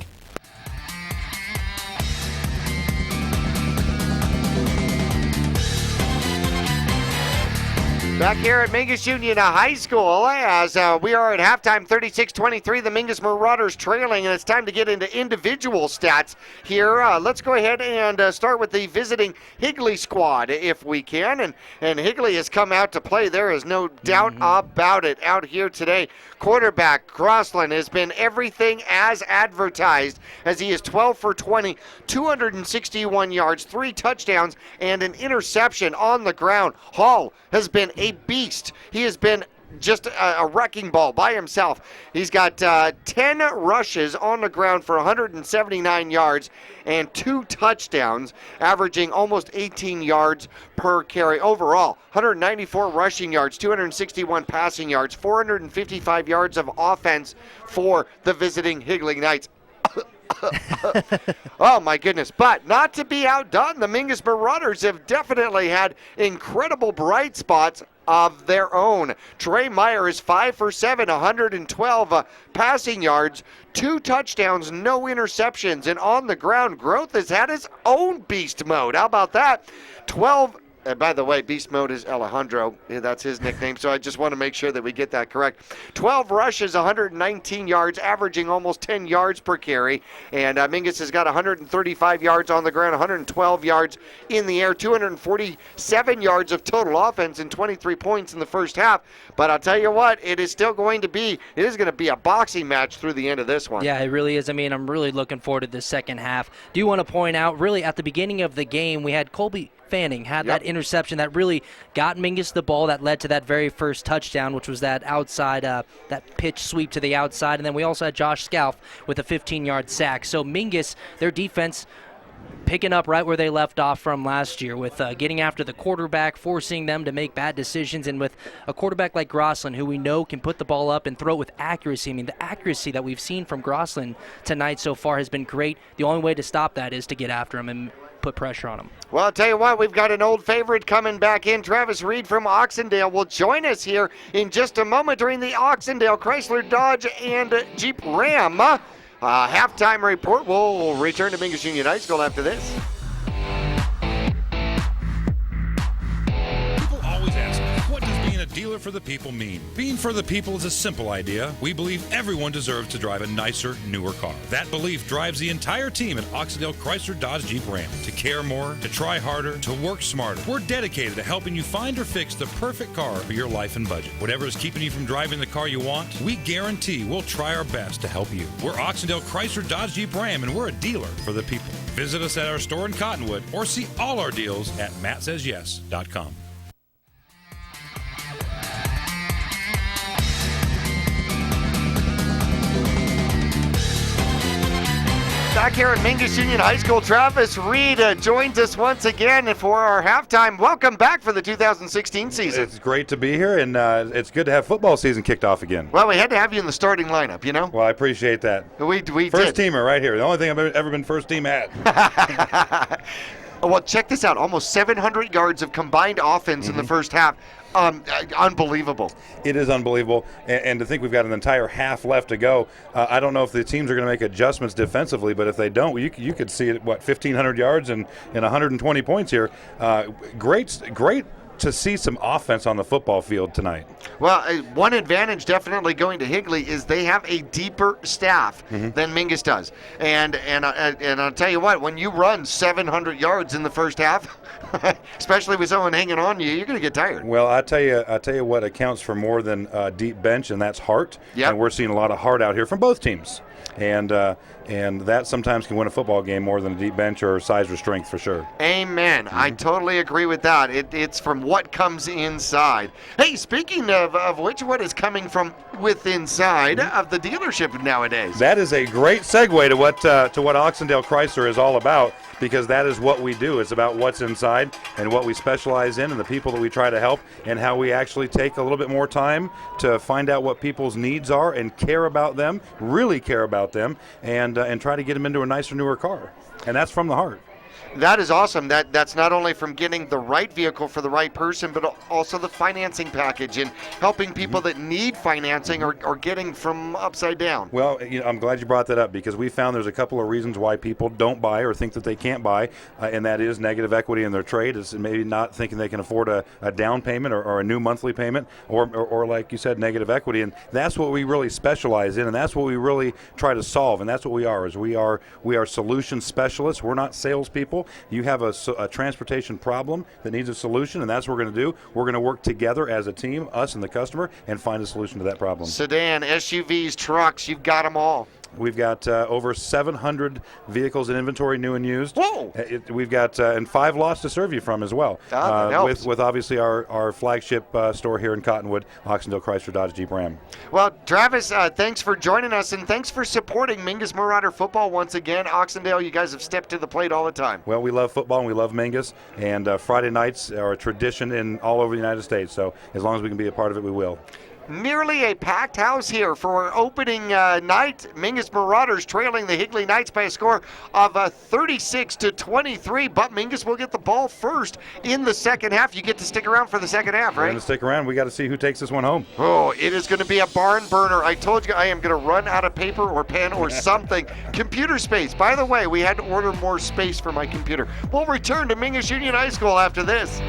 Back here at Mingus Union High School as we are at halftime, 36-23, the Mingus Marauders trailing, and it's time to get into individual stats here. Let's go ahead and start with the visiting Higley squad if we can, and Higley has come out to play. There is no doubt about it out here today. Quarterback Grosslin has been everything as advertised as he is 12 for 20, 261 yards, 3 touchdowns, and an interception on the ground. Hall has been a beast. He has been just a wrecking ball by himself. He's got 10 rushes on the ground for 179 yards and 2 touchdowns, averaging almost 18 yards per carry. Overall, 194 rushing yards, 261 passing yards, 455 yards of offense for the visiting Higley Knights. Oh my goodness, but not to be outdone, the Mingus Marauders have definitely had incredible bright spots of their own. Trey Meyer is 5 for 7, 112 passing yards, 2 touchdowns, no interceptions, and on the ground, Growth has had his own beast mode. How about that? 12. And by the way, beast mode is Alejandro. That's his nickname, so I just want to make sure that we get that correct. 12 rushes, 119 yards, averaging almost 10 yards per carry. And Mingus has got 135 yards on the ground, 112 yards in the air, 247 yards of total offense and 23 points in the first half. But I'll tell you what, it is going to be a boxing match through the end of this one. Yeah, it really is. I mean, I'm really looking forward to the second half. Do you want to point out, really, at the beginning of the game, we had Colby Fanning had that interception that really got Mingus the ball that led to that very first touchdown, which was that outside, that pitch sweep to the outside. And then we also had Josh Scalf with a 15-yard sack. So Mingus, their defense, picking up right where they left off from last year with getting after the quarterback, forcing them to make bad decisions, and with a quarterback like Grosslin, who we know can put the ball up and throw it with accuracy. I mean, the accuracy that we've seen from Grosslin tonight so far has been great. The only way to stop that is to get after him, and put pressure on them. Well, I'll tell you what, we've got an old favorite coming back in. Travis Reed from Oxendale will join us here in just a moment during the Oxendale Chrysler, Dodge, and Jeep Ram halftime report. We'll return to Mingus Union High School after this. People always ask, what does being a dealer for the people mean? Being for the people is a simple idea. We believe everyone deserves to drive a nicer, newer car. That belief drives the entire team at Oxendale Chrysler Dodge Jeep Ram to care more, to try harder, to work smarter. We're dedicated to helping you find or fix the perfect car for your life and budget. Whatever is keeping you from driving the car you want, we guarantee we'll try our best to help you. We're Oxendale Chrysler Dodge Jeep Ram, and we're a dealer for the people. Visit us at our store in Cottonwood or see all our deals at mattsays.yes.com. Back here at Mingus Union High School, Travis Reed joins us once again for our halftime. Welcome back for the 2016 season. It's great to be here, and it's good to have football season kicked off again. Well, we had to have you in the starting lineup, you know? Well, I appreciate that. We first did. teamer right here. The only thing I've ever been first team at. Well, check this out. Almost 700 yards of combined offense in the first half. Unbelievable. It is unbelievable, and to think we've got an entire half left to go. I don't know if the teams are going to make adjustments defensively, but if they don't, you could see it, 1,500 yards and 120 points here. Great to see some offense on the football field tonight. Well, one advantage definitely going to Higley is they have a deeper staff than Mingus does. And I'll tell you what, when you run 700 yards in the first half, especially with someone hanging on you, you're going to get tired. Well, I tell you what accounts for more than deep bench, and that's heart. Yep. And we're seeing a lot of heart out here from both teams. And that sometimes can win a football game more than a deep bench or size or strength for sure. Amen. I totally agree with that. It's from what comes inside. Hey, speaking of which, what is coming from within inside of the dealership nowadays? That is a great segue to what Oxendale Chrysler is all about, because that is what we do. It's about what's inside and what we specialize in and the people that we try to help, and how we actually take a little bit more time to find out what people's needs are and care about them, really care about them, and try to get them into a nicer, newer car. And that's from the heart. That is awesome. That's not only from getting the right vehicle for the right person, but also the financing package and helping people that need financing or getting from upside down. Well, I'm glad you brought that up, because we found there's a couple of reasons why people don't buy or think that they can't buy, and that is negative equity in their trade. Is maybe not thinking they can afford a down payment or a new monthly payment, or like you said, negative equity. And that's what we really specialize in, and that's what we really try to solve. And that's what we are. We are solution specialists. We're not salespeople. You have a transportation problem that needs a solution, and that's what we're going to do. We're going to work together as a team, us and the customer, and find a solution to that problem. Sedan, SUVs, trucks, you've got them all. We've got over 700 vehicles in inventory, new and used. Whoa! We've got and 5 lots to serve you from as well. That helps. With obviously our flagship store here in Cottonwood, Oxendale Chrysler Dodge Jeep Ram. Well, Travis, thanks for joining us, and thanks for supporting Mingus Marauder football once again. Oxendale, you guys have stepped to the plate all the time. Well, we love football and we love Mingus, and Friday nights are a tradition in all over the United States. So as long as we can be a part of it, we will. Nearly a packed house here for our opening night. Mingus Marauders trailing the Higley Knights by a score of 36-23. But Mingus will get the ball first in the second half. You get to stick around for the second half, We're right? going to stick around. We got to see who takes this one home. Oh, it is going to be a barn burner. I told you I am going to run out of paper or pen or something. Computer space. By the way, we had to order more space for my computer. We'll return to Mingus Union High School after this.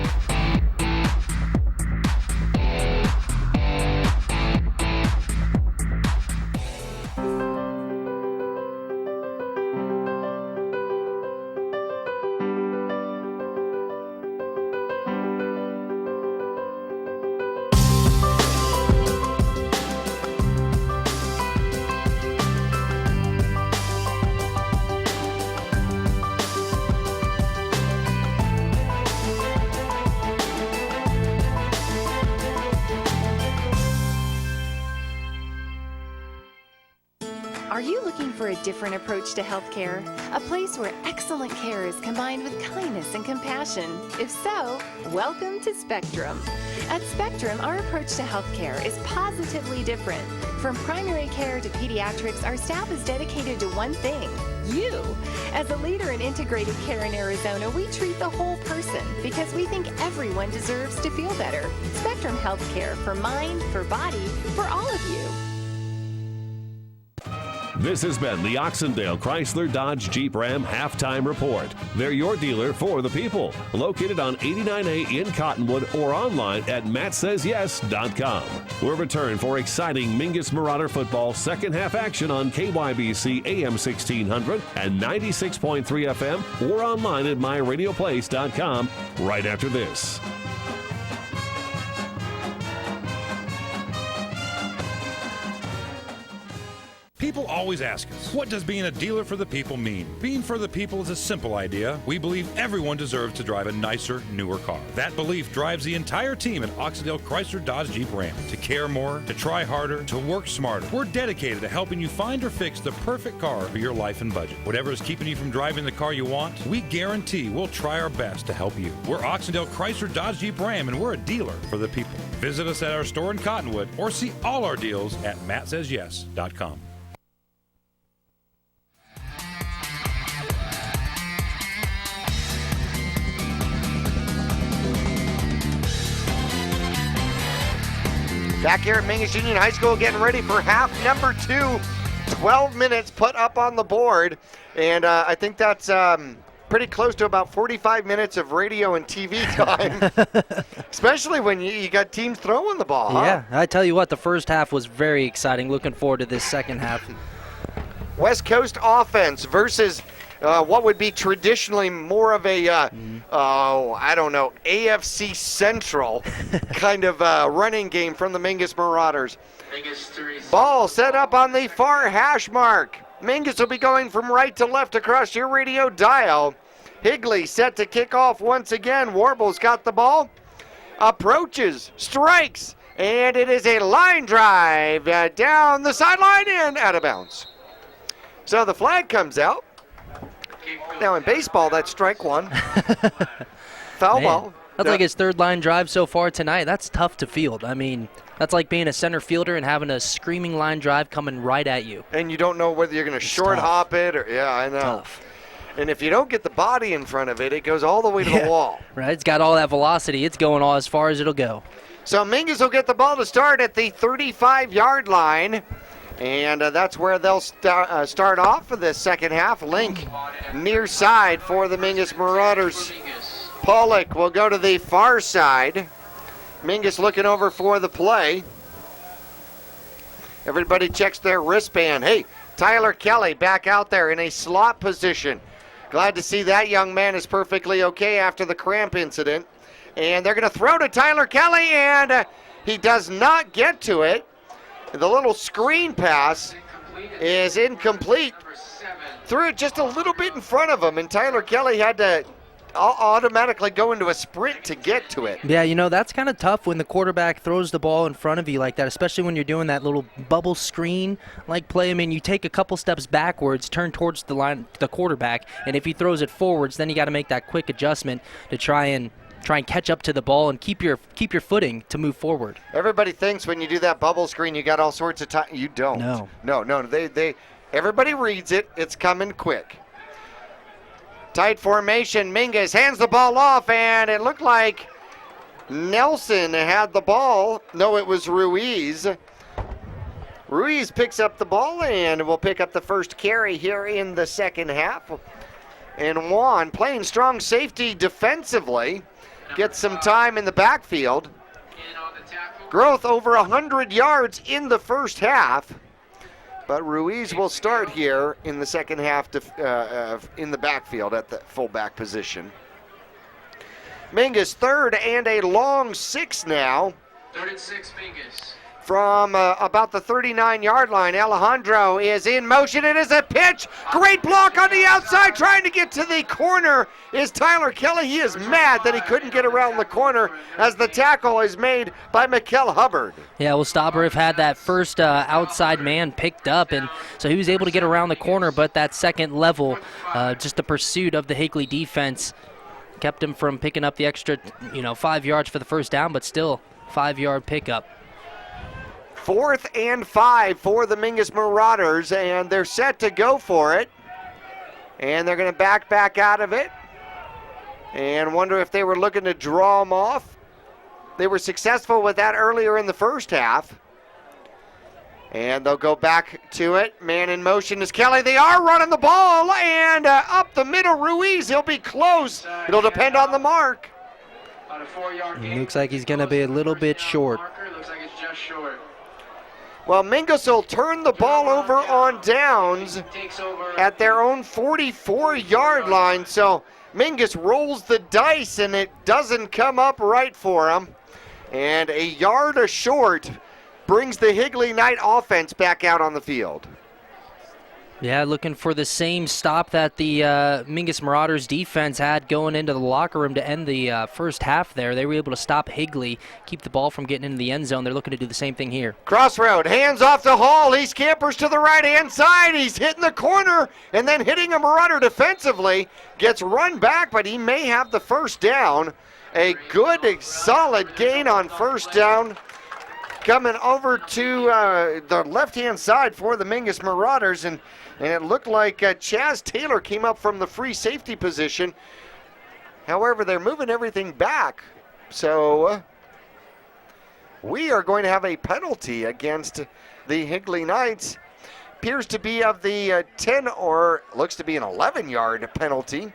Are you looking for a different approach to healthcare? A place where excellent care is combined with kindness and compassion? If so, welcome to Spectrum. At Spectrum, our approach to healthcare is positively different. From primary care to pediatrics, our staff is dedicated to one thing: you. As a leader in integrated care in Arizona, we treat the whole person because we think everyone deserves to feel better. Spectrum Healthcare, for mind, for body, for all of you. This has been the Oxendale Chrysler Dodge Jeep Ram Halftime Report. They're your dealer for the people. Located on 89A in Cottonwood or online at mattsays.yes.com. We'll return for exciting Mingus Marauder football second half action on KYBC AM 1600 and 96.3 FM or online at myradioplace.com right after this. People always ask us, what does being a dealer for the people mean? Being for the people is a simple idea. We believe everyone deserves to drive a nicer, newer car. That belief drives the entire team at Oxendale Chrysler Dodge Jeep Ram to care more, to try harder, to work smarter. We're dedicated to helping you find or fix the perfect car for your life and budget. Whatever is keeping you from driving the car you want, we guarantee we'll try our best to help you. We're Oxendale Chrysler Dodge Jeep Ram, and we're a dealer for the people. Visit us at our store in Cottonwood or see all our deals at mattsays.yes.com. Back here at Mingus Union High School, getting ready for half number 2. 12 minutes put up on the board, and I think that's pretty close to about 45 minutes of radio and TV time, especially when you got teams throwing the ball. Yeah, I tell you what, the first half was very exciting. Looking forward to this second half. West Coast offense versus what would be traditionally more of a, AFC Central kind of running game from the Mingus Marauders. Ball set up on the far hash mark. Mingus will be going from right to left across your radio dial. Higley set to kick off once again. Warble's got the ball. Approaches, strikes, and it is a line drive down the sideline and out of bounds. So the flag comes out. Now in baseball, that's strike one. Foul ball. That's like his third line drive so far tonight. That's tough to field. I mean, that's like being a center fielder and having a screaming line drive coming right at you. And you don't know whether you're going to short hop it or, yeah, I know. Tough. And if you don't get the body in front of it, it goes all the way to the wall. Right, it's got all that velocity. It's going all as far as it'll go. So Mingus will get the ball to start at the 35-yard line. And that's where they'll start off for the second half. Link near side for the Mingus Marauders. Pollock will go to the far side. Mingus looking over for the play. Everybody checks their wristband. Hey, Tyler Kelly back out there in a slot position. Glad to see that young man is perfectly okay after the cramp incident. And they're going to throw to Tyler Kelly, and he does not get to it. The little screen pass is incomplete. Threw it just a little bit in front of him, and Tyler Kelly had to automatically go into a sprint to get to it. Yeah, you know, that's kind of tough when the quarterback throws the ball in front of you like that, especially when you're doing that little bubble screen like play. I mean, you take a couple steps backwards, turn towards the quarterback, and if he throws it forwards, then you got to make that quick adjustment to try and catch up to the ball and keep your footing to move forward. Everybody thinks when you do that bubble screen you got all sorts of time. You don't. No. Everybody reads it. It's coming quick. Tight formation. Mingus hands the ball off, and it looked like Nelson had the ball. No, it was Ruiz. Ruiz picks up the ball and will pick up the first carry here in the second half. And Juan, playing strong safety defensively, gets some time in the backfield. Growth over 100 yards in the first half. But Ruiz will start here in the second half in the backfield at the fullback position. Mingus third and a long 6 now. Third and 6, Mingus. From about the 39-yard line, Alejandro is in motion. It is a pitch. Great block on the outside. Trying to get to the corner is Tyler Kelly. He is mad that he couldn't get around the corner as the tackle is made by Mikkel Hubbard. Yeah, well, Stauber had that first outside man picked up, and so he was able to get around the corner, but that second level, just the pursuit of the Higley defense kept him from picking up the extra 5 yards for the first down, but still 5-yard pickup. 4th and 5 for the Mingus Marauders, and they're set to go for it. And they're going to back out of it and wonder if they were looking to draw them off. They were successful with that earlier in the first half. And they'll go back to it. Man in motion is Kelly. They are running the ball, and up the middle, Ruiz. He'll be close. It'll depend on the mark. Looks like he's going to be a little bit short. Looks like it's just short. Well, Mingus will turn the ball over on downs at their own 44-yard line. So Mingus rolls the dice, and it doesn't come up right for him. And a yard short brings the Higley Knight offense back out on the field. Yeah, looking for the same stop that the Mingus Marauders defense had going into the locker room to end the first half there. They were able to stop Higley, keep the ball from getting into the end zone. They're looking to do the same thing here. Crossroad, hands off to Hall. He scampers to the right-hand side. He's hitting the corner and then hitting a Marauder defensively. Gets run back, but he may have the first down. A good, solid gain on first down. Coming over to the left-hand side for the Mingus Marauders, and it looked like Chaz Taylor came up from the free safety position. However, they're moving everything back. So we are going to have a penalty against the Higley Knights. Appears to be of the 10 or looks to be an 11-yard penalty.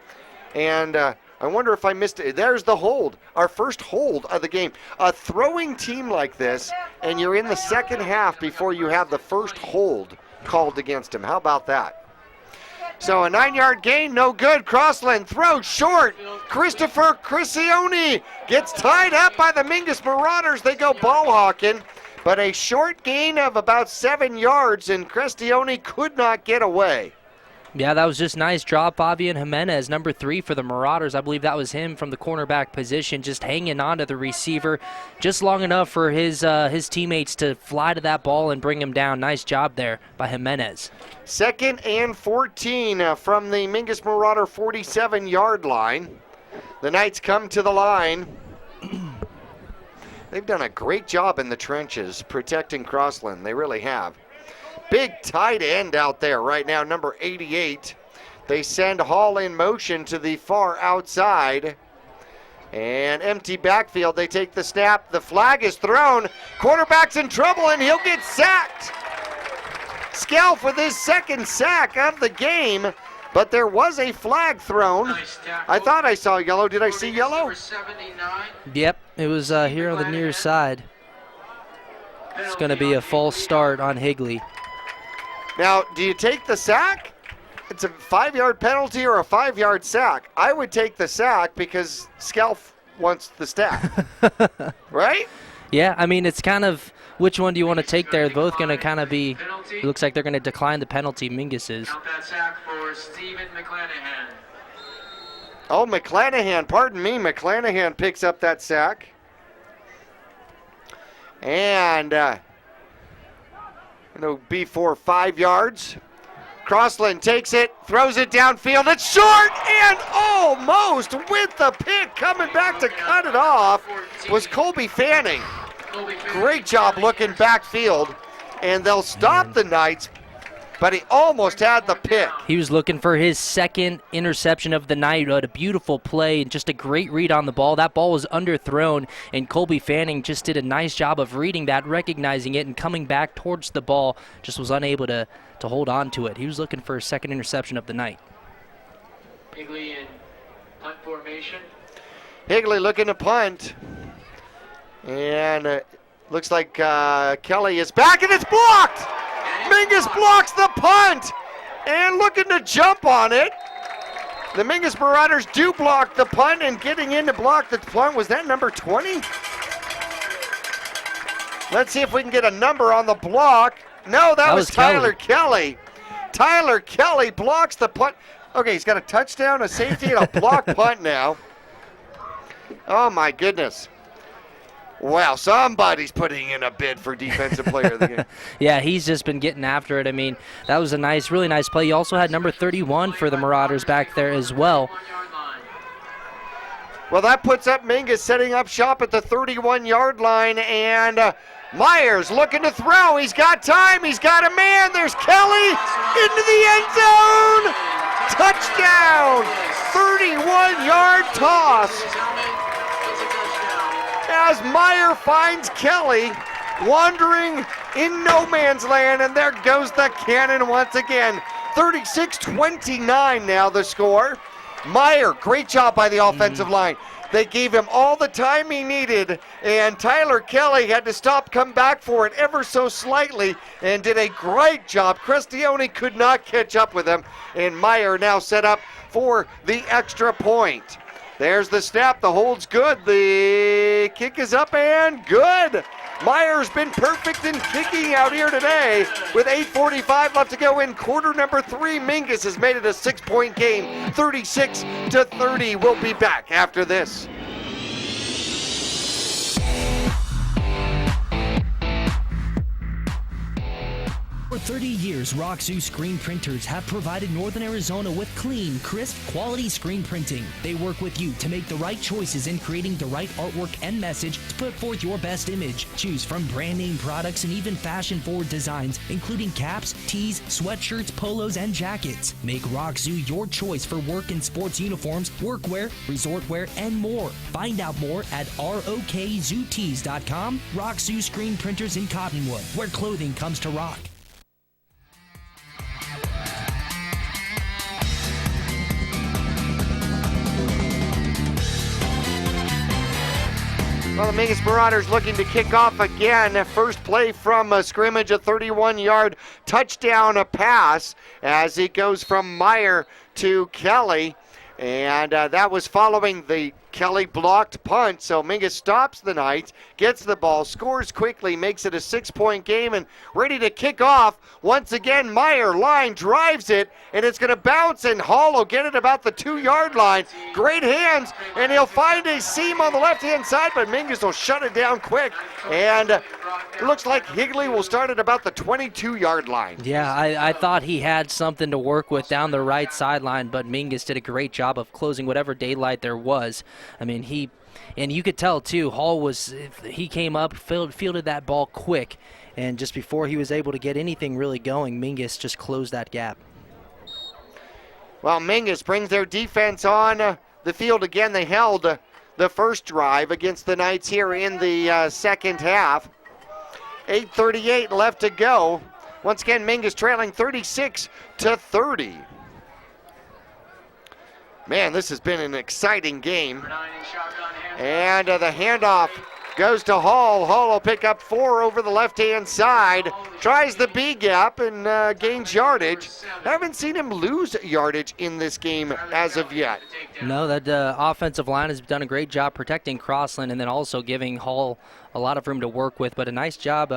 And I wonder if I missed it. There's the hold, our first hold of the game. A throwing team like this, and you're in the second half before you have the first hold called against him. How about that? So a 9-yard gain, no good. Crossland throws short. Christopher Crisione gets tied up by the Mingus Marauders. They go ball hawking, but a short gain of about 7 yards, and Crisione could not get away. Yeah, that was just nice drop. Fabian Jimenez, number 3 for the Marauders. I believe that was him from the cornerback position, just hanging on to the receiver just long enough for his teammates to fly to that ball and bring him down. Nice job there by Jimenez. 2nd and 14 from the Mingus Marauder 47-yard line. The Knights come to the line. They've done a great job in the trenches protecting Crossland. They really have. Big tight end out there right now, number 88. They send Hall in motion to the far outside. And empty backfield. They take the snap. The flag is thrown. Quarterback's in trouble, and he'll get sacked. Scalf with his second sack of the game, but there was a flag thrown. I thought I saw yellow. Did I see yellow? Yep, it was here on the near side. It's going to be a false start on Higley. Now, do you take the sack? It's a 5-yard penalty or a 5-yard sack. I would take the sack because Scalf wants the stack, right? Yeah, I mean, it's kind of which one do you want to take there? Both going to kind of be, it looks like they're going to decline the penalty, Mingus is. Count that sack for Stephen McClanahan. Oh, McClanahan, pardon me, McClanahan picks up that sack. And it'll be for 5 yards. Crossland takes it, throws it downfield. It's short and almost with the pick coming back to cut it off was Colby Fanning. Great job looking backfield, and they'll stop the Knights, but he almost had the pick. He was looking for his second interception of the night. Had a beautiful play and just a great read on the ball. That ball was underthrown, and Colby Fanning just did a nice job of reading that, recognizing it, and coming back towards the ball. Just was unable to hold on to it. He was looking for his second interception of the night. Higley in punt formation. Higley looking to punt. And looks like Kelly is back, and it's blocked! Mingus blocks the punt and looking to jump on it. The Mingus Marauders do block the punt, and getting in to block the punt, was that number 20? Let's see if we can get a number on the block. No, that was Tyler Kelly. Tyler Kelly blocks the punt. Okay, he's got a touchdown, a safety, and a block punt now. Oh, my goodness. Wow, somebody's putting in a bid for Defensive Player of the Game. Yeah, he's just been getting after it. I mean, that was a nice, really nice play. You also had number 31 for the Marauders back there as well. Well, that puts up Mingus setting up shop at the 31-yard line, and Myers looking to throw. He's got time. He's got a man. There's Kelly into the end zone. Touchdown. 31-yard toss. As Meyer finds Kelly wandering in no man's land, and there goes the cannon once again. 36-29 now the score. Meyer, great job by the offensive line. They gave him all the time he needed, and Tyler Kelly had to stop, come back for it ever so slightly, and did a great job. Crestione could not catch up with him, and Meyer now set up for the extra point. There's the snap, the hold's good, the kick is up and good. Meyer's been perfect in kicking out here today with 8:45 left to go in quarter number 3. Mingus has made it a 6-point game, 36-30. We'll be back after this. For 30 years, Roxu screen printers have provided Northern Arizona with clean, crisp, quality screen printing. They work with you to make the right choices in creating the right artwork and message to put forth your best image. Choose from brand name products and even fashion-forward designs, including caps, tees, sweatshirts, polos, and jackets. Make Roxu your choice for work and sports uniforms, workwear, resort wear, and more. Find out more at ROKZootees.com. Roxu screen printers in Cottonwood, where clothing comes to rock. Well, the Mingus Marauders looking to kick off again. First play from a scrimmage, a 31-yard touchdown pass as it goes from Meyer to Kelly. And that was following the Kelly blocked punt. So Mingus stops the Knights, gets the ball, scores quickly, makes it a 6-point game, and ready to kick off. Once again, Meyer line drives it, and it's going to bounce, and Hall will get it about the 2-yard line. Great hands, and he'll find a seam on the left-hand side, but Mingus will shut it down quick. And it looks like Higley will start at about the 22-yard line. Yeah, I thought he had something to work with down the right sideline, but Mingus did a great job of closing whatever daylight there was. I mean, and you could tell too, he came up, fielded that ball quick, and just before he was able to get anything really going, Mingus just closed that gap. Well, Mingus brings their defense on the field again. They held the first drive against the Knights here in the second half. 8:38 left to go. Once again, Mingus trailing 36-30. Man, this has been an exciting game. And the handoff goes to Hall. Hall will pick up 4 over the left-hand side. Tries the B gap and gains yardage. Haven't seen him lose yardage in this game as of yet. No, that offensive line has done a great job protecting Crossland and then also giving Hall a lot of room to work with. But a nice job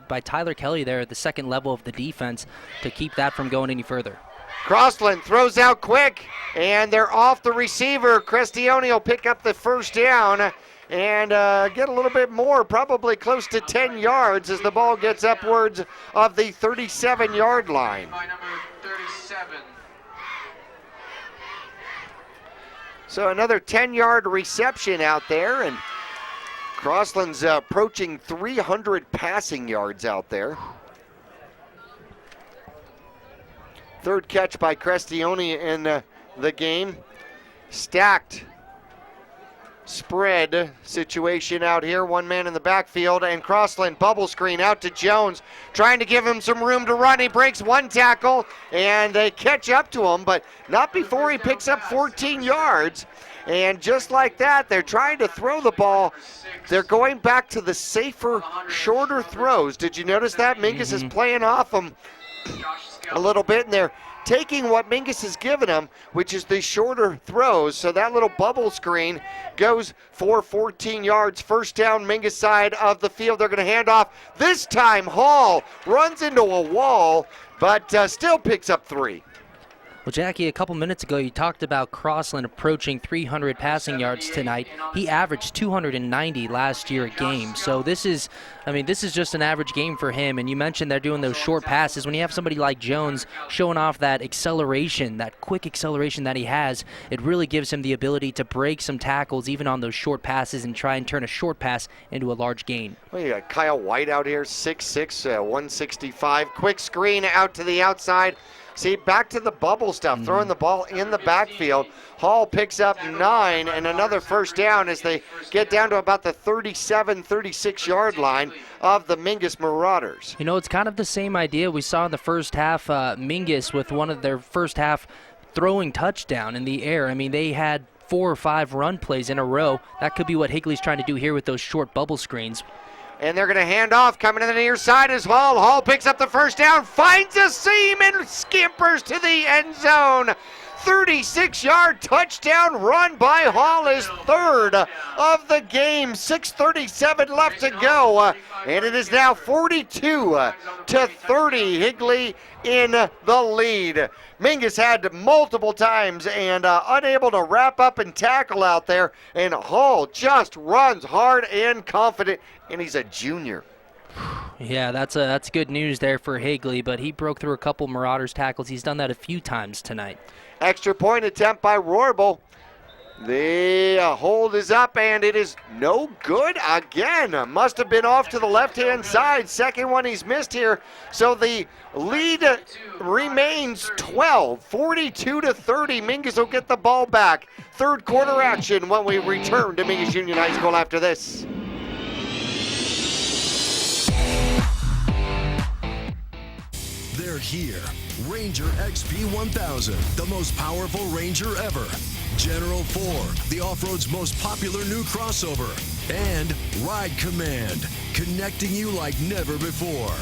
by Tyler Kelly there at the second level of the defense to keep that from going any further. Crossland throws out quick, and they're off the receiver. Crestione will pick up the first down and get a little bit more, probably close to 10 yards as the ball gets upwards of the 37-yard line. So another 10-yard reception out there, and Crossland's approaching 300 passing yards out there. Third catch by Crestione in the game. Stacked spread situation out here. One man in the backfield, and Crossland bubble screen out to Jones, trying to give him some room to run. He breaks one tackle, and they catch up to him, but not before he picks up 14 yards. And just like that, they're trying to throw the ball. They're going back to the safer, shorter throws. Did you notice that? Mingus is playing off them a little bit, and they're taking what Mingus has given them, which is the shorter throws. So that little bubble screen goes for 14 yards. First down, Mingus side of the field. They're going to hand off. This time, Hall runs into a wall, but still picks up 3. Well, Jackie, a couple minutes ago you talked about Crossland approaching 300 passing yards tonight. He averaged 290 last year a game. So this is just an average game for him. And you mentioned they're doing those short passes. When you have somebody like Jones showing off that acceleration, that quick acceleration that he has, it really gives him the ability to break some tackles even on those short passes and try and turn a short pass into a large gain. Well, you got Kyle White out here, 6'6", 165. Quick screen out to the outside. See, back to the bubble stuff, throwing the ball in the backfield. Hall picks up 9 and another first down as they get down to about the 37, 36-yard line of the Mingus Marauders. You know, it's kind of the same idea we saw in the first half. Mingus with one of their first half throwing touchdown in the air. I mean, they had 4 or 5 run plays in a row. That could be what Higley's trying to do here with those short bubble screens. And they're going to hand off, coming to the near side is Hall. Hall picks up the first down, finds a seam, and scampers to the end zone. 36-yard touchdown run by Hall, is third of the game. 6:37 left to go, and it is now 42-30. Higley in the lead. Mingus had multiple times and unable to wrap up and tackle out there, and Hall just runs hard and confident, and he's a junior. Yeah, that's good news there for Higley, but he broke through a couple Marauders tackles. He's done that a few times tonight. Extra point attempt by Rohrabel. The hold is up, and it is no good again. Must have been off to the left-hand side. Second one he's missed here. So the lead remains 12, 42-30. Mingus will get the ball back. Third quarter action when we return to Mingus Union High School after this. They're here. Ranger XP 1000, the most powerful Ranger ever. General 4, the off-road's most popular new crossover. And Ride Command, connecting you like never before.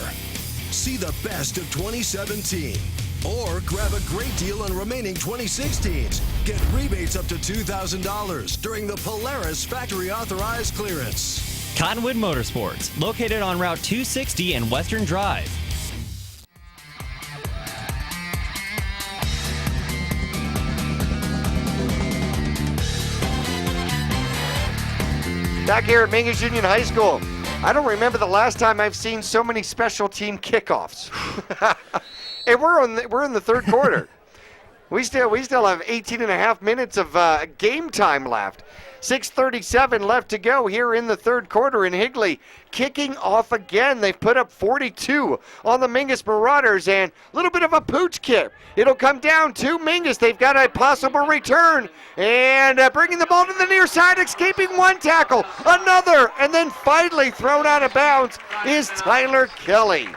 See the best of 2017. Or grab a great deal on remaining 2016s. Get rebates up to $2,000 during the Polaris factory authorized clearance. Cottonwood Motorsports, located on Route 260 and Western Drive. Back here at Mingus Union High School. I don't remember the last time I've seen so many special team kickoffs. And we're in the third quarter. We still have 18 and a half minutes of game time left. 6:37 left to go here in the third quarter, and Higley kicking off again. They've put up 42 on the Mingus Marauders, and a little bit of a pooch kick. It'll come down to Mingus. They've got a possible return, and bringing the ball to the near side, escaping one tackle, another, and then finally thrown out of bounds is Tyler Kelly.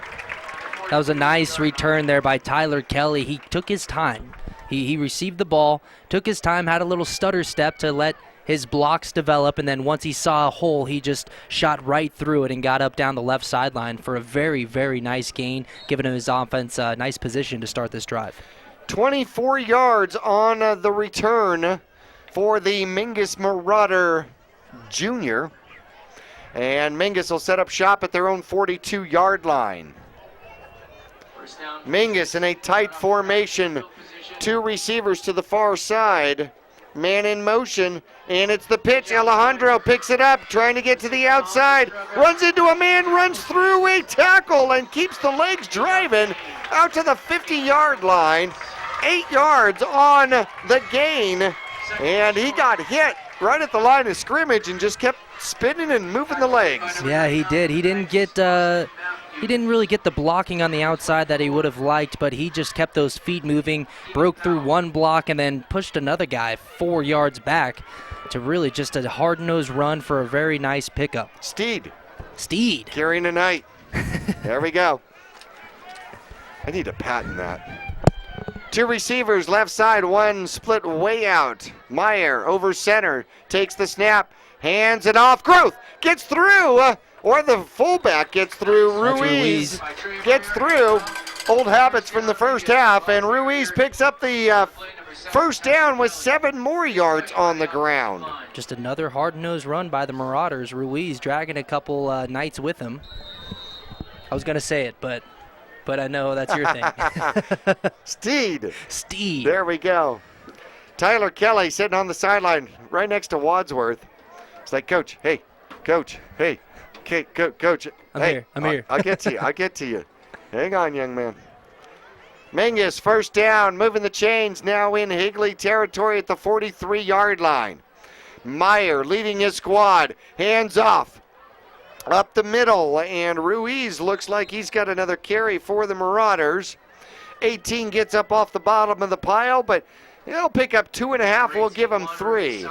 That was a nice return there by Tyler Kelly. He took his time. He received the ball, took his time, had a little stutter step to let his blocks develop, and then once he saw a hole, he just shot right through it and got up down the left sideline for a very, very nice gain, giving him his offense a nice position to start this drive. 24 yards on the return for the Mingus Marauder Junior. And Mingus will set up shop at their own 42-yard line. Mingus in a tight formation. 2 receivers to the far side. Man in motion, and it's the pitch. Alejandro picks it up, trying to get to the outside. Runs into a man, runs through a tackle, and keeps the legs driving out to the 50-yard line. 8 yards on the gain, and he got hit right at the line of scrimmage and just kept spinning and moving the legs. Yeah, he did. He didn't really get the blocking on the outside that he would have liked, but he just kept those feet moving, broke through one block, and then pushed another guy 4 yards back to really just a hard-nosed run for a very nice pickup. Steed. Carrying the night. There we go. I need to patent that. 2 receivers left side, one split way out. Meyer over center, takes the snap, hands it off. Growth gets through. Or the fullback gets through. Ruiz gets through. Old habits from the first half, and Ruiz picks up the first down with 7 more yards on the ground. Just another hard-nosed run by the Marauders. Ruiz dragging a couple Knights with him. I was going to say it, but but I know that's your thing. Steed. Steed. There we go. Tyler Kelly sitting on the sideline right next to Wadsworth. It's like, Coach, hey, Coach, hey, okay, Coach. I'm hey, here. I'm here. I'll get to you. I'll get to you. Hang on, young man. Mingus, first down, moving the chains, now in Higley territory at the 43-yard line. Meyer leading his squad, hands off, up the middle, and Ruiz looks like he's got another carry for the Marauders. 18 gets up off the bottom of the pile, but he'll pick up 2.5. We'll give him 3.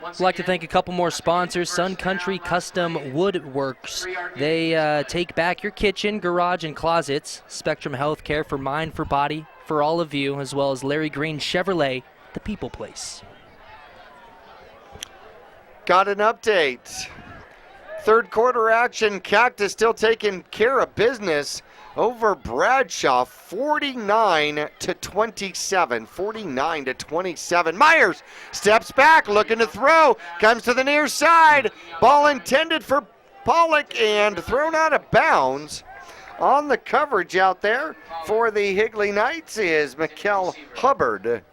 I'd like to thank a couple more sponsors. Sun Country Custom Woodworks. They take back your kitchen, garage, and closets. Spectrum Healthcare for mind, for body, for all of you, as well as Larry Green Chevrolet, the people place. Got an update. Third quarter action. Cactus still taking care of business over Bradshaw, 49-27. 49-27. Myers steps back, looking to throw, comes to the near side. Ball intended for Pollock and thrown out of bounds. On the coverage out there for the Higley Knights is Mikkel Hubbard.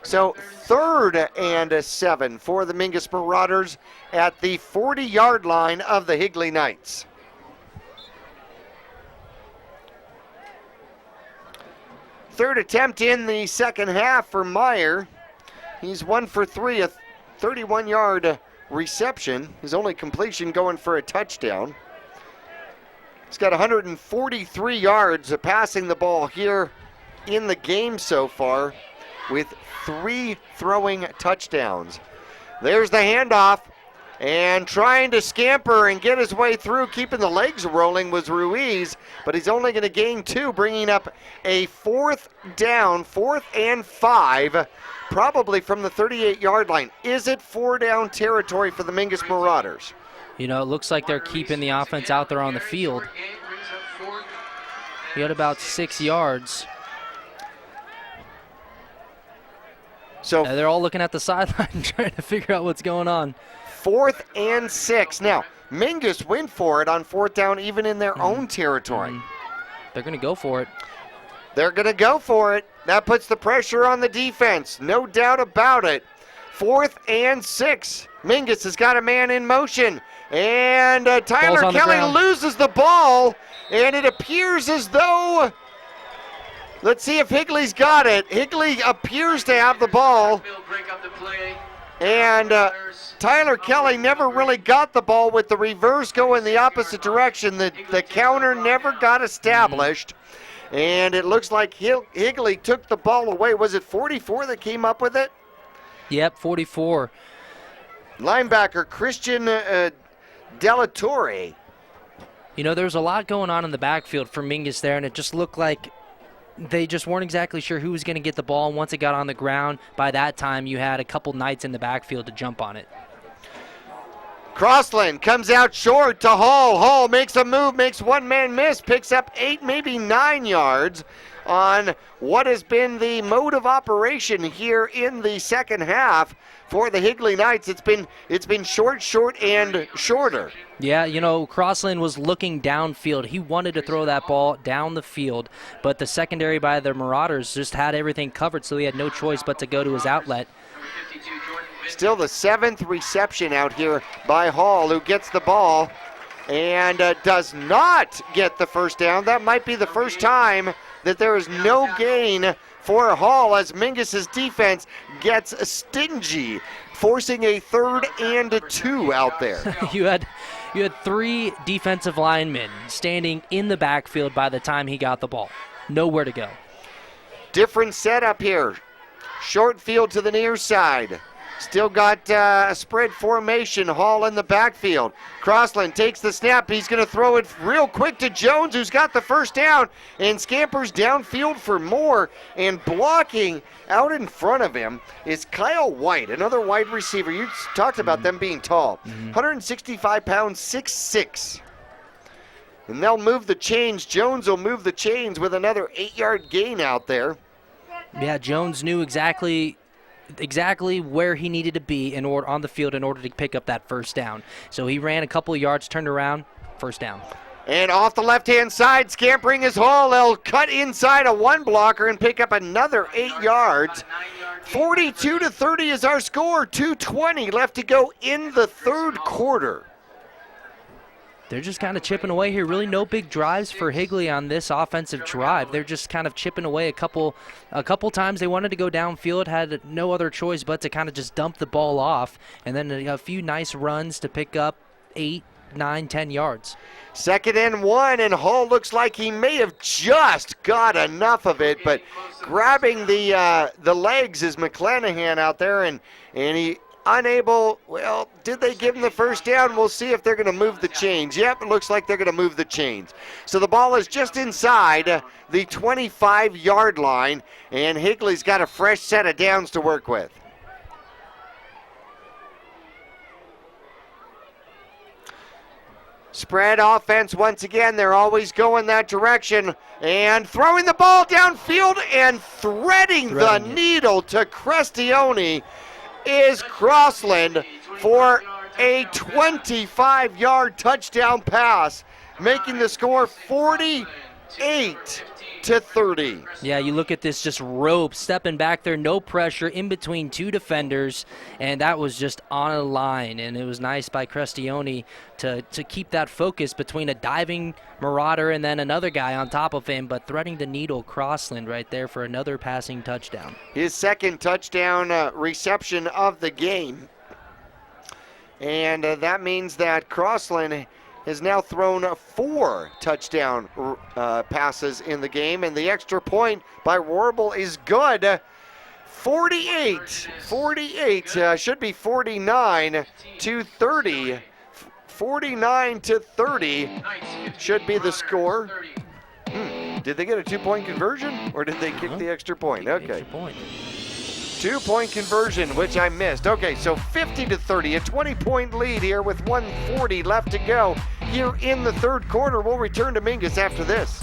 So 3rd and 7 for the Mingus Marauders at the 40-yard line of the Higley Knights. Third attempt in the second half for Meyer. He's 1 for 3, a 31-yard reception. His only completion going for a touchdown. He's got 143 yards passing the ball here in the game so far, with 3 throwing touchdowns. There's the handoff, and trying to scamper and get his way through, keeping the legs rolling, was Ruiz, but he's only going to gain 2, bringing up a 4th down, 4th and 5, probably from the 38-yard line. Is it 4-down territory for the Mingus Marauders? You know, it looks like they're keeping the offense out there on the field. He had about 6 yards. So they're all looking at the sideline trying to figure out what's going on. 4th and 6. Now, Mingus went for it on 4th down even in their own territory. They're going to go for it. They're going to go for it. That puts the pressure on the defense. No doubt about it. 4th and 6. Mingus has got a man in motion. And Tyler Kelly loses the ball. And it appears as though... Let's see if Higley's got it. Higley appears to have the ball. And Tyler Kelly never really got the ball with the reverse going the opposite direction. The counter never got established. And it looks like Higley took the ball away. Was it 44 that came up with it? Yep, 44. Linebacker Christian Delatorre. You know, there was a lot going on in the backfield for Mingus there, and it just looked like they just weren't exactly sure who was going to get the ball. And once it got on the ground, by that time you had a couple Knights in the backfield to jump on it. Crossland comes out short to Hall. Hall makes a move, makes one man miss, picks up 8, maybe 9 yards on what has been the mode of operation here in the second half for the Higley Knights. It's been short, and shorter. Yeah, you know, Crossland was looking downfield. He wanted to throw that ball down the field, but the secondary by the Marauders just had everything covered, so he had no choice but to go to his outlet. Still the 7th reception out here by Hall, who gets the ball and does not get the first down. That might be the first time that there is no gain for Hall as Mingus's defense gets stingy, forcing a 3rd and 2 out there. You had 3 defensive linemen standing in the backfield by the time he got the ball. Nowhere to go. Different setup here. Short field to the near side. Still got a spread formation. Hall in the backfield. Crossland takes the snap. He's going to throw it real quick to Jones, who's got the first down, and scampers downfield for more. And blocking out in front of him is Kyle White, another wide receiver. You talked about them being tall. 165 pounds, 6'6". And they'll move the chains. Jones will move the chains with another 8-yard gain out there. Yeah, Jones knew exactly where he needed to be on the field in order to pick up that first down. So he ran a couple of yards, turned around, first down. And off the left-hand side, scampering is Hall. They'll cut inside a one blocker and pick up another 8 yards. 42-30 is our score. 2:20 left to go in the third quarter. They're just kind of chipping away here. Really no big drives for Higley on this offensive drive. They're just kind of chipping away a couple times. They wanted to go downfield, had no other choice but to kind of just dump the ball off. And then a few nice runs to pick up 8, 9, 10 yards. 2nd and 1, and Hall looks like he may have just got enough of it, but grabbing the legs is McClanahan out there, and he unable. Well, did they give him the first down? We'll see if they're going to move the chains. Yep, it looks like they're going to move the chains. So the ball is just inside the 25-yard line, and Higley's got a fresh set of downs to work with. Spread offense once again. They're always going that direction. And throwing the ball downfield and threading the needle to Crestione is Crossland for a 25-yard touchdown pass, making the score 48-30. Yeah, you look at this, just rope, stepping back there, no pressure, in between two defenders, and that was just on a line, and it was nice by Crestione to keep that focus between a diving Marauder and then another guy on top of him, but threading the needle, Crossland right there for another passing touchdown. His second touchdown reception of the game, and that means that Crossland has now thrown 4 touchdown passes in the game, and the extra point by Warble is good. 48, should be 49-30. 49-30 should be the score. Did they get a 2-point conversion, or did they kick the extra point? Okay. 2-point conversion, which I missed. Okay, so 50-30, a 20-point lead here with 1:40 left to go here in the third quarter. We'll return to Mingus after this.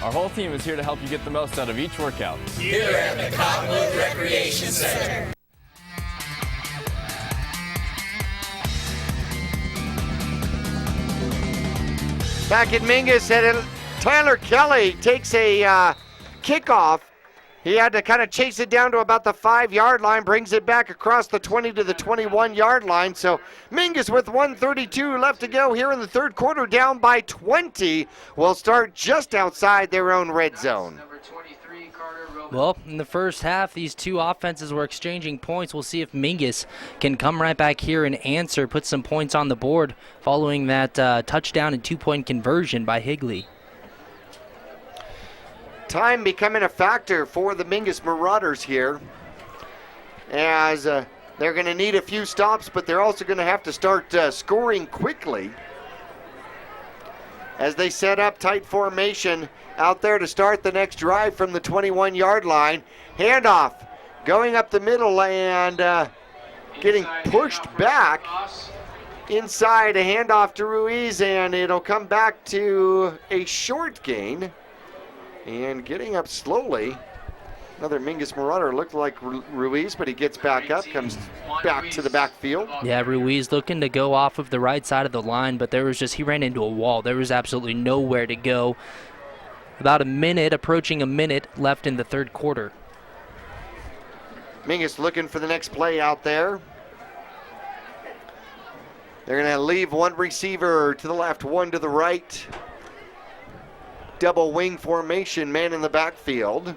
Our whole team is here to help you get the most out of each workout. Here at the Cottonwood Recreation Center. Back at Mingus, and Tyler Kelly takes a kickoff. He had to kind of chase it down to about the 5-yard line, brings it back across the 20 to the 21-yard line. So Mingus with 1:32 left to go here in the third quarter, down by 20, will start just outside their own red zone. Well, in the first half, these two offenses were exchanging points. We'll see if Mingus can come right back here and answer, put some points on the board following that touchdown and 2-point conversion by Higley. Time becoming a factor for the Mingus Marauders here, as they're going to need a few stops, but they're also going to have to start scoring quickly as they set up tight formation out there to start the next drive from the 21-yard line. Handoff going up the middle and getting pushed back inside. A handoff to Ruiz, and it'll come back to a short gain. And getting up slowly, another Mingus Marauder. Looked like Ruiz, but he gets back up, comes back to the backfield. Yeah, Ruiz looking to go off of the right side of the line, but he ran into a wall. There was absolutely nowhere to go. About approaching a minute left in the third quarter. Mingus looking for the next play out there. They're going to leave one receiver to the left, one to the right. Double wing formation, man in the backfield.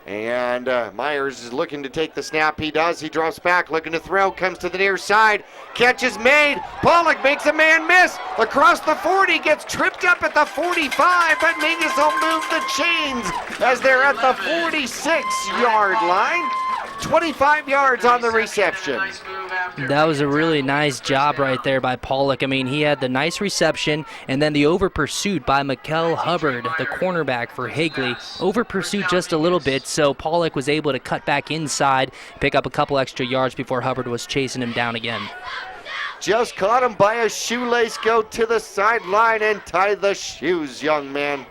And Myers is looking to take the snap. He does. He drops back, looking to throw, comes to the near side. Catch is made. Pollock makes a man miss. Across the 40, gets tripped up at the 45, but Mingus will move the chains as they're at the 46-yard line. 25 yards on the reception. That was a really nice job right there by Pollock. I mean, he had the nice reception, and then the over pursuit by Mikel Hubbard, the cornerback for Higley. Over pursuit just a little bit, so Pollock was able to cut back inside, pick up a couple extra yards before Hubbard was chasing him down again. Just caught him by a shoelace. Go to the sideline and tie the shoes, young man.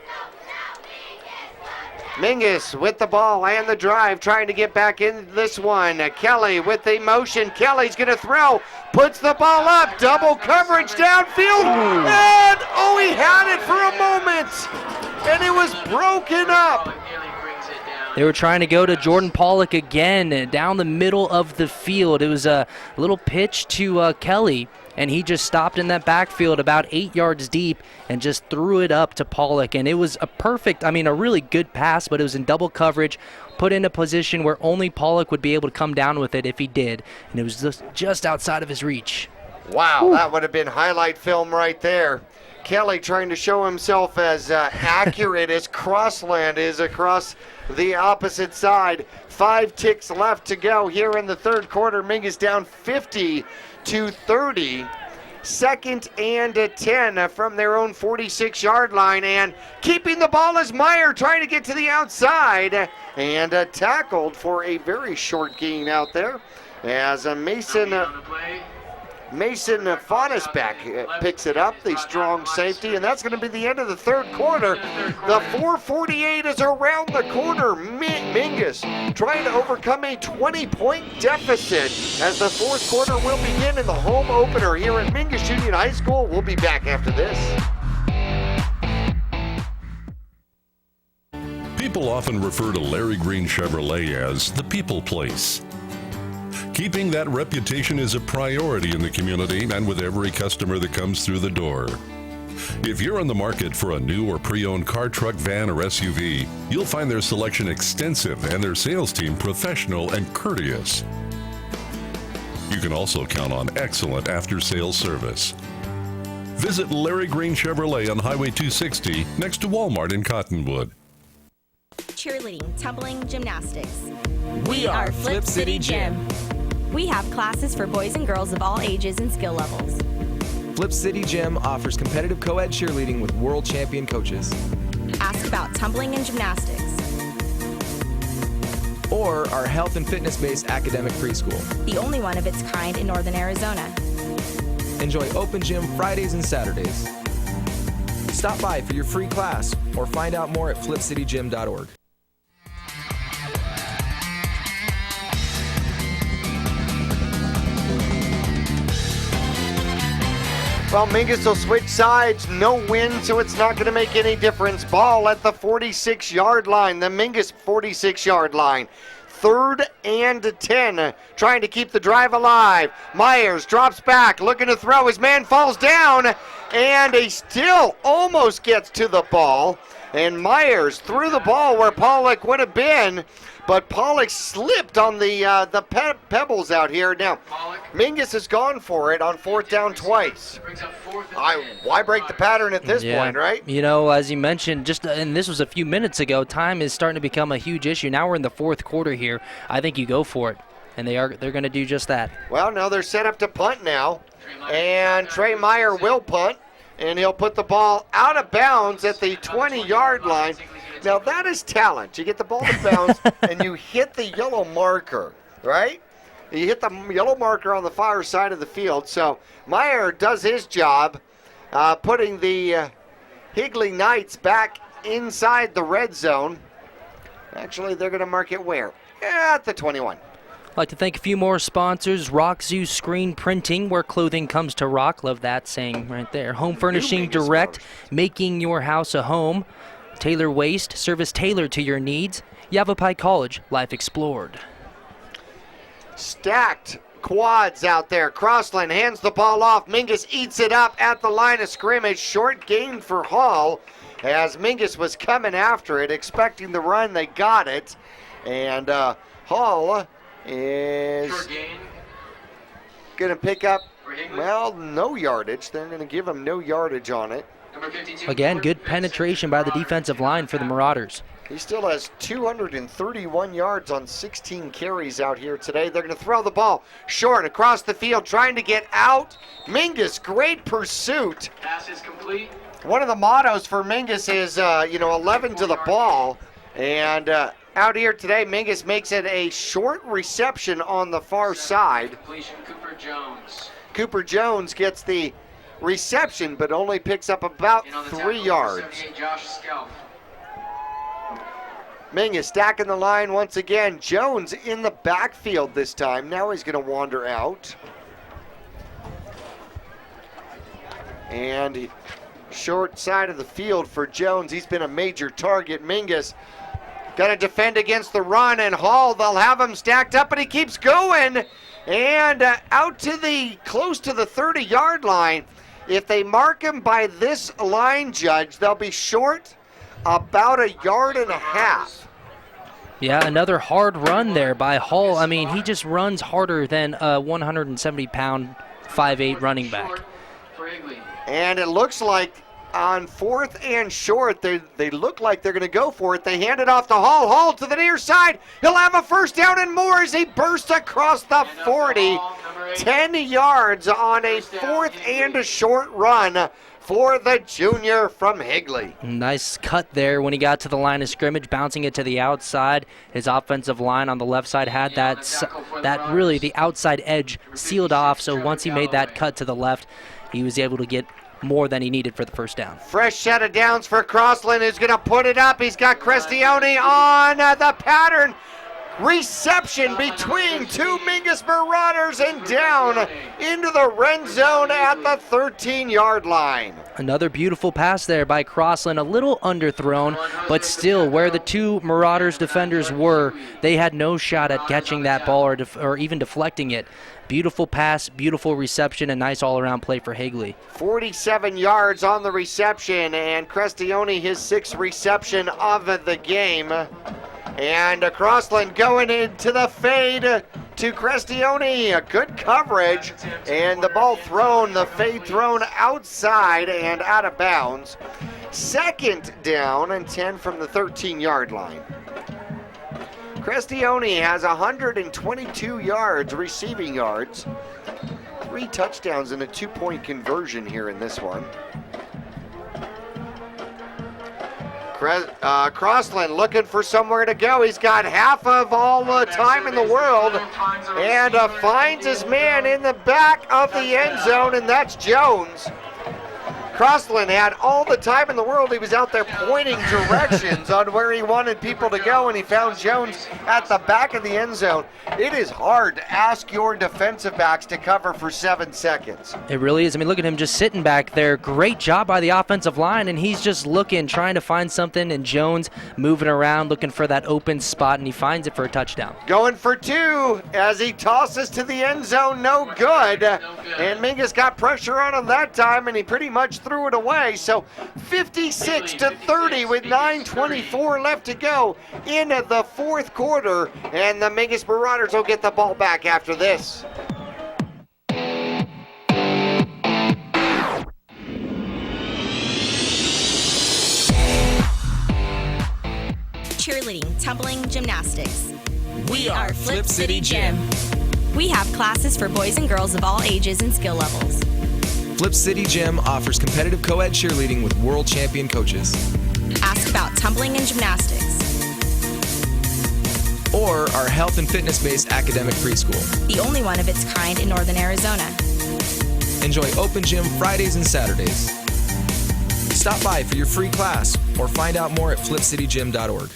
Mingus with the ball and the drive, trying to get back in this one. Kelly with the motion. Kelly's going to throw. Puts the ball up. Double coverage downfield. And, he had it for a moment. And it was broken up. They were trying to go to Jordan Pollock again down the middle of the field. It was a little pitch to Kelly, and he just stopped in that backfield about 8 yards deep and just threw it up to Pollock. And it was a really good pass, but it was in double coverage, put in a position where only Pollock would be able to come down with it if he did. And it was just outside of his reach. Wow, that would have been highlight film right there. Kelly trying to show himself as accurate as Crossland is across the opposite side. 5 ticks left to go here in the third quarter. Mingus down 50-30. 2nd and 10 from their own 46-yard line. And keeping the ball is Meyer, trying to get to the outside. And tackled for a very short gain out there as Mason Fonisbeck picks it up, the strong safety, and that's going to be the end of the third quarter. The 4:48 is around the corner. Mingus trying to overcome a 20-point deficit as the fourth quarter will begin in the home opener here at Mingus Union High School. We'll be back after this. People often refer to Larry Green Chevrolet as the people place. Keeping that reputation is a priority in the community and with every customer that comes through the door. If you're on the market for a new or pre-owned car, truck, van, or SUV, you'll find their selection extensive and their sales team professional and courteous. You can also count on excellent after-sales service. Visit Larry Green Chevrolet on Highway 260 next to Walmart in Cottonwood. Cheerleading, tumbling, gymnastics. We are Flip City Gym. We have classes for boys and girls of all ages and skill levels. Flip City Gym offers competitive co-ed cheerleading with world champion coaches. Ask about tumbling and gymnastics. Or our health and fitness-based academic preschool. The only one of its kind in Northern Arizona. Enjoy open gym Fridays and Saturdays. Stop by for your free class or find out more at flipcitygym.org. Well, Mingus will switch sides. No win, so it's not going to make any difference. Ball at the 46-yard line, the Mingus 46-yard line. 3rd and 10, trying to keep the drive alive. Myers drops back, looking to throw. His man falls down, and he still almost gets to the ball. And Myers threw the ball where Pollock would have been, but Pollock slipped on the pebbles out here. Now, Mingus has gone for it on 4th down twice. Why break the pattern at this point, right? You know, as you mentioned, and this was a few minutes ago, time is starting to become a huge issue. Now we're in the fourth quarter here. I think you go for it, and they're going to do just that. Well, now they're set up to punt now, and Trey Meyer will punt, and he'll put the ball out of bounds at the 20-yard line. Now, that is talent. You get the ball to bounce, and you hit the yellow marker, right? You hit the yellow marker on the far side of the field. So Meyer does his job, putting the Higley Knights back inside the red zone. Actually, they're going to mark it where? At the 21. I'd like to thank a few more sponsors. Rock Zoo Screen Printing, where clothing comes to rock. Love that saying right there. Home Furnishing Direct, making your house a home. Taylor Waste, service tailored to your needs. Yavapai College, life explored. Stacked quads out there. Crossland hands the ball off. Mingus eats it up at the line of scrimmage. Short gain for Hall as Mingus was coming after it, expecting the run. They got it. And Hall is going to pick up, well, no yardage. They're going to give him no yardage on it. Again, good penetration by the defensive line for the Marauders. He still has 231 yards on 16 carries out here today. They're going to throw the ball short across the field, trying to get out. Mingus, great pursuit. Pass is complete. One of the mottos for Mingus is, 11 to the ball. And out here today, Mingus makes it a short reception on the far side. Completion, Cooper Jones. Cooper Jones gets the reception, but only picks up about 3 yards. Josh Skelf. Mingus stacking the line once again. Jones in the backfield this time. Now he's going to wander out. And short side of the field for Jones. He's been a major target. Mingus got to defend against the run, and Hall, they'll have him stacked up, but he keeps going. And out to close to the 30-yard line. If they mark him by this line, Judge, they'll be short about 1.5 yards. Yeah, another hard run there by Hall. I mean, he just runs harder than a 170-pound 5'8" running back. And it looks like on 4th and short, they look like they're going to go for it. They hand it off to Hall. Hall to the near side. He'll have a first down and more as he bursts across the 40. 10 yards on a 4th and a short run for the junior from Higley. Nice cut there when he got to the line of scrimmage, bouncing it to the outside. His offensive line on the left side had that really the outside edge sealed off, so once he made that cut to the left, he was able to get more than he needed for the first down. Fresh set of downs for Crossland, who's going to put it up. He's got Crestione on the pattern. Reception between two Mingus Marauders and down into the red zone at the 13-yard line. Another beautiful pass there by Crossland, a little underthrown, but still where the two Marauders defenders were, they had no shot at catching that ball or even deflecting it. Beautiful pass, beautiful reception, and nice all-around play for Higley. 47 yards on the reception, and Crestione his 6th reception of the game. And Crossland going into the fade to Crestione. Good coverage. And the ball thrown, the fade thrown outside and out of bounds. 2nd down and 10 from the 13-yard line. Crestione has 122 yards, receiving yards. 3 touchdowns and a 2-point conversion here in this one. Crossland looking for somewhere to go. He's got half of all the time in the world and finds his man in the back of the end zone, and that's Jones. Crossland had all the time in the world. He was out there pointing directions on where he wanted people to go, and he found Jones at the back of the end zone. It is hard to ask your defensive backs to cover for 7 seconds. It really is. I mean, look at him just sitting back there. Great job by the offensive line, and he's just looking, trying to find something, and Jones moving around, looking for that open spot, and he finds it for a touchdown. Going for 2 as he tosses to the end zone, no good. And Mingus got pressure on him that time, and he pretty much threw it away. So 56-30 with 9:24 left to go in the 4th quarter, and the Mingus Marauders will get the ball back after this. Cheerleading, tumbling, gymnastics. We are Flip City Gym. We have classes for boys and girls of all ages and skill levels. Flip City Gym offers competitive co-ed cheerleading with world champion coaches. Ask about tumbling and gymnastics. Or our health and fitness-based academic preschool. The only one of its kind in northern Arizona. Enjoy open gym Fridays and Saturdays. Stop by for your free class or find out more at flipcitygym.org.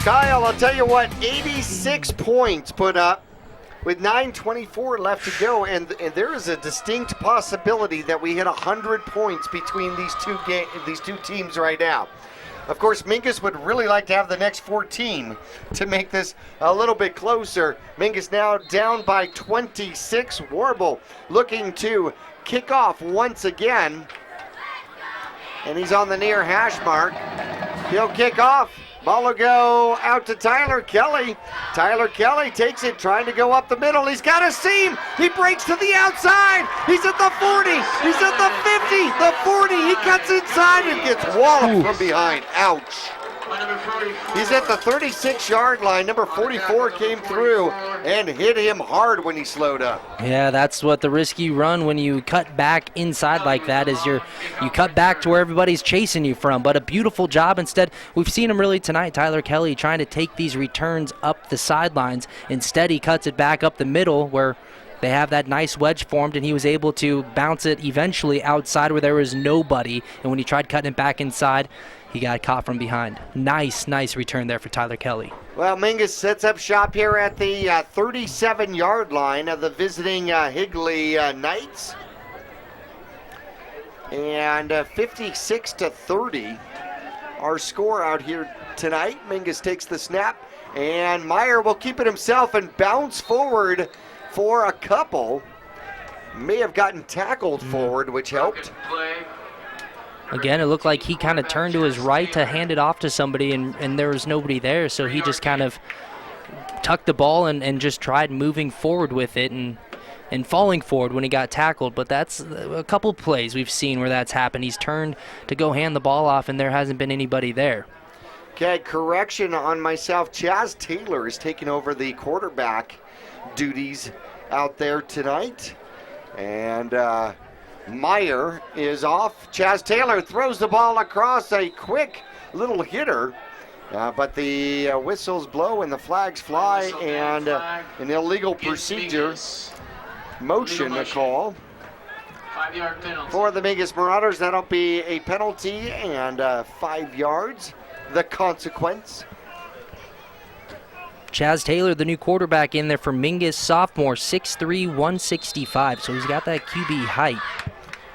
Kyle, I'll tell you what, 86 points put up with 9:24 left to go, and there is a distinct possibility that we hit 100 points between these two teams right now. Of course, Mingus would really like to have the next 14 to make this a little bit closer. Mingus now down by 26. Warble looking to kick off once again, and he's on the near hash mark. He'll kick off. Ball will go out to Tyler Kelly. Tyler Kelly takes it, trying to go up the middle. He's got a seam. He breaks to the outside. He's at the 40. He's at the 50, the 40. He cuts inside and gets walloped from behind. Ouch. He's at the 36-yard line. Number 44 came through and hit him hard when he slowed up. Yeah, that's what the risky run when you cut back inside like that is you cut back to where everybody's chasing you from. But a beautiful job instead. We've seen him really tonight, Tyler Kelly, trying to take these returns up the sidelines. Instead, he cuts it back up the middle where they have that nice wedge formed, and he was able to bounce it eventually outside where there was nobody. And when he tried cutting it back inside, he got caught from behind. Nice return there for Tyler Kelly. Well, Mingus sets up shop here at the 37-yard line of the visiting Higley Knights. And 56-30, our score out here tonight. Mingus takes the snap, and Meyer will keep it himself and bounce forward for a couple. May have gotten tackled forward, which helped. Again, it looked like he kind of turned to his right to hand it off to somebody, and there was nobody there, so he just kind of tucked the ball and just tried moving forward with it and falling forward when he got tackled. But that's a couple plays we've seen where that's happened. He's turned to go hand the ball off, and there hasn't been anybody there. Okay, correction on myself. Chaz Taylor is taking over the quarterback duties out there tonight. And Meyer is off. Chaz Taylor throws the ball across, a quick little hitter, but the whistles blow and the flags fly, and an illegal procedure motion a call 5-yard penalty for the Mingus Marauders. That'll be a penalty and 5 yards, the consequence. Chaz Taylor, the new quarterback in there for Mingus, sophomore, 6'3", 165, so he's got that QB height.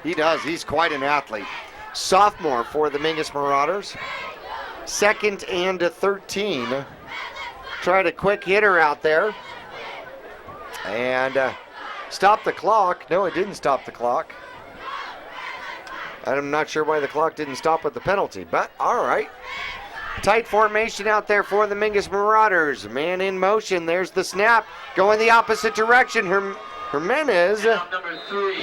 He does. He's quite an athlete. Sophomore for the Mingus Marauders. 2nd and 13. Tried a quick hitter out there. And stopped the clock. No, it didn't stop the clock. I'm not sure why the clock didn't stop with the penalty, but all right. Tight formation out there for the Mingus Marauders. Man in motion. There's the snap. Going the opposite direction. Jimenez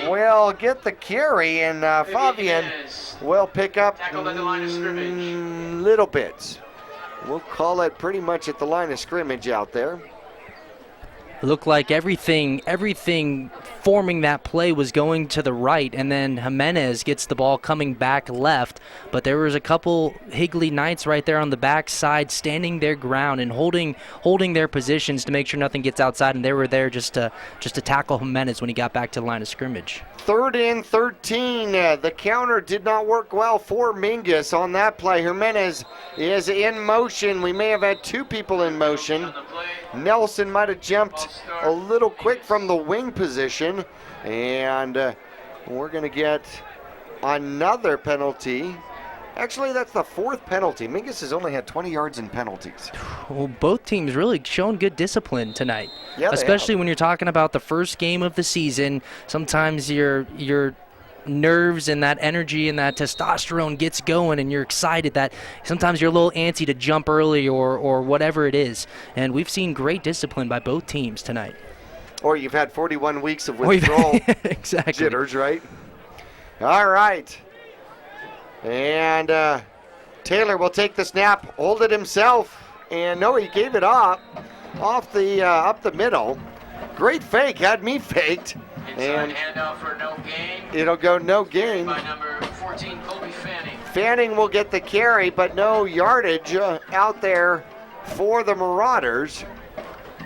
will get the carry, and Fabian will pick up little bits. We'll call it pretty much at the line of scrimmage out there. It looked like everything forming that play was going to the right, and then Jimenez gets the ball coming back left. But there was a couple Higley Knights right there on the backside standing their ground and holding their positions to make sure nothing gets outside, and they were there just to tackle Jimenez when he got back to the line of scrimmage. 3rd and 13. The counter did not work well for Mingus on that play. Jimenez is in motion. We may have had 2 people in motion. Nelson might have jumped a little quick from the wing position, and we're going to get another penalty. Actually, that's the 4th penalty. Mingus has only had 20 yards in penalties. Well, both teams really showing good discipline tonight, yeah, especially when you're talking about the first game of the season. Sometimes your nerves and that energy and that testosterone gets going, and you're excited that sometimes you're a little antsy to jump early or whatever it is. And we've seen great discipline by both teams tonight. Or you've had 41 weeks of withdrawal exactly. jitters, right? All right. And Taylor will take the snap, hold it himself, and no, he gave it off the up the middle. Great fake, had me faked. And handoff for no gain. It'll go no gain. By number 14, Colby Fanning. Fanning will get the carry, but no yardage out there for the Marauders.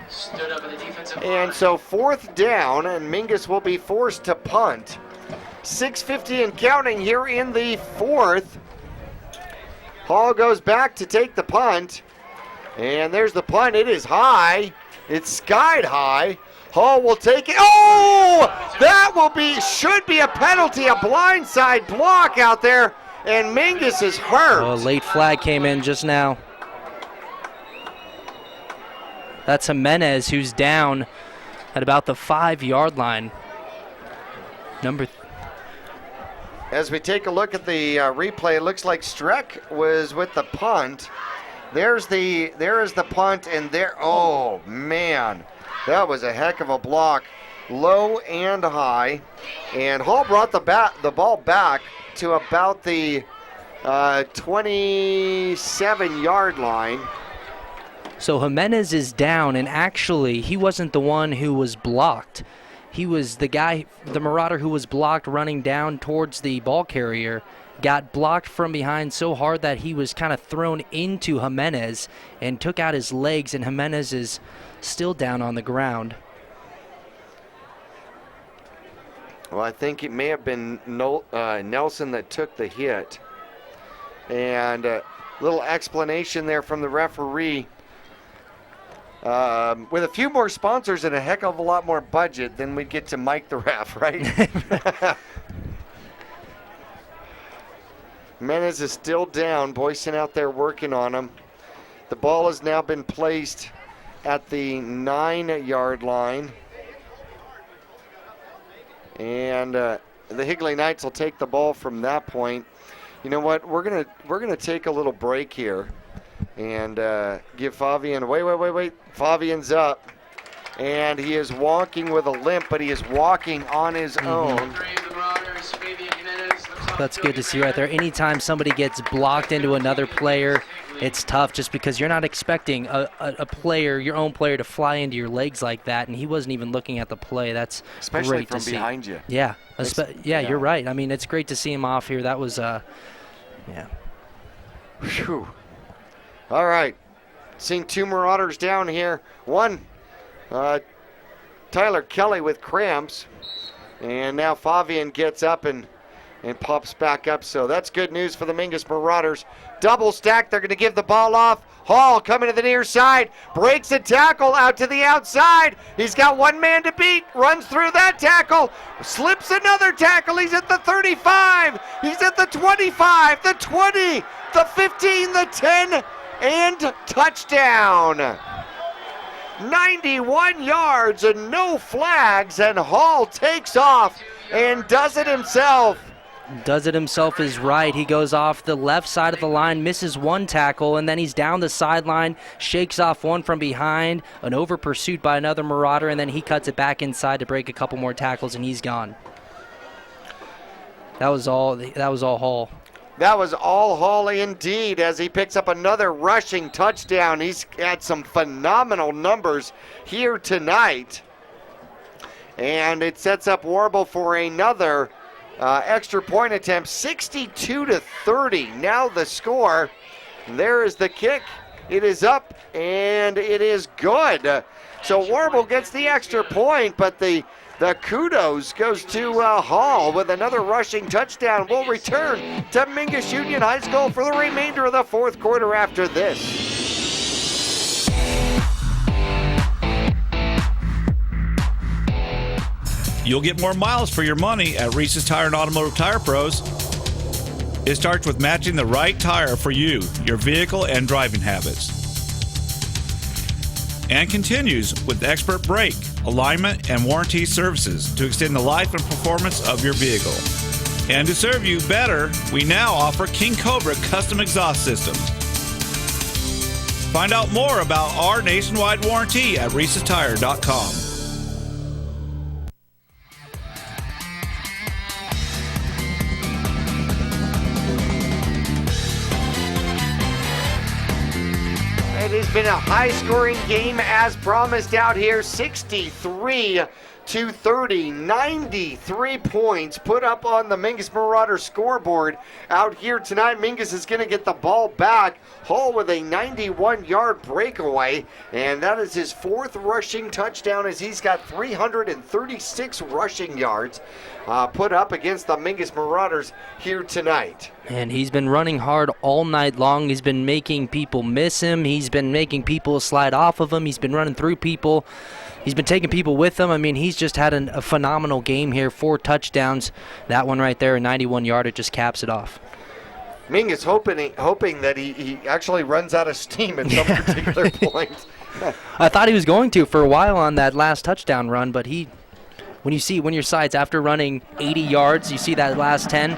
Stood up in the defensive line. And so 4th down, and Mingus will be forced to punt. 6:50 and counting here in the 4th. Hall goes back to take the punt. And there's the punt. It is high. It's skied high. Hall will take it. Oh! That should be a penalty, a blindside block out there, and Mingus is hurt. A late flag came in just now. That's Jimenez, who's down at about the 5-yard line. As we take a look at the replay, it looks like Streck was with the punt, There is the punt, and there. Oh man, that was a heck of a block, low and high, and Hall brought the ball back to about the 27-yard line. So Jimenez is down, and actually he wasn't the one who was blocked. He was the guy, the Marauder who was blocked running down towards the ball carrier, got blocked from behind so hard that he was kind of thrown into Jimenez and took out his legs, and Jimenez is still down on the ground. Well, I think it may have been Nelson that took the hit. And a little explanation there from the referee. With a few more sponsors and a heck of a lot more budget, then we'd get to Mike the ref, right? Jimenez is still down. Boyson out there working on him. The ball has now been placed at the 9-yard line. And the Higley Knights will take the ball from that point. You know what? We're gonna take a little break here and give Fabian. Wait. Fabian's up, and he is walking with a limp, but he is walking on his own. That's good to see right there. Anytime somebody gets blocked into another player, it's tough just because you're not expecting a player, your own player, to fly into your legs like that, and he wasn't even looking at the play. That's especially great from to see. behind you. Yeah, you're right. I mean, it's great to see him off here. That was, yeah. Whew. All right, seeing two Marauders down here. One, Tyler Kelly with cramps, and now Fabian gets up and pops back up. So that's good news for the Mingus Marauders. Double stack, they're going to give the ball off. Hall coming to the near side, breaks a tackle out to the outside. He's got one man to beat, runs through that tackle, slips another tackle. He's at the 35, he's at the 25, the 20, the 15, the 10, and touchdown. 91 yards and no flags, and Hall takes off and does it himself. Does it himself is right. He goes off the left side of the line, misses one tackle, and then he's down the sideline, shakes off one from behind, an over pursuit by another Marauder, and then he cuts it back inside to break a couple more tackles, and he's gone. That was all Hall. That was all Hall indeed, as he picks up another rushing touchdown. He's had some phenomenal numbers here tonight. And it sets up Warble for another extra point attempt, 62-30. Now the score. There is the kick. It is up, and it is good. So Warble gets the extra point, but the kudos goes to Hall with another rushing touchdown. We'll return to Mingus Union High School for the remainder of the fourth quarter after this. You'll get more miles for your money at Reese's Tire and Automotive Tire Pros. It starts with matching the right tire for you, your vehicle, and driving habits. And continues with expert brake, alignment, and warranty services to extend the life and performance of your vehicle. And to serve you better, we now offer King COBRA custom exhaust systems. Find out more about our nationwide warranty at reesestire.com. It has been a high-scoring game as promised out here, 63-30, 93 points put up on the Mingus Marauder scoreboard out here tonight. Mingus is going to get the ball back. Hall with a 91-yard breakaway, and that is his fourth rushing touchdown as he's got 336 rushing yards put up against the Mingus Marauders here tonight. And he's been running hard all night long. He's been making people miss him. He's been making people slide off of him. He's been running through people. He's been taking people with him. I mean, he's just had a phenomenal game here. 4 touchdowns. That one right there, a 91-yarder, just caps it off. Mingus hoping that he actually runs out of steam at some particular point. I thought he was going to for a while on that last touchdown run, but when your sides after running 80 yards, you see that last 10,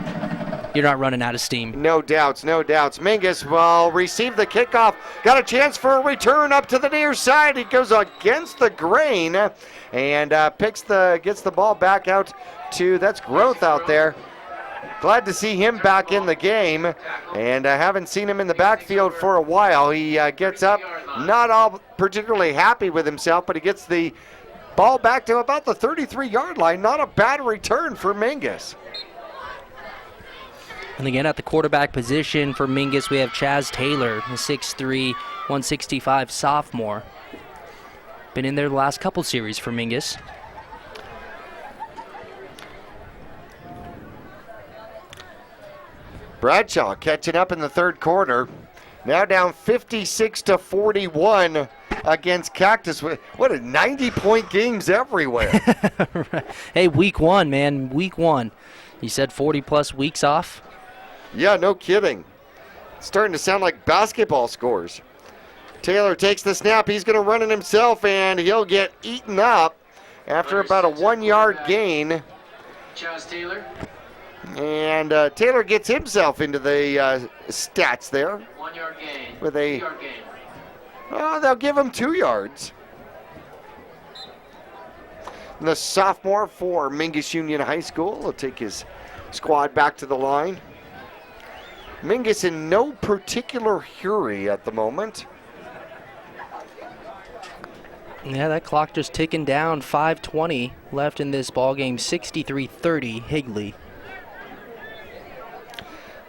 you're not running out of steam. No doubts, no doubts. Mingus will receive the kickoff. Got a chance for a return up to the near side. He goes against the grain and gets the ball back out to, that's Growth out there. Glad to see him back in the game, and I haven't seen him in the backfield for a while. He gets up, not all particularly happy with himself, but he gets the ball back to about the 33-yard line. Not a bad return for Mingus. And again, at the quarterback position for Mingus, we have Chaz Taylor, the 6'3", 165 sophomore. Been in there the last couple series for Mingus. Bradshaw catching up in the third quarter. Now down 56-41 against Cactus. What a 90-point games everywhere. Hey, week one, man, week one. You said 40-plus weeks off? Yeah, no kidding. It's starting to sound like basketball scores. Taylor takes the snap. He's going to run it himself, and he'll get eaten up after about a 1-yard gain. Chaz Taylor. And Taylor gets himself into the stats there. 1-yard gain. With a 2-yard gain. Oh, they'll give him 2 yards. And the sophomore for Mingus Union High School will take his squad back to the line. Mingus in no particular hurry at the moment. Yeah, that clock just ticking down. 5:20 left in this ball game. 63-30 Higley.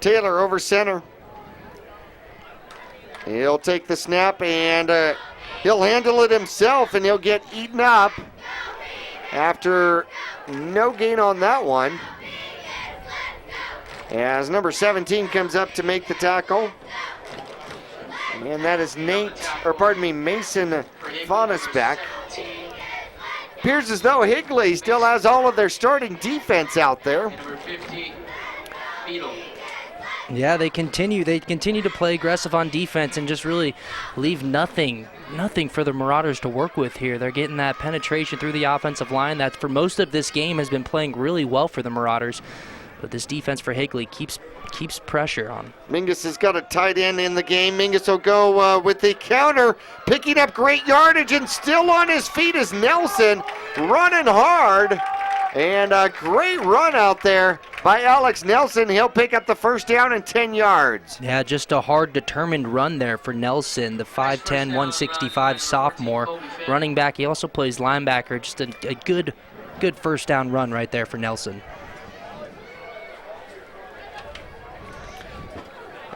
Taylor over center. He'll take the snap and he'll handle it himself, and he'll get eaten up after no gain on that one. As number 17 comes up to make the tackle. And that is Mason Vonnesbeck. Appears as though Higley still has all of their starting defense out there. Number 50, Beetle. Yeah, they continue to play aggressive on defense and just really leave nothing for the Marauders to work with here. They're getting that penetration through the offensive line that for most of this game has been playing really well for the Marauders. But this defense for Higley keeps pressure on. Mingus has got a tight end in the game. Mingus will go with the counter, picking up great yardage, and still on his feet is Nelson, running hard. And a great run out there by Alex Nelson. He'll pick up the first down and 10 yards. Yeah, just a hard, determined run there for Nelson, the 5'10", 165 sophomore. Running back, he also plays linebacker. Just a good first down run right there for Nelson.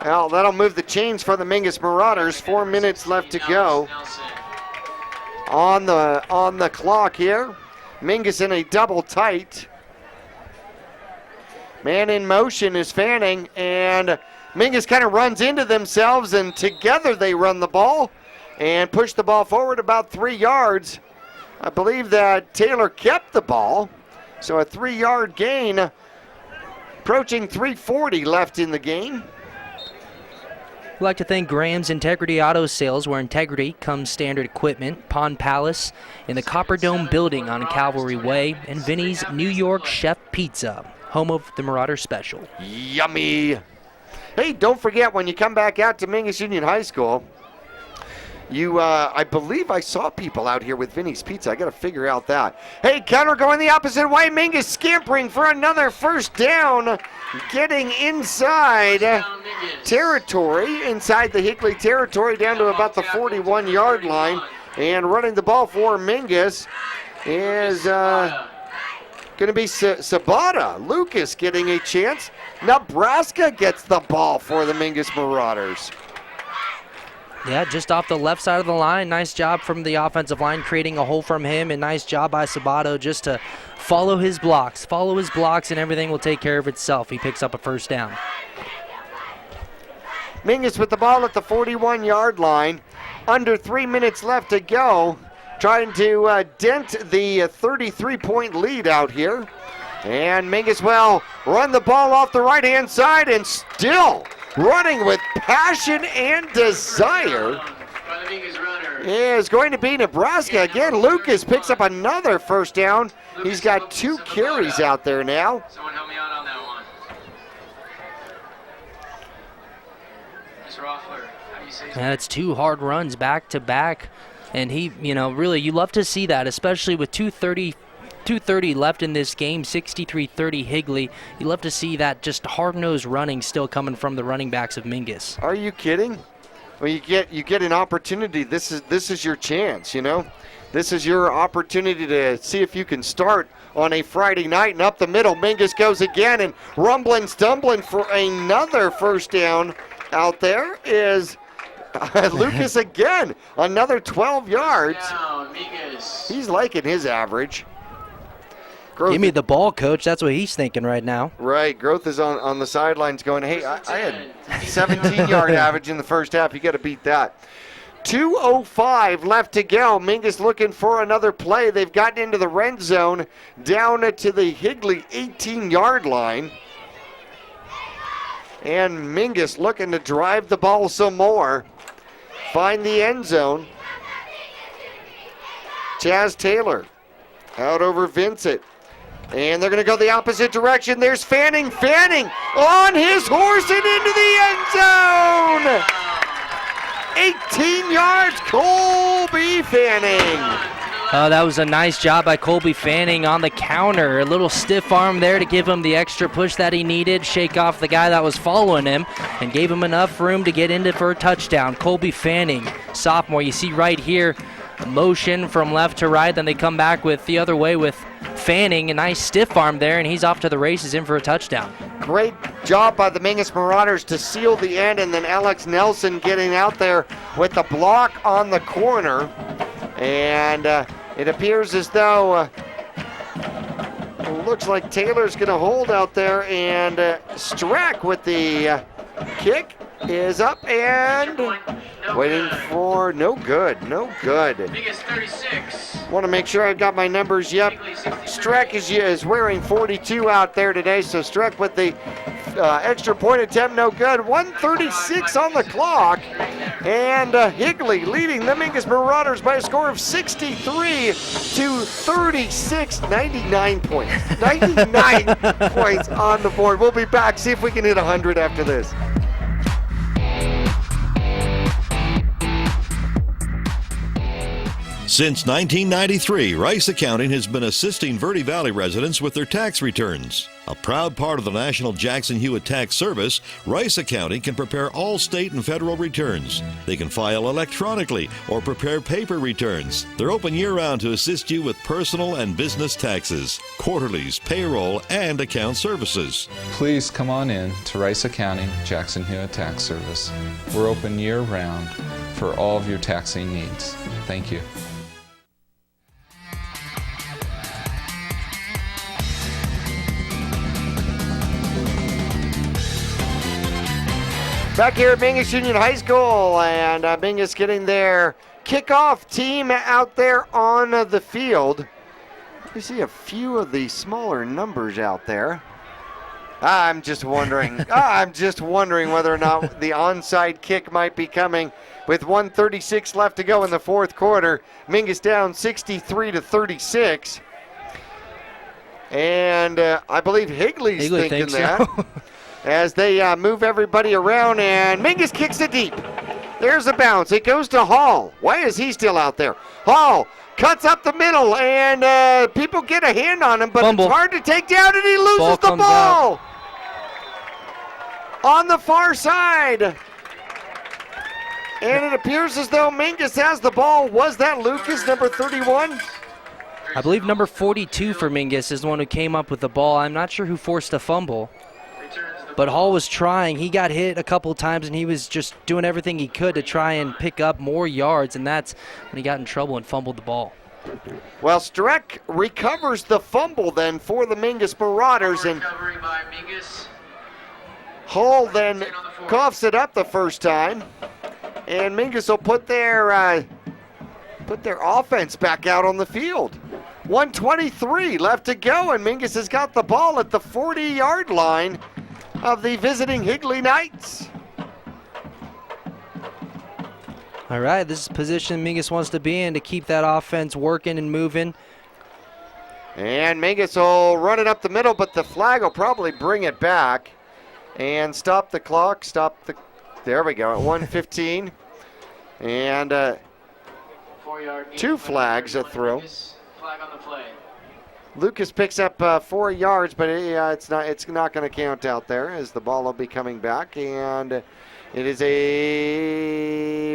Well, that'll move the chains for the Mingus Marauders. 4 minutes left to go on the clock here. Mingus in a double tight. Man in motion is Fanning, and Mingus kind of runs into themselves, and together they run the ball and push the ball forward about 3 yards. I believe that Taylor kept the ball, so a 3-yard gain, approaching 3:40 left in the game. I'd like to thank Graham's Integrity Auto Sales, where integrity comes standard equipment, Pond Palace in the Copper Dome building on Cavalry Way, and Vinnie's New York Chef Pizza, home of the Marauder Special. Yummy. Hey, don't forget, when you come back out to Mingus Union High School, I believe I saw people out here with Vinnie's Pizza. I got to figure out that. Hey, counter going the opposite way. Mingus scampering for another first down, getting inside territory, inside the Higley territory, down to about the 41-yard line. And running the ball for Mingus is going to be Sabata. Lucas getting a chance. Nebraska gets the ball for the Mingus Marauders. Yeah, just off the left side of the line. Nice job from the offensive line, creating a hole from him, and nice job by Sabato just to follow his blocks, and everything will take care of itself. He picks up a first down. Mingus with the ball at the 41-yard line. Under 3 minutes left to go. Trying to dent the 33-point lead out here. And Mingus will run the ball off the right-hand side, and still running with passion and desire is going to be Nebraska. Again, Lucas picks up another first down. He's got 2 carries out there now. Someone help me out on that one. Mr. Offler, how do you say And it's 2 hard runs back to back. And he, really, you love to see that, especially with 2:30 left in this game, 63-30 Higley. You love to see that just hard-nosed running still coming from the running backs of Mingus. Are you kidding? Well, you get an opportunity. This is your chance, This is your opportunity to see if you can start on a Friday night. And up the middle, Mingus goes again, and rumbling, stumbling for another first down out there is Lucas again. Another 12 yards. He's liking his average. Growth, give me the ball, coach. That's what he's thinking right now. Right. Growth is on the sidelines going, hey, I had 17-yard average in the first half. You got to beat that. 2:05 left to go. Mingus looking for another play. They've gotten into the red zone down to the Higley 18-yard line. And Mingus looking to drive the ball some more. Find the end zone. Chaz Taylor out over Vincent. And they're going to go the opposite direction. There's Fanning on his horse and into the end zone. 18 yards, Colby Fanning. That was a nice job by Colby Fanning on the counter. A little stiff arm there to give him the extra push that he needed, shake off the guy that was following him, and gave him enough room to get into for a touchdown. Colby Fanning, sophomore. You see right here, motion from left to right, then they come back with the other way with Fanning, a nice stiff arm there, and he's off to the races in for a touchdown. Great job by the Mingus Marauders to seal the end, and then Alex Nelson getting out there with the block on the corner. And it appears as though looks like Taylor's going to hold out there, and Strack with the kick is up and waiting for no good. Biggest 36. Want to make sure I've got my numbers. Yep. Strack is wearing 42 out there today, so Strack with the extra point attempt, no good. 1:36 on the clock, and Higley leading the Mingus Marauders by a score of 63-36. 99 points. 99 points on the board. We'll be back, see if we can hit 100 after this. Since 1993, Rice Accounting has been assisting Verde Valley residents with their tax returns. A proud part of the National Jackson Hewitt Tax Service, Rice Accounting can prepare all state and federal returns. They can file electronically or prepare paper returns. They're open year-round to assist you with personal and business taxes, quarterlies, payroll, and account services. Please come on in to Rice Accounting Jackson Hewitt Tax Service. We're open year-round for all of your taxing needs. Thank you. Back here at Mingus Union High School, and Mingus getting their kickoff team out there on the field. You see a few of the smaller numbers out there. I'm just wondering whether or not the onside kick might be coming with 1:36 left to go in the fourth quarter. Mingus down 63-36. And I believe Higley's thinking that. So. As they move everybody around, and Mingus kicks it deep. There's a bounce. It goes to Hall. Why is he still out there? Hall cuts up the middle, and people get a hand on him, but Fumble. It's hard to take down, and he loses the ball. On the far side. And it appears as though Mingus has the ball. Was that Lucas, number 31? I believe number 42 for Mingus is the one who came up with the ball. I'm not sure who forced a fumble. But Hall was trying. He got hit a couple times, and he was just doing everything he could to try and pick up more yards, and that's when he got in trouble and fumbled the ball. Well, Streck recovers the fumble then for the Mingus Marauders, and Hall then coughs it up the first time, and Mingus will put their offense back out on the field. 1:23 left to go, and Mingus has got the ball at the 40-yard line of the visiting Higley Knights. All right, this is position Mingus wants to be in to keep that offense working and moving. And Mingus will run it up the middle, but the flag will probably bring it back and stop the clock, stop the There we go, at 1:15. And 4-yard 2 flags a throw. Flag on the play. Lucas picks up 4 yards, but it's not going to count out there as the ball will be coming back. And it is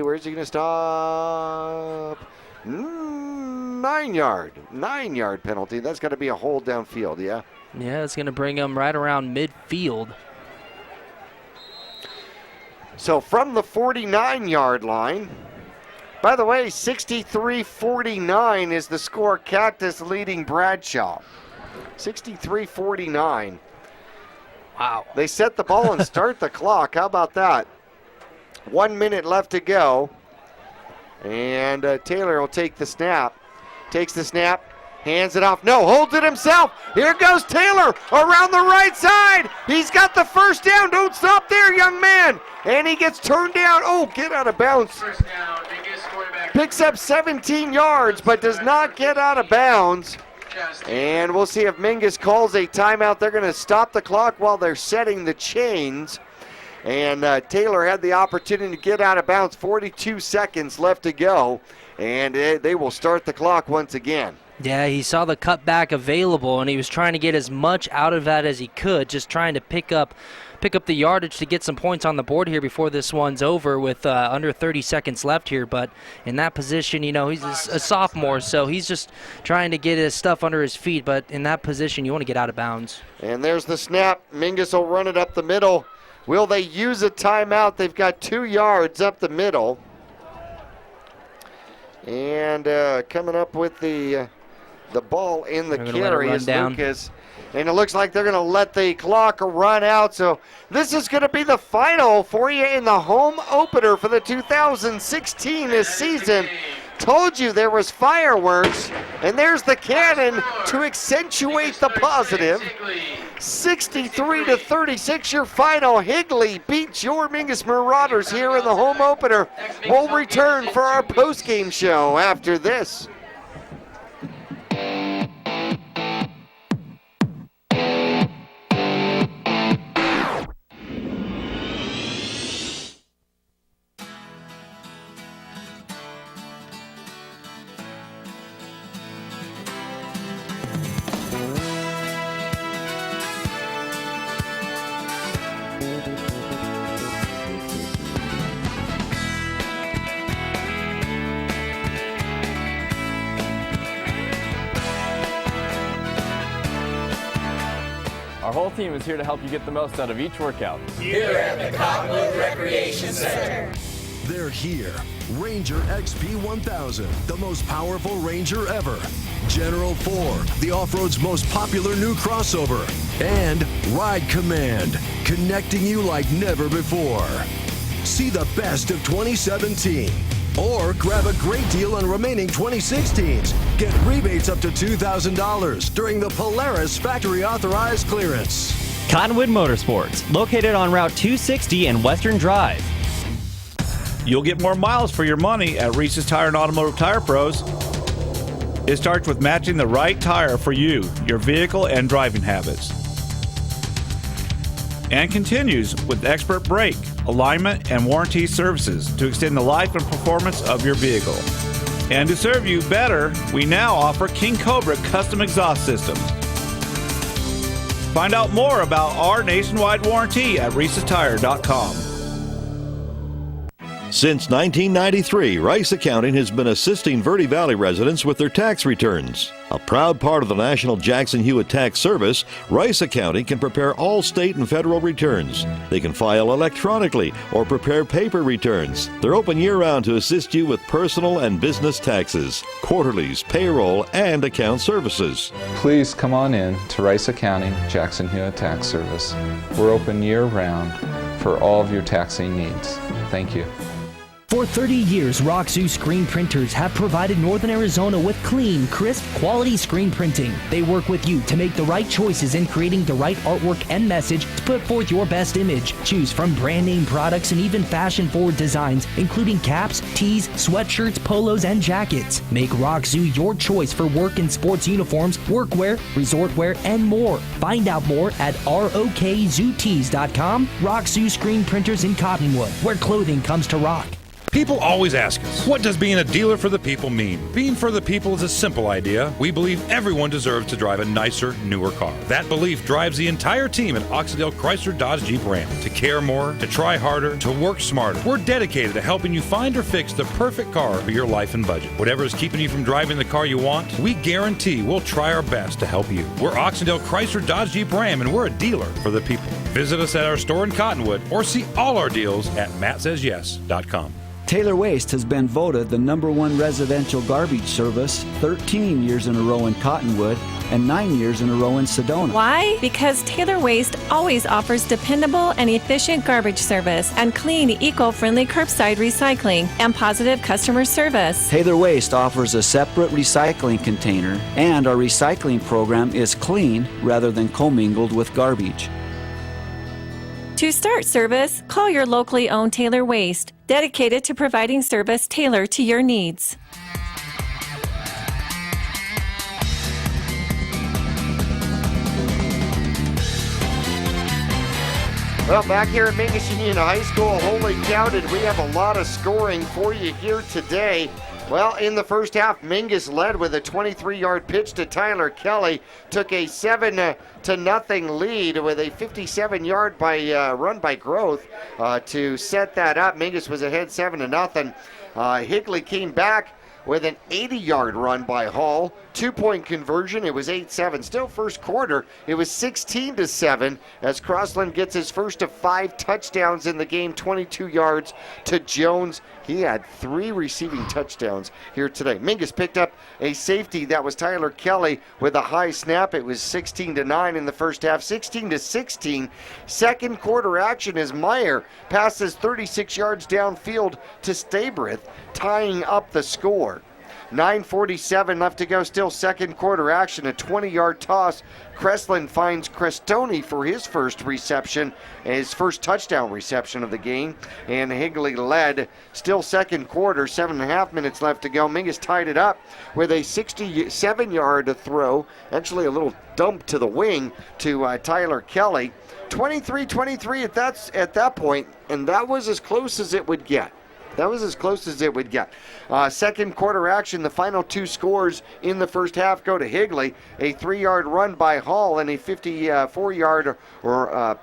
where's he going to stop? 9-yard penalty. That's got to be a hold downfield, yeah? Yeah, it's going to bring him right around midfield. So from the 49-yard line, by the way, 63-49 is the score. Cactus leading Bradshaw. 63-49. Wow. They set the ball and start the clock. How about that? 1 minute left to go. And Taylor will take the snap. Takes the snap. Hands it off. No, holds it himself. Here goes Taylor around the right side. He's got the first down. Don't stop there, young man. And he gets turned down. Oh, get out of bounds. First down, Mingus, quarterback. Picks up 17 yards, but does not get out of bounds. And we'll see if Mingus calls a timeout. They're going to stop the clock while they're setting the chains. And Taylor had the opportunity to get out of bounds. 42 seconds left to go. And they will start the clock once again. Yeah, he saw the cutback available, and he was trying to get as much out of that as he could, just trying to pick up the yardage to get some points on the board here before this one's over with under 30 seconds left here. But in that position, you know, he's a sophomore, so he's just trying to get his stuff under his feet. But in that position, you want to get out of bounds. And there's the snap. Mingus will run it up the middle. Will they use a timeout? They've got 2 yards up the middle. And coming up with the ball in the carry is Lucas. And it looks like they're going to let the clock run out. So this is going to be the final for you in the home opener for the 2016 season. Told you there was fireworks. And there's the cannon to accentuate the positive. 63-36 your final. Higley beats your Mingus Marauders here in the home opener. We'll return for our post-game show after this. Our whole team is here to help you get the most out of each workout. Here at the Cottonwood Recreation Center. They're here. Ranger XP 1000, the most powerful Ranger ever. General 4, the off-road's most popular new crossover. And Ride Command, connecting you like never before. See the best of 2017. Or grab a great deal on remaining 2016s. Get rebates up to $2,000 during the Polaris factory authorized clearance. Cottonwood Motorsports, located on Route 260 and Western Drive. You'll get more miles for your money at Reese's Tire and Automotive Tire Pros. It starts with matching the right tire for you, your vehicle, and driving habits. And continues with expert brake, alignment, and warranty services to extend the life and performance of your vehicle. And to serve you better, we now offer King COBRA custom exhaust systems. Find out more about our nationwide warranty at reesestire.com. Since 1993, Rice Accounting has been assisting Verde Valley residents with their tax returns. A proud part of the National Jackson Hewitt Tax Service, Rice Accounting can prepare all state and federal returns. They can file electronically or prepare paper returns. They're open year-round to assist you with personal and business taxes, quarterlies, payroll, and account services. Please come on in to Rice Accounting Jackson Hewitt Tax Service. We're open year-round for all of your taxing needs. Thank you. For 30 years, Roxu screen printers have provided Northern Arizona with clean, crisp, quality screen printing. They work with you to make the right choices in creating the right artwork and message to put forth your best image. Choose from brand name products and even fashion-forward designs, including caps, tees, sweatshirts, polos, and jackets. Make Roxu your choice for work and sports uniforms, workwear, resort wear, and more. Find out more at rokzootees.com. Roxu screen printers in Cottonwood, where clothing comes to rock. People always ask us, what does being a dealer for the people mean? Being for the people is a simple idea. We believe everyone deserves to drive a nicer, newer car. That belief drives the entire team at Oxydale Chrysler Dodge Jeep Ram to care more, to try harder, to work smarter. We're dedicated to helping you find or fix the perfect car for your life and budget. Whatever is keeping you from driving the car you want, we guarantee we'll try our best to help you. We're Oxydale Chrysler Dodge Jeep Ram, and we're a dealer for the people. Visit us at our store in Cottonwood or see all our deals at mattsays.yes.com. Taylor Waste has been voted the #1 residential garbage service 13 years in a row in Cottonwood and 9 years in a row in Sedona. Why? Because Taylor Waste always offers dependable and efficient garbage service and clean, eco-friendly curbside recycling and positive customer service. Taylor Waste offers a separate recycling container, and our recycling program is clean rather than commingled with garbage. To start service, call your locally owned Taylor Waste, dedicated to providing service tailored to your needs. Well, back here at Mingus Union High School, holy cow, did we have a lot of scoring for you here today. Well, in the first half, Mingus led with a 23-yard pitch to Tyler Kelly, took a 7-0 lead with a 57-yard run by Growth to set that up. Mingus was ahead 7-0. Higley came back with an 80-yard run by Hall. 2-point conversion. It was 8-7. Still first quarter, it was 16-7 as Crossland gets his first of 5 touchdowns in the game, 22 yards to Jones. He had 3 receiving touchdowns here today. Mingus picked up a safety. That was Tyler Kelly with a high snap. It was 16-9 in the first half, 16-16. Second quarter action as Meyer passes 36 yards downfield to Stabrith, tying up the score. 9:47 left to go, still second quarter action, a 20-yard toss. Crestland finds Crestoni for his first reception, his first touchdown reception of the game, and Higley led. Still second quarter, 7.5 minutes left to go. Mingus tied it up with a 67-yard throw, actually a little dump to the wing to Tyler Kelly. 23-23 at that point, and that was as close as it would get. Second quarter action, the final 2 scores in the first half go to Higley. A 3-yard run by Hall and a 54-yard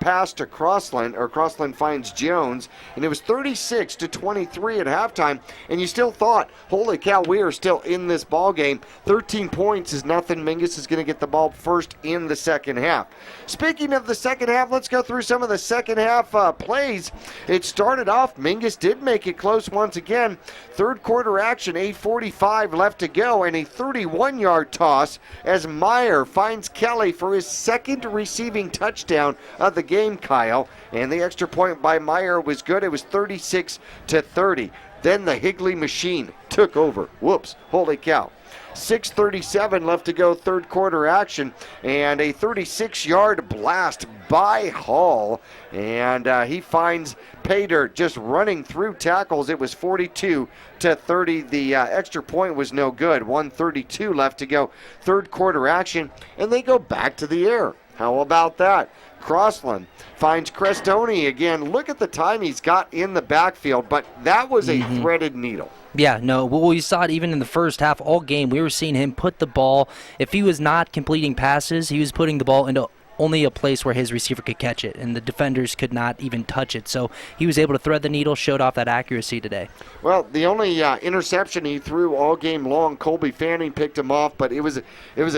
pass to Crossland, or Crossland finds Jones. And it was 36-23 at halftime. And you still thought, holy cow, we are still in this ball game. 13 points is nothing. Mingus is going to get the ball first in the second half. Speaking of the second half, let's go through some of the second half plays. It started off, Mingus did make it close once again. Third quarter action, 8:45 left to go, and a 31-yard toss as Meyer finds Kelly for his second receiving touchdown of the game, Kyle. And the extra point by Meyer was good. It was 36-30. Then the Higley machine took over. Whoops, holy cow. 6:37 left to go, third quarter action, and a 36-yard blast by Hall, and he finds Paydirt just running through tackles. It was 42-30. The extra point was no good. 1:32 left to go, third quarter action, and they go back to the air. How about that? Crossland finds Crestoni again. Look at the time he's got in the backfield, but that was a threaded needle. Yeah, no, well, we saw it even in the first half all game. We were seeing him put the ball, if he was not completing passes, he was putting the ball into only a place where his receiver could catch it, and the defenders could not even touch it. So he was able to thread the needle, showed off that accuracy today. Well, the only interception he threw all game long, Colby Fanning picked him off, but it was a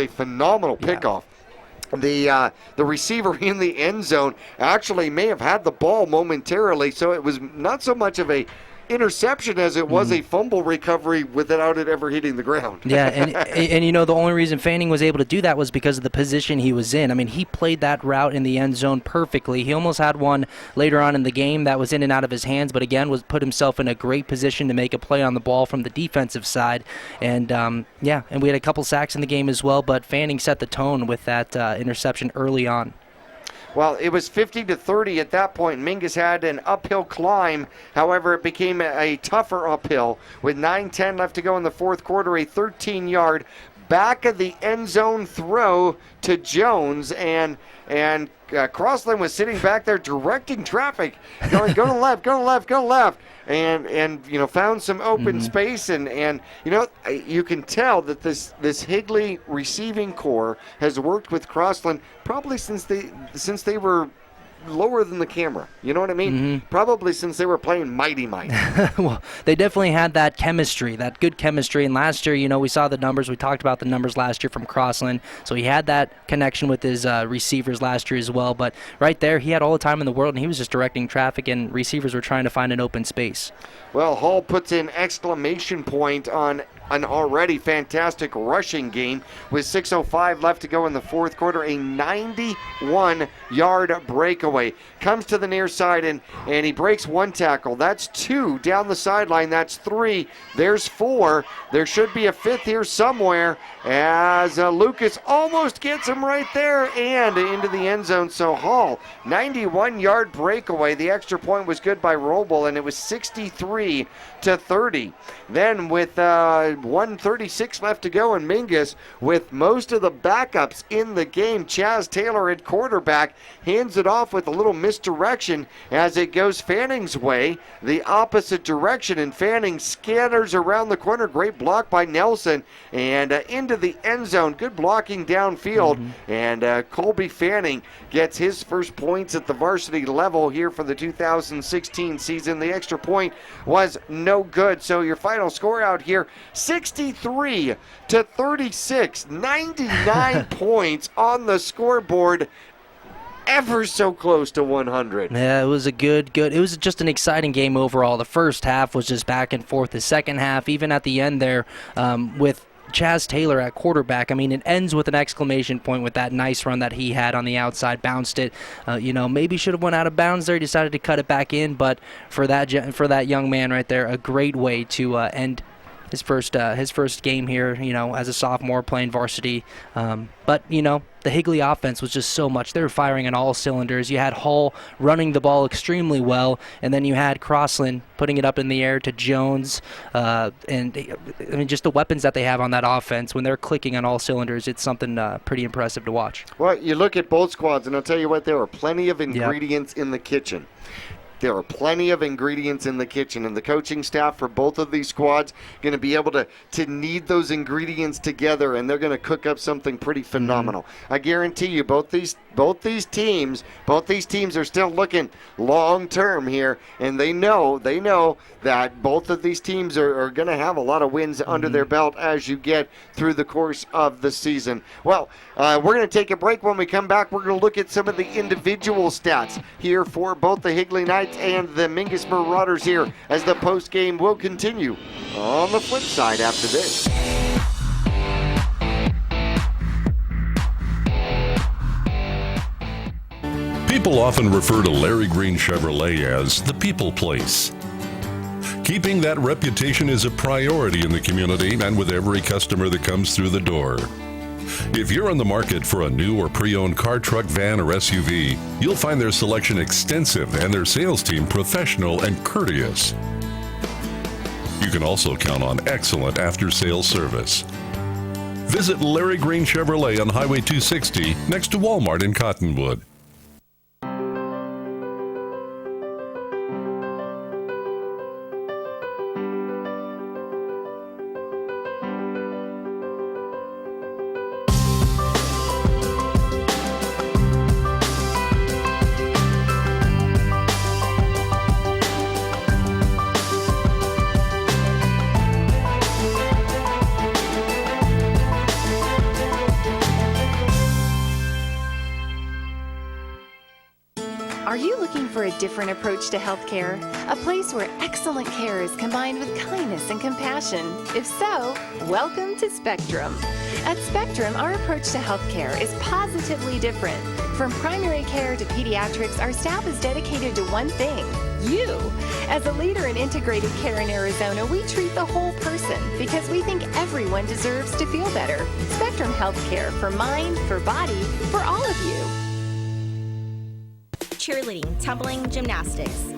phenomenal pickoff. The receiver in the end zone actually may have had the ball momentarily, so it was not so much of a interception as it was a fumble recovery without it ever hitting the ground. Yeah, and you know, the only reason Fanning was able to do that was because of the position he was in. I mean, he played that route in the end zone perfectly. He almost had one later on in the game that was in and out of his hands, but again, was put himself in a great position to make a play on the ball from the defensive side. And and we had a couple sacks in the game as well, but Fanning set the tone with that interception early on. Well, it was 50-30 at that point. Mingus had an uphill climb. However, it became a tougher uphill. With 9:10 left to go in the fourth quarter, a 13-yard back of the end zone throw to Jones, and Crossland was sitting back there directing traffic, going, go to the left, go to the left, go to the left. And you know, found some open space, and you know, you can tell that this Higley receiving core has worked with Crossland probably since they were lower than the camera. You know what I mean? Probably since they were playing Mighty Might. Well, they definitely had that chemistry, that good chemistry. And last year, you know, we saw the numbers. We talked about the numbers last year from Crossland. So he had that connection with his receivers last year as well. But right there, he had all the time in the world, and he was just directing traffic, and receivers were trying to find an open space. Well, Hall puts an exclamation point on an already fantastic rushing game with 6:05 left to go in the fourth quarter. A 91-yard breakaway. Comes to the near side, and he breaks one tackle. That's 2 down the sideline. That's 3. There's 4. There should be a 5th here somewhere as Lucas almost gets him right there and into the end zone. So Hall, 91-yard breakaway. The extra point was good by Roble, and it was 63-30. Then with 1:36 left to go, and Mingus, with most of the backups in the game, Chaz Taylor at quarterback, hands it off with a little misdirection as it goes Fanning's way, the opposite direction, and Fanning scatters around the corner. Great block by Nelson, and into the end zone. Good blocking downfield, and Colby Fanning gets his first points at the varsity level here for the 2016 season. The extra point was no good, so your final score out here, 63-36, 99 points on the scoreboard, ever so close to 100. Yeah, it was a good. It was just an exciting game overall. The first half was just back and forth. The second half, even at the end there, with Chaz Taylor at quarterback, I mean, it ends with an exclamation point with that nice run that he had on the outside, bounced it. You know, maybe should have went out of bounds there. He decided to cut it back in, but for that young man right there, a great way to end his first game here, you know, as a sophomore playing varsity. But, you know, the Higley offense was just so much. They were firing on all cylinders. You had Hall running the ball extremely well, and then you had Crossland putting it up in the air to Jones. And, I mean, just the weapons that they have on that offense, when they're clicking on all cylinders, it's something pretty impressive to watch. Well, you look at both squads, and I'll tell you what, there are plenty of ingredients in the kitchen. There are plenty of ingredients in the kitchen, and the coaching staff for both of these squads going to be able to knead those ingredients together, and they're going to cook up something pretty phenomenal. I guarantee you, both these teams are still looking long term here, and they know that both of these teams are going to have a lot of wins under their belt as you get through the course of the season. Well, we're going to take a break. When we come back, we're going to look at some of the individual stats here for both the Higley Knights and the Mingus Marauders here as the post game will continue on the flip side after this. People often refer to Larry Green Chevrolet as the people place. Keeping that reputation is a priority in the community and with every customer that comes through the door. If you're on the market for a new or pre-owned car, truck, van, or SUV, you'll find their selection extensive and their sales team professional and courteous. You can also count on excellent after-sales service. Visit Larry Green Chevrolet on Highway 260 next to Walmart in Cottonwood. a different approach to healthcare? A place where excellent care is combined with kindness and compassion? If so, welcome to Spectrum. At Spectrum, our approach to healthcare is positively different. From primary care to pediatrics, our staff is dedicated to one thing: you. As a leader in integrated care in Arizona, we treat the whole person because we think everyone deserves to feel better. Spectrum Healthcare, for mind, for body, for all of you. Cheerleading, tumbling, gymnastics.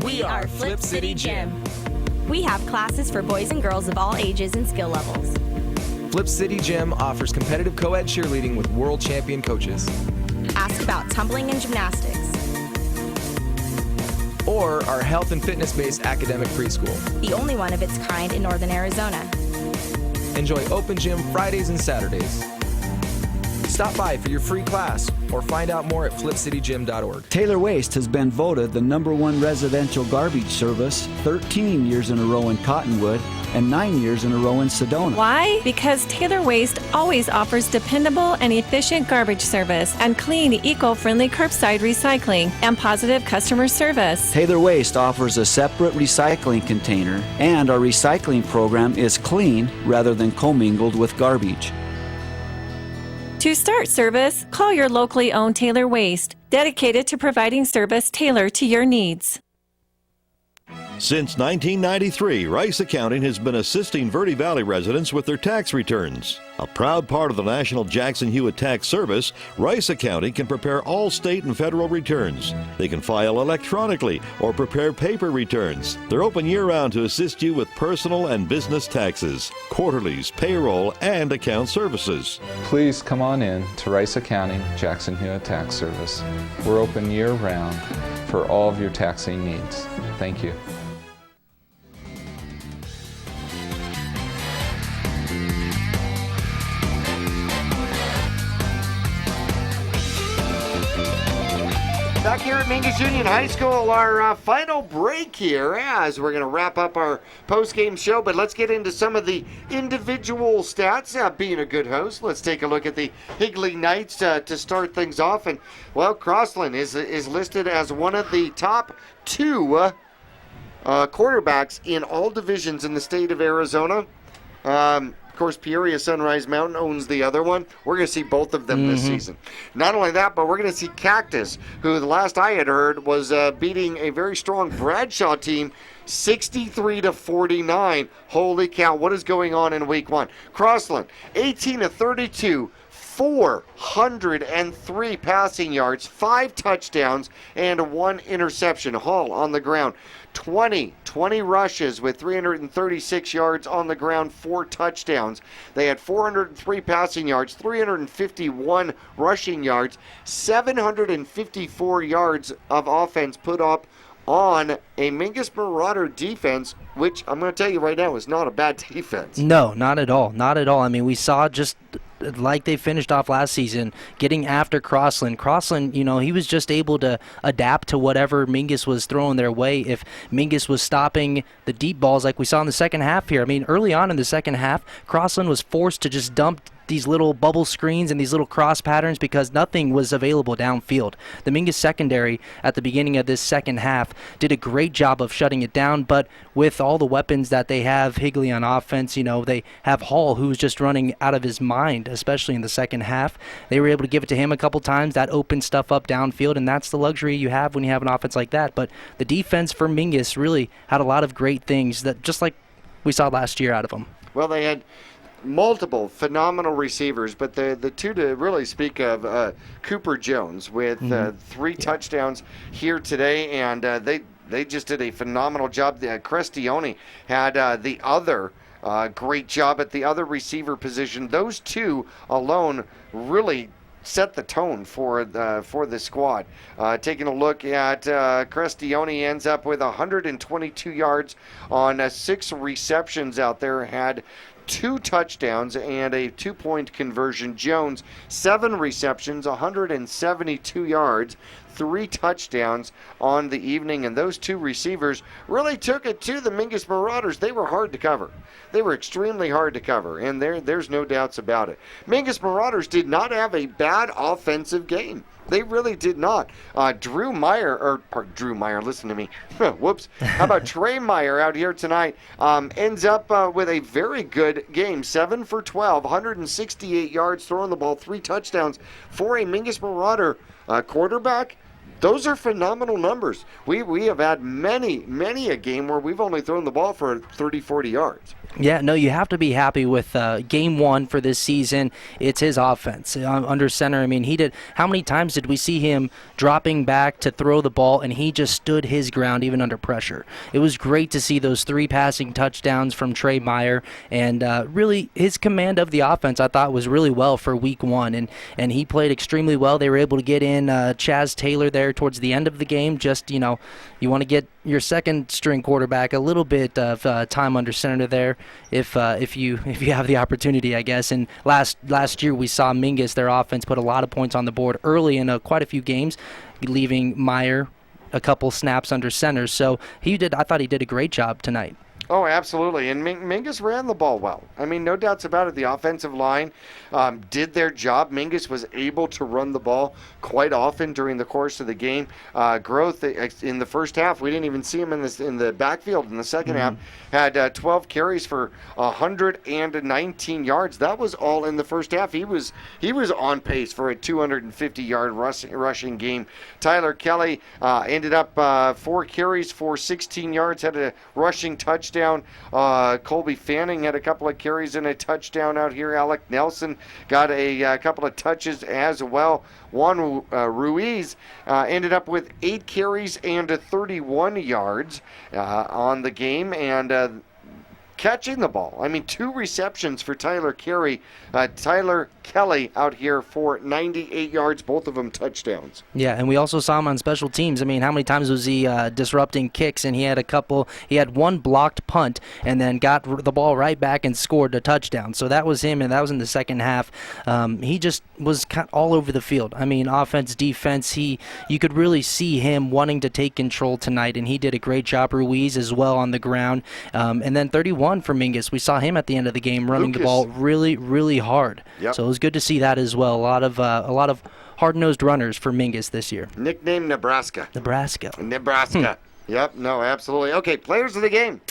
We are Flip City Gym. We have classes for boys and girls of all ages and skill levels. Flip City Gym offers competitive co-ed cheerleading with world champion coaches. Ask about tumbling and gymnastics. Or our health and fitness-based academic preschool. The only one of its kind in northern Arizona. Enjoy open gym Fridays and Saturdays. Stop by for your free class or find out more at flipcitygym.org. Taylor Waste has been voted the #1 residential garbage service 13 years in a row in Cottonwood and 9 years in a row in Sedona. Why? Because Taylor Waste always offers dependable and efficient garbage service and clean, eco-friendly curbside recycling and positive customer service. Taylor Waste offers a separate recycling container, and our recycling program is clean rather than commingled with garbage. To start service, call your locally owned Taylor Waste, dedicated to providing service tailored to your needs. Since 1993, Rice Accounting has been assisting Verde Valley residents with their tax returns. A proud part of the National Jackson Hewitt Tax Service, Rice Accounting can prepare all state and federal returns. They can file electronically or prepare paper returns. They're open year-round to assist you with personal and business taxes, quarterlies, payroll, and account services. Please come on in to Rice Accounting Jackson Hewitt Tax Service. We're open year-round for all of your taxing needs. Thank you. Back here at Mingus Union High School, our final break here as we're going to wrap up our post-game show, but let's get into some of the individual stats. Being a good host, let's take a look at the Higley Knights to start things off. And, well, Crossland is listed as one of the top two quarterbacks in all divisions in the state of Arizona. Of course, Peoria Sunrise Mountain owns the other one. We're going to see both of them this season. Not only that, but we're going to see Cactus, who the last I had heard was beating a very strong Bradshaw team 63-49. Holy cow, what is going on in week one? Crossland, 18-32. 403 passing yards, 5 touchdowns, and 1 interception. Hall on the ground, 20 rushes with 336 yards on the ground, 4 touchdowns. They had 403 passing yards, 351 rushing yards, 754 yards of offense put up on a Mingus Marauder defense, which I'm going to tell you right now is not a bad defense. No, not at all. Not at all. I mean, we saw just like they finished off last season, getting after Crossland. Crossland, you know, he was just able to adapt to whatever Mingus was throwing their way. If Mingus was stopping the deep balls like we saw in the second half here, I mean, early on in the second half, Crossland was forced to just dump these little bubble screens and these little cross patterns because nothing was available downfield. The Mingus secondary at the beginning of this second half did a great job of shutting it down, but with all the weapons that they have, Higley on offense, you know, they have Hall, who's just running out of his mind, especially in the second half. They were able to give it to him a couple times. That opened stuff up downfield, and that's the luxury you have when you have an offense like that. But the defense for Mingus really had a lot of great things, that just like we saw last year out of them. Well, they had multiple phenomenal receivers, but the two to really speak of, Cooper Jones with 3 touchdowns here today, and they just did a phenomenal job. Crestione had the other great job at the other receiver position. Those two alone really set the tone for the squad. Taking a look at Crestione, ends up with 122 yards on 6 receptions out there, had 2 touchdowns and a 2-point conversion. Jones, 7 receptions, 172 yards, 3 touchdowns on the evening, and those 2 receivers really took it to the Mingus Marauders. They were hard to cover. They were extremely hard to cover, and there's no doubts about it. Mingus Marauders did not have a bad offensive game. They really did not. Drew Meyer, listen to me. Whoops. How about Trey Meyer out here tonight? Ends up with a very good game. 7 for 12, 168 yards, throwing the ball, 3 touchdowns for a Mingus Marauder quarterback. Those are phenomenal numbers. We have had many a game where we've only thrown the ball for 30, 40 yards. Yeah, no, you have to be happy with game 1 for this season. It's his offense under center. I mean, how many times did we see him dropping back to throw the ball, and he just stood his ground even under pressure? It was great to see those 3 passing touchdowns from Trey Meyer, and really his command of the offense I thought was really well for week 1, and he played extremely well. They were able to get in Chaz Taylor there towards the end of the game. Just, you want to get your second string quarterback a little bit of time under center there if you have the opportunity, I guess. And last year we saw Mingus, their offense, put a lot of points on the board early in quite a few games, leaving Meyer a couple snaps under center. So I thought he did a great job tonight. Oh, absolutely. And Mingus ran the ball well. I mean, no doubts about it. The offensive line did their job. Mingus was able to run the ball quite often during the course of the game. Growth in the first half, we didn't even see him in the backfield in the second half. Had 12 carries for 119 yards. That was all in the first half. He was on pace for a 250-yard rushing game. Tyler Kelly ended up 4 carries for 16 yards, had a rushing touchdown. Colby Fanning had a couple of carries and a touchdown out here. Alec Nelson got a couple of touches as well. Juan Ruiz ended up with 8 carries and 31 yards on the game, and catching the ball. I mean, 2 receptions for Tyler Kelly out here for 98 yards, both of them touchdowns. Yeah, and we also saw him on special teams. I mean, how many times was he disrupting kicks? And he had 1 blocked punt and then got the ball right back and scored a touchdown. So that was him, and that was in the second half. He just was all over the field. I mean, offense, defense, you could really see him wanting to take control tonight, and he did a great job. Ruiz as well on the ground. And then 31 for Mingus. We saw him at the end of the game running the ball really, really hard. Yep. So it was good to see that as well. A lot of hard-nosed runners for Mingus this year. Nickname Nebraska. Nebraska. Yep, no, absolutely. Okay, players of the game.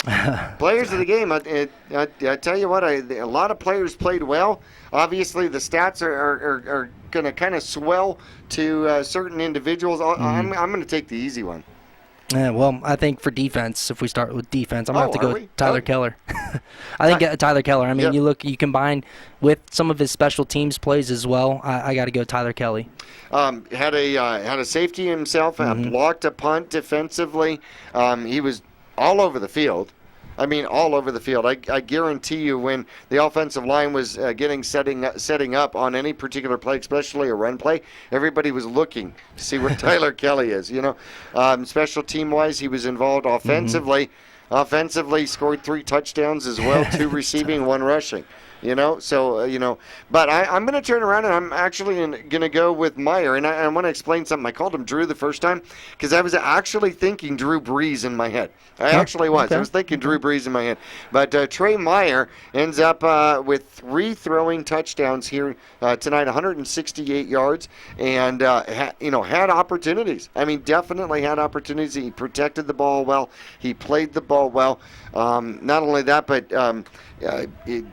Players of the game. I tell you what, a lot of players played well. Obviously, the stats are going to kind of swell to certain individuals. I'm going to take the easy one. Yeah, well, I think for defense, if we start with defense, I'm going to have to go with Tyler Keller. I think Tyler Keller. I mean, you combine with some of his special teams plays as well. I got to go Tyler Kelly. Had a safety himself, blocked a punt defensively. He was all over the field. I mean, all over the field. I guarantee you when the offensive line was setting up on any particular play, especially a run play, everybody was looking to see where Tyler Kelly is. Special team-wise, he was involved offensively. Offensively, scored 3 touchdowns as well, 2 receiving, 1 rushing. But I'm going to turn around and I'm actually going to go with Meyer. And I want to explain something. I called him Drew the first time because I was actually thinking Drew Brees in my head. I actually was. Okay. I was thinking Drew Brees in my head. But Trey Meyer ends up with 3 throwing touchdowns here tonight, 168 yards, and had opportunities. I mean, definitely had opportunities. He protected the ball well. He played the ball well. Not only that, but it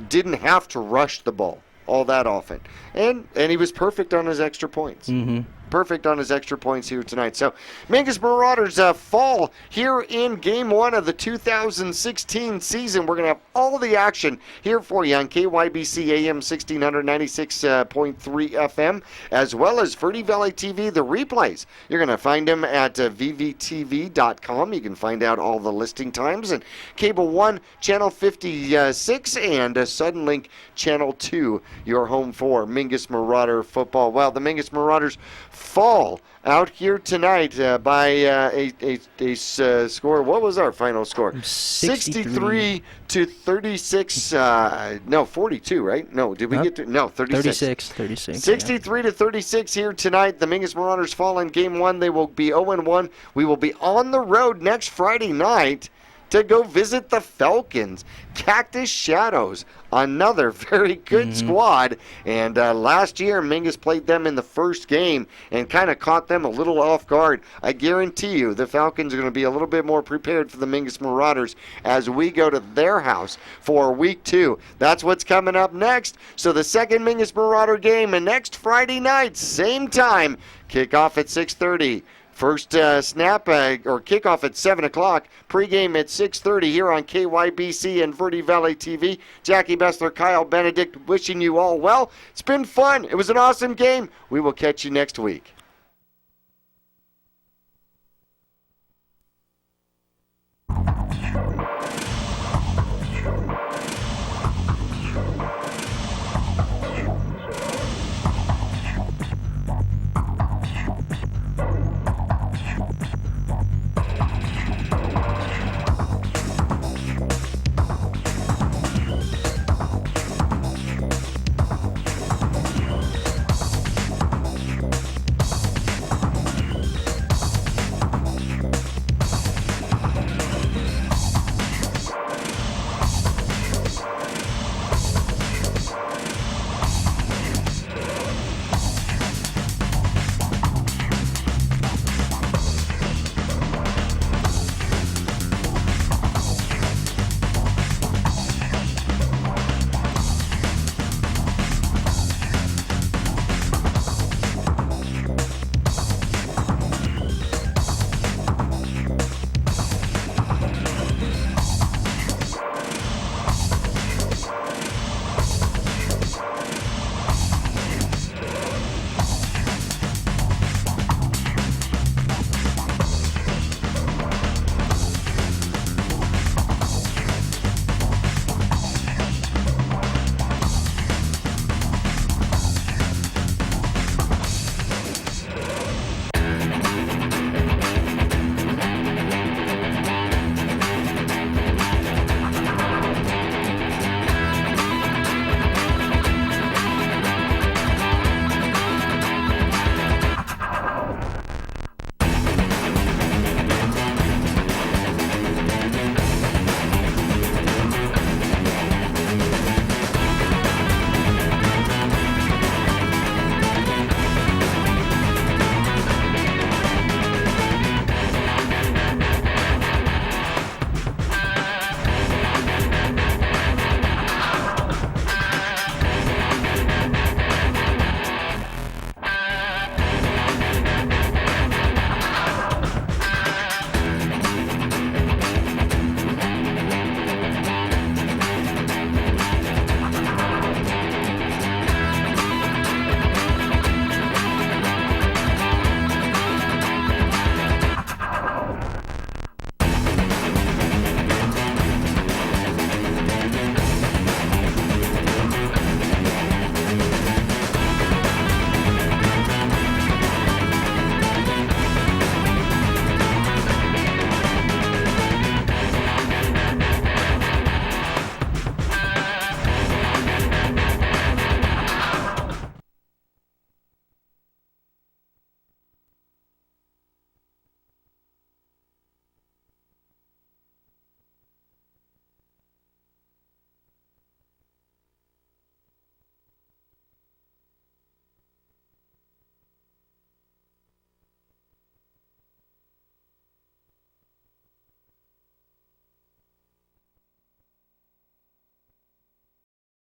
didn't have to rush the ball all that often. And he was perfect on his extra points. Perfect on his extra points here tonight. So Mingus Marauders fall here in Game 1 of the 2016 season. We're going to have all the action here for you on KYBC AM 1696.3 FM, as well as Verde Valley TV, the replays. You're going to find them at vvtv.com. You can find out all the listing times. And Cable 1, Channel 56, and Suddenlink Channel 2, your home for Mingus Marauder football. Well, the Mingus Marauders fall out here tonight by a score. What was our final score? 63 to 36. No, 42, right? No, did we get to? No, 36. 36. 63 to 36 here tonight. The Mingus Marauders fall in game 1. They will be 0-1. We will be on the road next Friday night to go visit the Falcons. Cactus Shadows, another very good squad. And last year, Mingus played them in the first game and kind of caught them a little off guard. I guarantee you the Falcons are going to be a little bit more prepared for the Mingus Marauders as we go to their house for week 2. That's what's coming up next. So the second Mingus Marauder game, and next Friday night, same time, kickoff at 6:30. First snap or kickoff at 7 o'clock. Pregame at 6:30 here on KYBC and Verde Valley TV. Jackie Bessler, Kyle Benedict, wishing you all well. It's been fun. It was an awesome game. We will catch you next week.